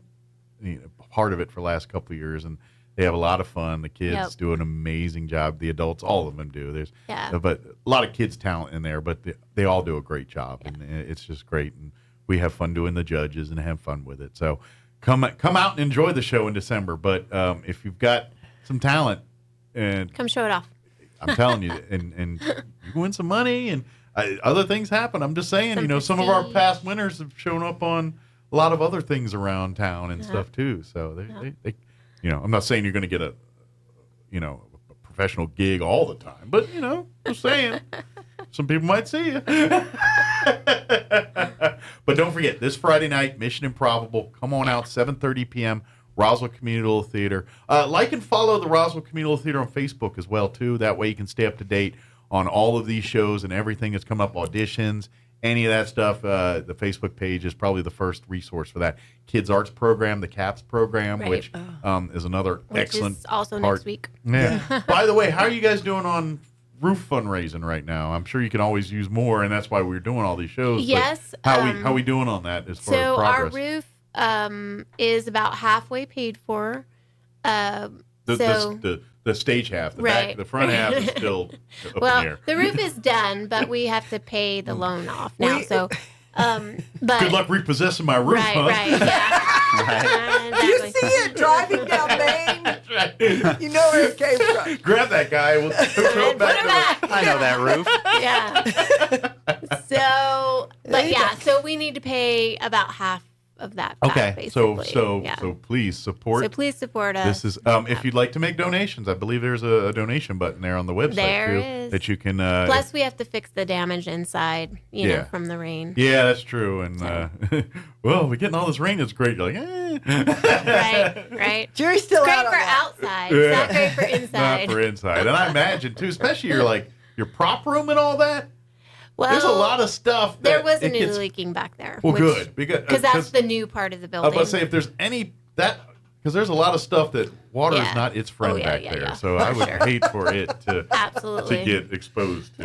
Speaker 9: part of it for the last couple of years, and they have a lot of fun. The kids do an amazing job. The adults, all of them do. There's but a lot of kids' talent in there, but they all do a great job, and it's just great. And we have fun doing the judges and have fun with it. So come out and enjoy the show in December. But if you've got some talent, and
Speaker 20: come show it off.
Speaker 9: I'm telling you, and you can win some money, and other things happen. I'm just saying, some of our past winners have shown up on a lot of other things around town and stuff too. So they I'm not saying you're going to get a professional gig all the time, but just saying, some people might see you. But don't forget, this Friday night, Mission Improbable. Come on out, 7:30 p.m. Roswell Communal Theater. Like and follow the Roswell Communal Theater on Facebook as well too. That way you can stay up to date on all of these shows and everything that's come up, auditions, any of that stuff. The Facebook page is probably the first resource for that. Kids Arts Program, the CAPS program,
Speaker 20: Right.
Speaker 9: which is another excellent
Speaker 20: is also
Speaker 9: part.
Speaker 20: next week.
Speaker 9: Yeah. By the way, how are you guys doing on roof fundraising right now? I'm sure you can always use more, and that's why we're doing all these shows.
Speaker 20: Yes.
Speaker 9: But how we doing on that as far as
Speaker 20: So
Speaker 9: progress?
Speaker 20: our roof is about halfway paid for.
Speaker 9: The stage half, the
Speaker 20: Right.
Speaker 9: back, the front half is still up in the
Speaker 20: Well,
Speaker 9: air.
Speaker 20: the roof is done, but we have to pay the loan off now. But
Speaker 9: Good luck repossessing my roof,
Speaker 20: right,
Speaker 9: huh?
Speaker 20: right, yeah.
Speaker 19: Do you see it driving down Main? You know where it came from.
Speaker 9: Grab that guy. We'll throw it back.
Speaker 8: I know that roof.
Speaker 20: Yeah. So we need to pay about half of that back,
Speaker 9: Okay,
Speaker 20: basically.
Speaker 9: so please support.
Speaker 20: So please support us.
Speaker 9: This is if you'd like to make donations, I believe there's a donation button there on the website
Speaker 20: There
Speaker 9: too
Speaker 20: is.
Speaker 9: that you can.
Speaker 20: Plus, we have to fix the damage inside,
Speaker 9: Yeah.
Speaker 20: from the rain.
Speaker 9: Yeah, that's true. And well, we're getting all this rain. It's great. You're like,
Speaker 20: Right.
Speaker 19: Jury's still
Speaker 20: It's
Speaker 19: out
Speaker 20: great
Speaker 19: on
Speaker 20: for
Speaker 19: that.
Speaker 20: outside. It's not great for inside.
Speaker 9: Not for inside. And I imagine too, especially your prop room and all that.
Speaker 20: Well,
Speaker 9: there's a lot of stuff.
Speaker 20: There
Speaker 9: that
Speaker 20: wasn't
Speaker 9: it
Speaker 20: any
Speaker 9: gets-
Speaker 20: leaking back there.
Speaker 9: Well, good
Speaker 20: Because that's the new part of the
Speaker 9: I
Speaker 20: building.
Speaker 9: was about to say if there's any because there's a lot of stuff that water is not its friend back there.
Speaker 20: yeah.
Speaker 9: So I would hate for it to
Speaker 20: Absolutely.
Speaker 9: get exposed to.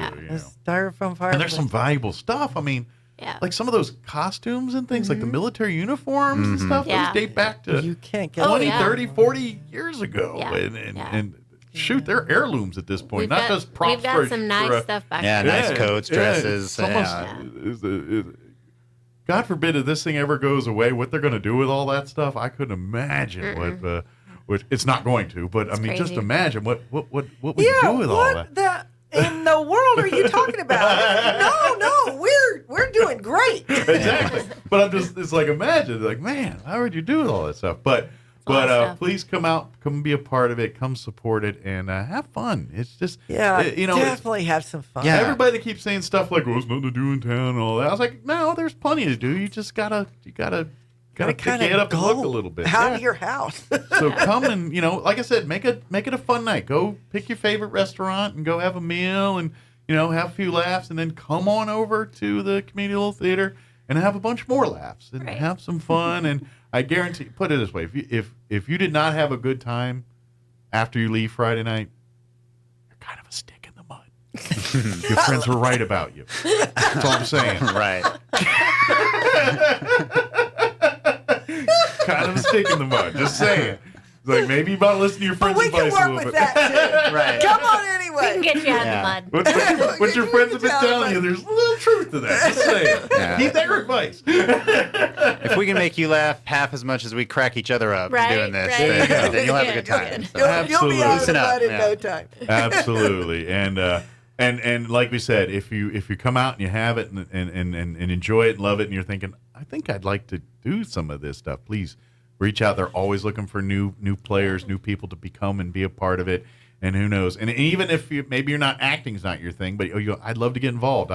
Speaker 19: Styrofoam fire.
Speaker 9: And there's some valuable stuff. I mean, like some of those costumes and things, like the military uniforms and stuff,
Speaker 20: Yeah.
Speaker 9: those date back to
Speaker 19: You can't get
Speaker 9: 20,
Speaker 20: yeah.
Speaker 9: 30, 40 years ago.
Speaker 20: Yeah.
Speaker 9: And shoot, they're heirlooms at this point.
Speaker 20: We've
Speaker 9: Not
Speaker 20: got-
Speaker 9: just props
Speaker 20: we've got
Speaker 9: for
Speaker 20: some nice
Speaker 9: for
Speaker 20: stuff back
Speaker 8: Yeah,
Speaker 20: there.
Speaker 8: nice coats, dresses.
Speaker 9: It's almost- God forbid if this thing ever goes away, what they're going to do with all that stuff, I couldn't imagine what it's not going to. But I mean, just
Speaker 20: crazy.
Speaker 9: imagine what would you do with all that?
Speaker 19: What in the world are you talking about? No, we're doing great.
Speaker 9: Exactly. But I'm just, it's like, imagine, like, man, how would you do with all that stuff? But please come out, come be a part of it, come support it, and have fun. It's just,
Speaker 19: definitely have some fun.
Speaker 9: Yeah. Everybody that keeps saying stuff like, "Oh, there's nothing to do in town," and all that. I was like, no, there's plenty to do. You just gotta pick your head up and look a little bit.
Speaker 19: Out
Speaker 9: Yeah.
Speaker 19: of your house.
Speaker 9: So come and, like I said, make it a fun night. Go pick your favorite restaurant and go have a meal and, have a few laughs, and then come on over to the communal theater and have a bunch more laughs and have some fun. And I guarantee, put it this way, if you did not have a good time after you leave Friday night, you're kind of a stick in the mud. Your friends were right about you. That's all I'm saying.
Speaker 8: Right.
Speaker 9: Kind of a stick in the mud. Just saying. It's like, maybe you might listen to your friends'
Speaker 19: we can
Speaker 9: advice a
Speaker 19: work
Speaker 9: little
Speaker 19: with
Speaker 9: bit.
Speaker 19: that too.
Speaker 8: Right.
Speaker 19: Come on anyway.
Speaker 20: We can get you out
Speaker 8: Yeah.
Speaker 20: of the mud.
Speaker 9: What your friends have been telling you, there's a little truth to that. Just saying.
Speaker 8: Yeah.
Speaker 9: Keep their advice.
Speaker 8: If we can make you laugh half as much as we crack each other up
Speaker 20: Right,
Speaker 8: doing this,
Speaker 20: right.
Speaker 8: then you'll have a good time. So.
Speaker 19: You'll be out of the
Speaker 8: Loosen up,
Speaker 19: mud in
Speaker 8: yeah.
Speaker 19: no time.
Speaker 9: Absolutely. And like we said, if you come out and you have it and enjoy it and love it, and you're thinking, I think I'd like to do some of this stuff, please reach out. They're always looking for new players, new people to become and be a part of it. And who knows? And even if maybe you're not, acting's not your thing, but I'd love to get involved.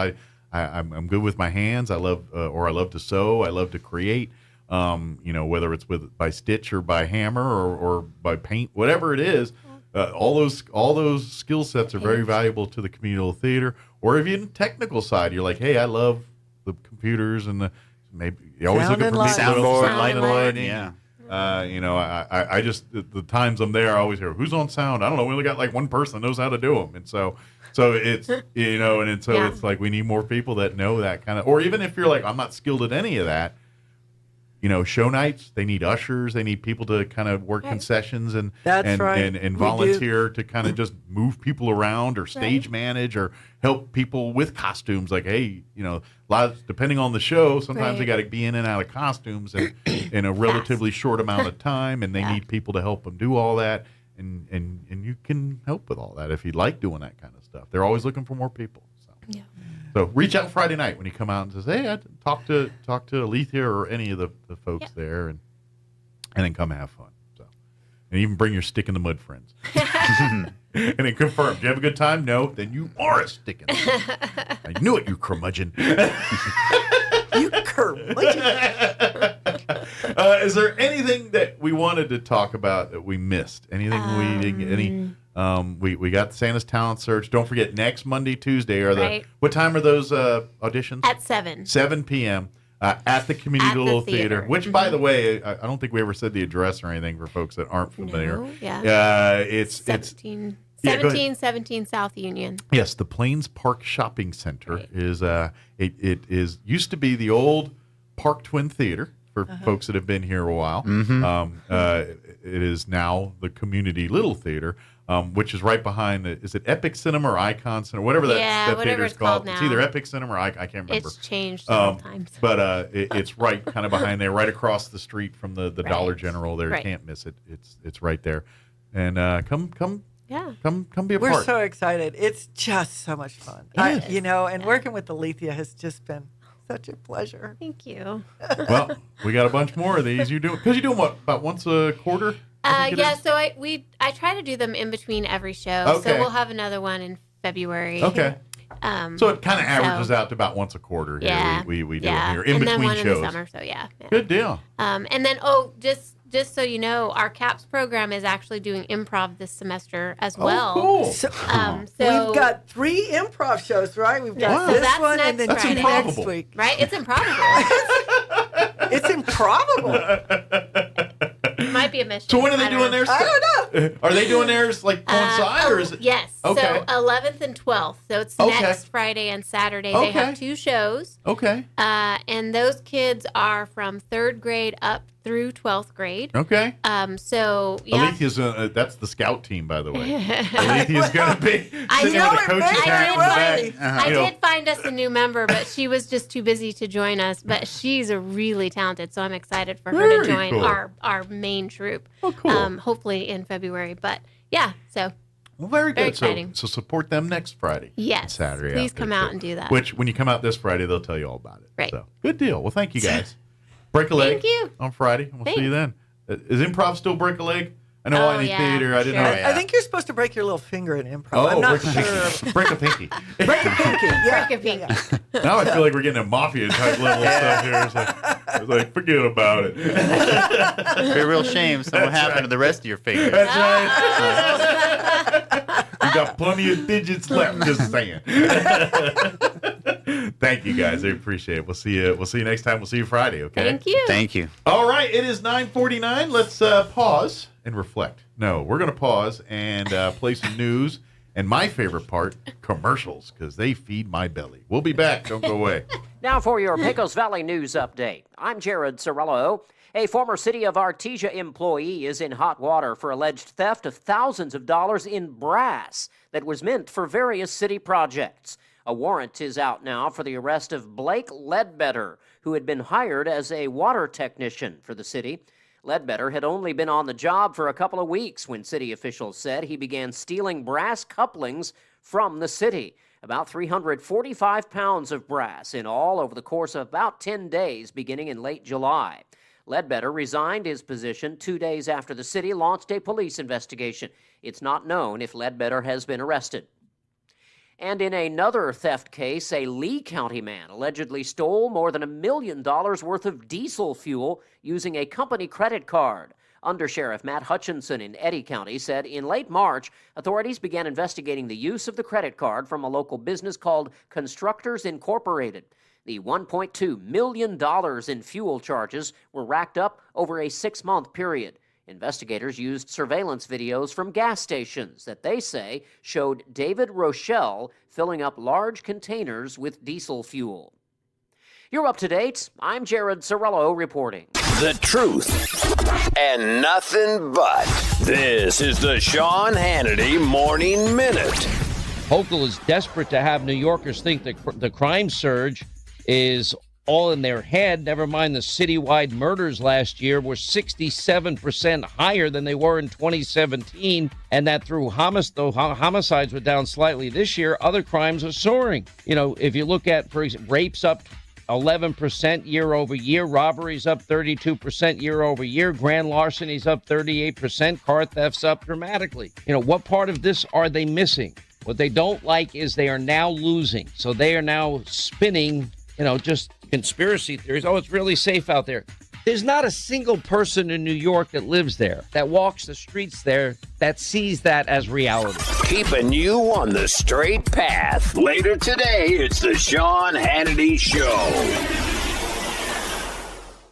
Speaker 9: I'm good with my hands. I love to sew. I love to create. Whether it's by stitch or by hammer or by paint, whatever it is. All those skill sets are very valuable to the communal theater. Or if you're in the technical side, you're like, hey, I love the computers and maybe you're always
Speaker 19: Sound
Speaker 9: looking for
Speaker 19: and
Speaker 9: people that
Speaker 8: lighting.
Speaker 9: sound
Speaker 8: Sound and
Speaker 9: lighting.
Speaker 8: yeah.
Speaker 9: I just the times I'm there, I always hear who's on sound. I don't know. We only got like one person that knows how to do them, and so it's it's like we need more people that know that kind of. Or even if you're like, I'm not skilled at any of that, show nights. They need ushers. They need people to kind of work concessions and volunteer to kind of just move people around or stage manage or help people with costumes. Like, hey, depending on the show, sometimes they got to be in and out of costumes in a relatively short amount of time, and they need people to help them do all that. And you can help with all that if you like doing that kind of stuff. They're always looking for more people. So reach out Friday night when you come out and says, hey, I talk to Alethea or any of the folks there, and then come have fun. So, and even bring your stick in the mud friends. And then confirm. Do you have a good time? No, then you are a stick in the mud. I knew it, you curmudgeon.
Speaker 19: You curmudgeon.
Speaker 9: Is there anything that we wanted to talk about that we missed? Anything we didn't get? We got Santa's Talent Search. Don't forget, next Monday, Tuesday what time are those auditions?
Speaker 20: At 7.
Speaker 9: 7 p.m. At the Community Little Theater. Which, by the way, I don't think we ever said the address or anything for folks that aren't familiar.
Speaker 20: No, yeah.
Speaker 9: It's
Speaker 20: 1717 South Union.
Speaker 9: Yes, the Plains Park Shopping Center is it is used to be the old Park Twin Theater for folks that have been here a while. It is now the Community Little Theater, which is right behind is it Epic Cinema or Icon Cinema, whatever that theater is called. It's either Epic Cinema or I can't remember.
Speaker 20: It's changed sometimes.
Speaker 9: But it's right kind of behind there, right across the street from the Dollar General there. You can't miss it. It's right there. And come be a part.
Speaker 19: We're so excited. It's just so much fun. And working with Alethea has just been such a pleasure.
Speaker 20: Thank you.
Speaker 9: Well, we got a bunch more of these. You do them what, about once a quarter?
Speaker 20: So I try to do them in between every show.
Speaker 9: Okay.
Speaker 20: So we'll have another one in February.
Speaker 9: Okay. So it kind of averages out to about once a quarter here.
Speaker 20: Yeah.
Speaker 9: We do them here in between
Speaker 20: then one
Speaker 9: shows.
Speaker 20: in the summer. So
Speaker 9: Good deal.
Speaker 20: And then just so you know, our CAPS program is actually doing improv this semester as well.
Speaker 19: Cool. So we've got 3 improv shows, right? We've got this one and then 2 next week.
Speaker 20: Right? It's improbable.
Speaker 19: It's improbable.
Speaker 20: It might be a mission.
Speaker 9: So when are they doing theirs?
Speaker 19: I don't know.
Speaker 9: Are they doing theirs like coincide or is it?
Speaker 20: Yes.
Speaker 9: Okay.
Speaker 20: So 11th and 12th. So it's next Friday and Saturday. They have 2 shows.
Speaker 9: Okay.
Speaker 20: And those kids are from 3rd grade up through 12th grade.
Speaker 9: Okay. Alethea's that's the scout team, by the way. Alethea's going to be sitting with a coach's hat in the back.
Speaker 20: I did find us a new member, but she was just too busy to join us. But she's really talented, so I'm excited for her to join our main troop.
Speaker 9: Oh, cool.
Speaker 20: Hopefully in February. But yeah, so.
Speaker 9: Well, very good.
Speaker 20: Exciting.
Speaker 9: So support them next Friday.
Speaker 20: Yes.
Speaker 9: And Saturday.
Speaker 20: Please come out and do that.
Speaker 9: Which, when you come out this Friday, they'll tell you all about it.
Speaker 20: Right.
Speaker 9: So good deal. Well, thank you guys. Break a leg.
Speaker 20: Thank you.
Speaker 9: On Friday. We'll see you then. Is improv still break a leg? I know any theater. I didn't know.
Speaker 19: I think you're supposed to break your little finger in improv. I'm not sure.
Speaker 9: Break a pinky.
Speaker 19: Break a pinky. Yeah.
Speaker 20: Break a pinky.
Speaker 19: Yeah.
Speaker 9: Now I feel like we're getting a mafia type level stuff here. It's like forget about it.
Speaker 8: It'd be a real shame. Something happened to the rest of your fingers.
Speaker 9: That's right. You got plenty of digits left. Just saying. Thank you guys. I appreciate it. We'll see you next time. We'll see you Friday. Okay.
Speaker 8: Thank you.
Speaker 9: All right. It is 9:49. Let's pause and reflect. No, we're going to pause and play some news. And my favorite part, commercials, because they feed my belly. We'll be back. Don't go away.
Speaker 3: Now for your Pecos Valley News Update. I'm Jared Cirillo. A former City of Artesia employee is in hot water for alleged theft of thousands of dollars in brass that was meant for various city projects. A warrant is out now for the arrest of Blake Ledbetter, who had been hired as a water technician for the city. Ledbetter had only been on the job for a couple of weeks when city officials said he began stealing brass couplings from the city. About 345 pounds of brass in all over the course of about 10 days beginning in late July. Ledbetter resigned his position 2 days after the city launched a police investigation. It's not known if Ledbetter has been arrested. And in another theft case, a Lee County man allegedly stole more than $1 million worth of diesel fuel using a company credit card. Undersheriff Matt Hutchinson in Eddy County said in late March, authorities began investigating the use of the credit card from a local business called Constructors Incorporated. The $1.2 million in fuel charges were racked up over a 6-month period. Investigators used surveillance videos from gas stations that they say showed David Rochelle filling up large containers with diesel fuel. You're up to date. I'm Jared Sorello reporting.
Speaker 10: The truth and nothing but. This is the Sean Hannity Morning Minute.
Speaker 12: Hochul is desperate to have New Yorkers think that the crime surge is all in their head. Never mind the citywide murders last year were 67% higher than they were in 2017, and that though homicides were down slightly this year, other crimes are soaring. You know, if you look at, for example, rapes up 11% year over year, robberies up 32% year over year, grand larcenies up 38%, car thefts up dramatically. You know, what part of this are they missing? What they don't like is they are now losing. So they are now spinning, just conspiracy theories. Oh, it's really safe out there. There's not a single person in New York that lives there, that walks the streets there, that sees that as reality.
Speaker 10: Keeping you on the straight path. Later today, it's the Sean Hannity Show.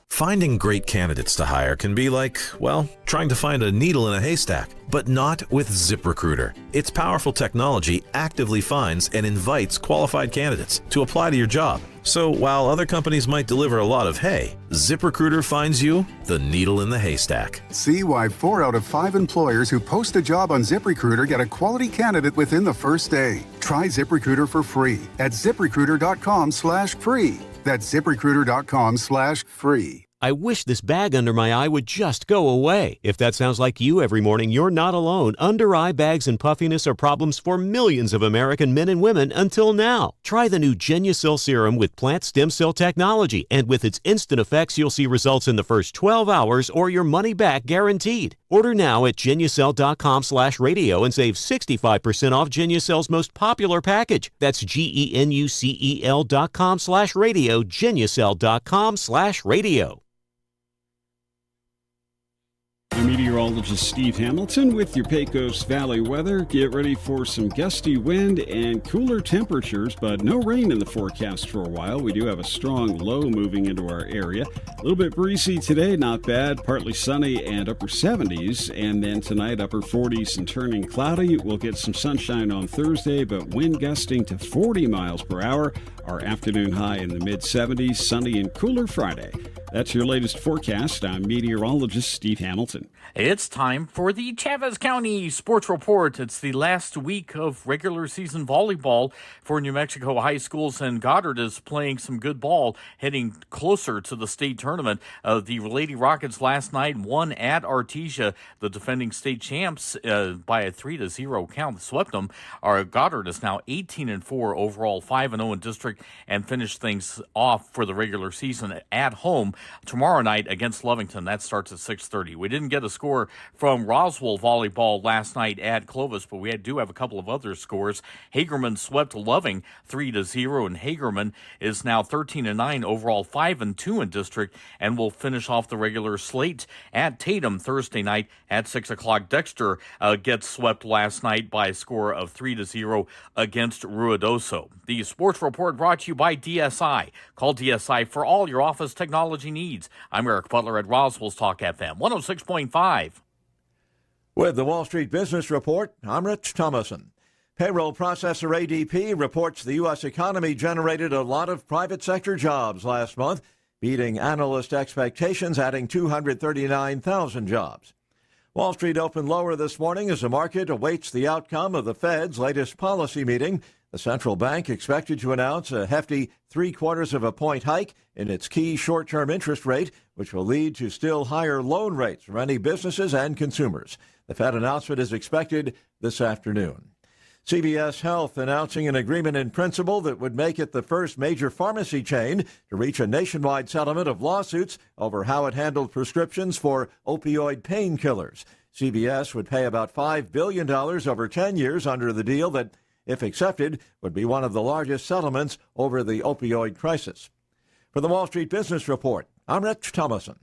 Speaker 21: Finding great candidates to hire can be like, well, trying to find a needle in a haystack, but not with ZipRecruiter. Its powerful technology actively finds and invites qualified candidates to apply to your job. So while other companies might deliver a lot of hay, ZipRecruiter finds you the needle in the haystack.
Speaker 22: See why 4 out of 5 employers who post a job on ZipRecruiter get a quality candidate within the first day. Try ZipRecruiter for free at ZipRecruiter.com/free. That's ZipRecruiter.com/free.
Speaker 23: I wish this bag under my eye would just go away. If that sounds like you every morning, you're not alone. Under eye bags and puffiness are problems for millions of American men and women until now. Try the new Genucel serum with plant stem cell technology, and with its instant effects, you'll see results in the first 12 hours or your money back guaranteed. Order now at Genucel.com/radio and save 65% off Genucel's most popular package. That's GENUCEL.com/radio, Genucel.com/radio.
Speaker 4: I'm meteorologist Steve Hamilton with your Pecos Valley weather. Get ready for some gusty wind and cooler temperatures, but no rain in the forecast for a while. We do have a strong low moving into our area. A little bit breezy today, not bad. Partly sunny and upper 70s. And then tonight, upper 40s and turning cloudy. We'll get some sunshine on Thursday, but wind gusting to 40 miles per hour. Our afternoon high in the mid-70s, sunny and cooler Friday. That's your latest forecast. I'm meteorologist Steve Hamilton.
Speaker 25: It's time for the Chavez County Sports Report. It's the last week of regular season volleyball for New Mexico high schools, and Goddard is playing some good ball, heading closer to the state tournament. The Lady Rockets last night won at Artesia, the defending state champs, by a 3-0 count. Swept them. Our Goddard is now 18-4 overall, 5-0 in district, and finished things off for the regular season at home tomorrow night against Lovington. That starts at 6:30. We didn't get a score from Roswell volleyball last night at Clovis, but we do have a couple of other scores. Hagerman swept Loving 3-0, and Hagerman is now 13-9 overall, 5-2 in district, and will finish off the regular slate at Tatum Thursday night at 6 o'clock. Dexter gets swept last night by a score of 3-0 against Ruidoso. The Sports Report brought to you by DSI. Call DSI for all your office technology needs. I'm Eric Butler at Roswell's Talk FM 106.5.
Speaker 24: With the Wall Street Business Report, I'm Rich Thomason. Payroll processor ADP reports the U.S. economy generated a lot of private sector jobs last month, beating analyst expectations, adding 239,000 jobs. Wall Street opened lower this morning as the market awaits the outcome of the Fed's latest policy meeting. The central bank expected to announce a hefty 0.75 point hike in its key short-term interest rate, which will lead to still higher loan rates for many businesses and consumers. The Fed announcement is expected this afternoon. CVS Health announcing an agreement in principle that would make it the first major pharmacy chain to reach a nationwide settlement of lawsuits over how it handled prescriptions for opioid painkillers. CVS would pay about $5 billion over 10 years under the deal that, if accepted, would be one of the largest settlements over the opioid crisis. For the Wall Street Business Report, I'm Rich Thomason.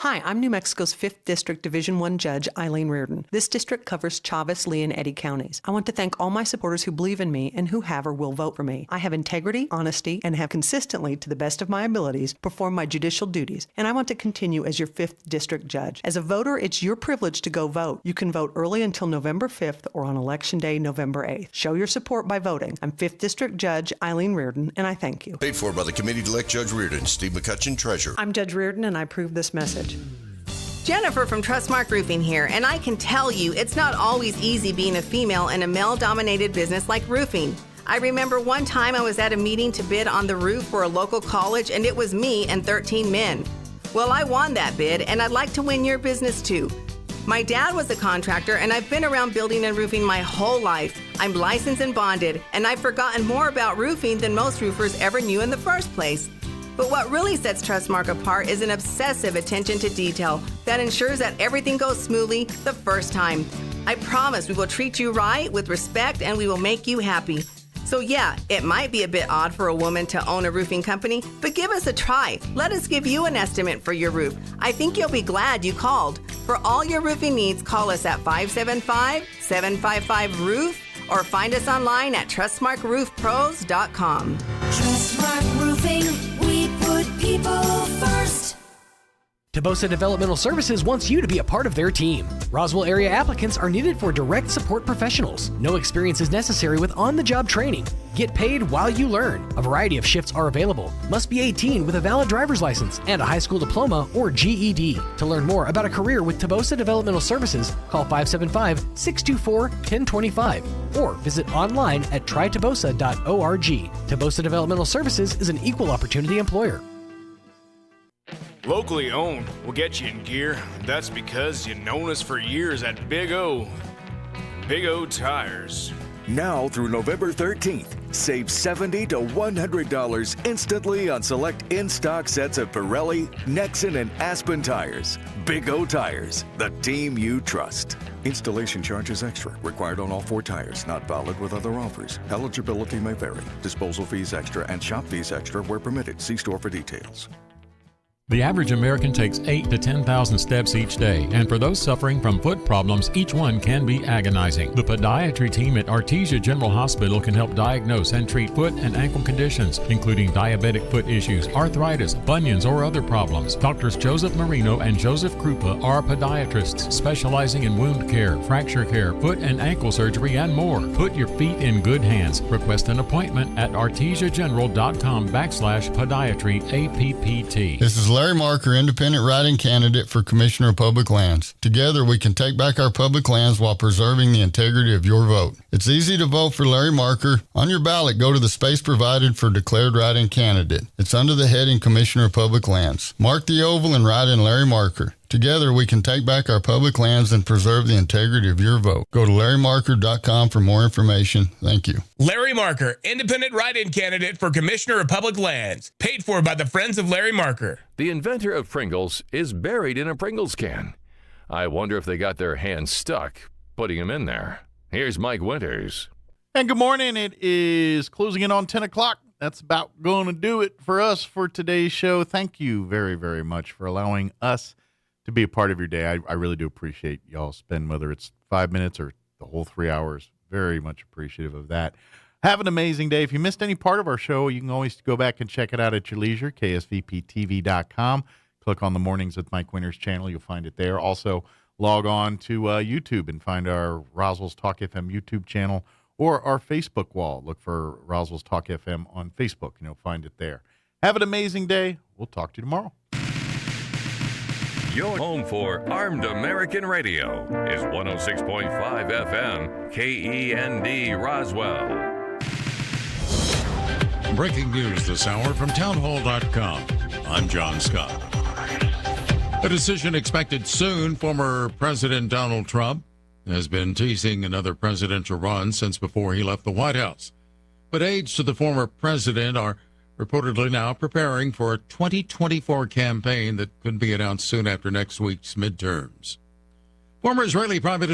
Speaker 2: Hi, I'm New Mexico's 5th District Division I Judge Eileen Reardon. This district covers Chavez, Lee, and Eddy counties. I want to thank all my supporters who believe in me and who have or will vote for me. I have integrity, honesty, and have consistently, to the best of my abilities, performed my judicial duties, and I want to continue as your 5th District Judge. As a voter, it's your privilege to go vote. You can vote early until November 5th or on Election Day, November 8th. Show your support by voting. I'm 5th District Judge Eileen Reardon, and I thank you.
Speaker 11: Paid for by the Committee-elect Judge Reardon, Steve McCutcheon, Treasurer.
Speaker 2: I'm Judge Reardon, and I approve this message.
Speaker 18: Jennifer from Trustmark Roofing here, and I can tell you it's not always easy being a female in a male-dominated business like roofing. I remember one time I was at a meeting to bid on the roof for a local college, and it was me and 13 men. Well, I won that bid, and I'd like to win your business too. My dad was a contractor, and I've been around building and roofing my whole life. I'm licensed and bonded, and I've forgotten more about roofing than most roofers ever knew in the first place. But what really sets Trustmark apart is an obsessive attention to detail that ensures that everything goes smoothly the first time. I promise we will treat you right with respect and we will make you happy. So yeah, it might be a bit odd for a woman to own a roofing company, but give us a try. Let us give you an estimate for your roof. I think you'll be glad you called. For all your roofing needs, call us at 575-755-ROOF or find us online at TrustmarkRoofPros.com.
Speaker 5: Trustmark Roofing, we put people first.
Speaker 1: Tabosa Developmental Services wants you to be a part of their team. Roswell area applicants are needed for direct support professionals. No experience is necessary with on-the-job training. Get paid while you learn. A variety of shifts are available. Must be 18 with a valid driver's license and a high school diploma or GED. To learn more about a career with Tabosa Developmental Services, call 575-624-1025 or visit online at trytabosa.org. Tabosa Developmental Services is an equal opportunity employer.
Speaker 14: Locally owned will get you in gear. That's because you've known us for years at Big O. Big O Tires.
Speaker 15: Now through November 13th, save $70 to $100 instantly on select in-stock sets of Pirelli, Nexen, and Aspen tires. Big O Tires, the team you trust. Installation charges extra. Required on all 4 tires. Not valid with other offers. Eligibility may vary. Disposal fees extra and shop fees extra where permitted. See store for details.
Speaker 16: The average American takes 8,000 to 10,000 steps each day, and for those suffering from foot problems, each one can be agonizing. The podiatry team at Artesia General Hospital can help diagnose and treat foot and ankle conditions, including diabetic foot issues, arthritis, bunions, or other problems. Doctors Joseph Marino and Joseph Krupa are podiatrists specializing in wound care, fracture care, foot and ankle surgery, and more. Put your feet in good hands. Request an appointment at artesiageneral.com/podiatry APPT.
Speaker 26: This is Larry Marker, independent write-in candidate for Commissioner of Public Lands. Together, we can take back our public lands while preserving the integrity of your vote. It's easy to vote for Larry Marker. On your ballot, go to the space provided for declared write-in candidate. It's under the heading Commissioner of Public Lands. Mark the oval and write in Larry Marker. Together, we can take back our public lands and preserve the integrity of your vote. Go to LarryMarker.com for more information. Thank you.
Speaker 27: Larry Marker, independent write-in candidate for Commissioner of Public Lands. Paid for by the Friends of Larry Marker.
Speaker 7: The inventor of Pringles is buried in a Pringles can. I wonder if they got their hands stuck putting him in there. Here's Mike Winters.
Speaker 9: And good morning. It is closing in on 10 o'clock. That's about going to do it for us for today's show. Thank you very, very much for allowing us to be a part of your day. I really do appreciate y'all spend, whether it's 5 minutes or the whole 3 hours. Very much appreciative of that. Have an amazing day. If you missed any part of our show, you can always go back and check it out at your leisure, ksvptv.com. Click on the Mornings with Mike Winters channel. You'll find it there. Also, log on to YouTube and find our Roswell's Talk FM YouTube channel or our Facebook wall. Look for Roswell's Talk FM on Facebook, and you'll find it there. Have an amazing day. We'll talk to you tomorrow.
Speaker 7: Your home for Armed American Radio is 106.5 FM, KEND Roswell.
Speaker 28: Breaking news this hour from townhall.com. I'm John Scott. A decision expected soon. Former President Donald Trump has been teasing another presidential run since before he left the White House. But aides to the former president are reportedly now preparing for a 2024 campaign that could be announced soon after next week's midterms. Former Israeli Prime Minister